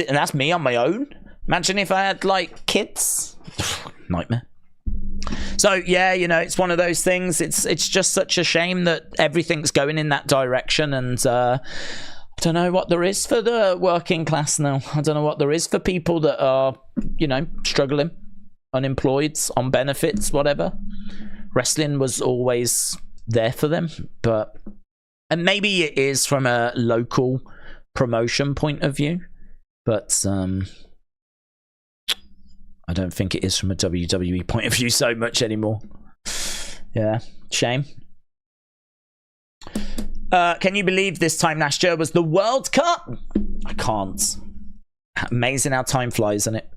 And that's me on my own. Imagine if I had, like, kids. Nightmare. So, yeah, you know, it's one of those things. It's just such a shame that everything's going in that direction. And I don't know what there is for the working class now. I don't know what there is for people that are, you know, struggling, unemployed, on benefits, whatever. Wrestling was always there for them. And maybe it is from a local promotion point of view. But I don't think it is from a WWE point of view so much anymore. Yeah, shame. Can you believe this time last year was the World Cup? I can't. Amazing how time flies, isn't it?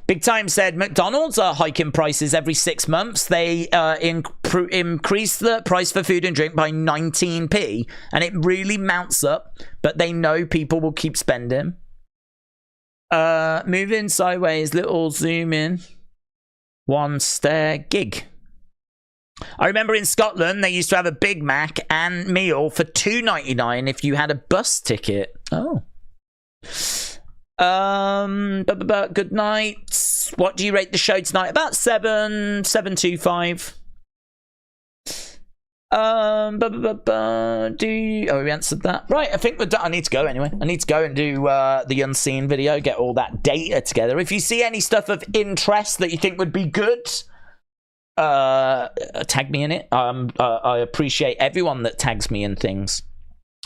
Big Time said McDonald's are hiking prices every 6 months. They increase the price for food and drink by 19p, and it really mounts up, but they know people will keep spending. Moving sideways, little zoom in, one stare gig. I remember in Scotland they used to have a Big Mac and meal for $2.99 if you had a bus ticket. Oh. Good night. What do you rate the show tonight? About 7.25. We answered that. Right, I think we're done. I need to go anyway. I need to go and do the Unseen video, get all that data together. If you see any stuff of interest that you think would be good, tag me in it. I appreciate everyone that tags me in things.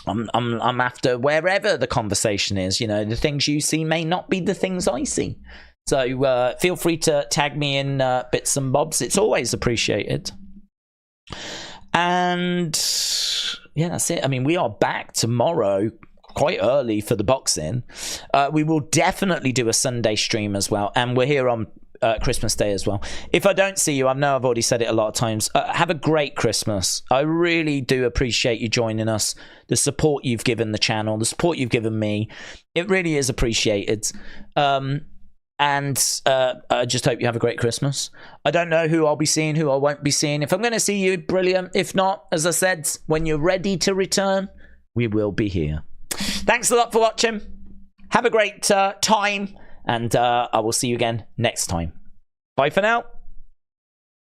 I'm after wherever the conversation is. You know, the things you see may not be the things I see. So feel free to tag me in bits and bobs. It's always appreciated. And yeah, that's it. I mean, we are back tomorrow quite early for the boxing. We will definitely do a Sunday stream as well, and we're here on Christmas Day as well. If I don't see you, I know I've already said it a lot of times, have a great Christmas. I really do appreciate you joining us, the support you've given the channel, the support you've given me. It really is appreciated. And I just hope you have a great Christmas. I don't know who I'll be seeing, who I won't be seeing. If I'm going to see you, brilliant. If not, as I said, when you're ready to return, we will be here. Thanks a lot for watching. Have a great time. And I will see you again next time. Bye for now.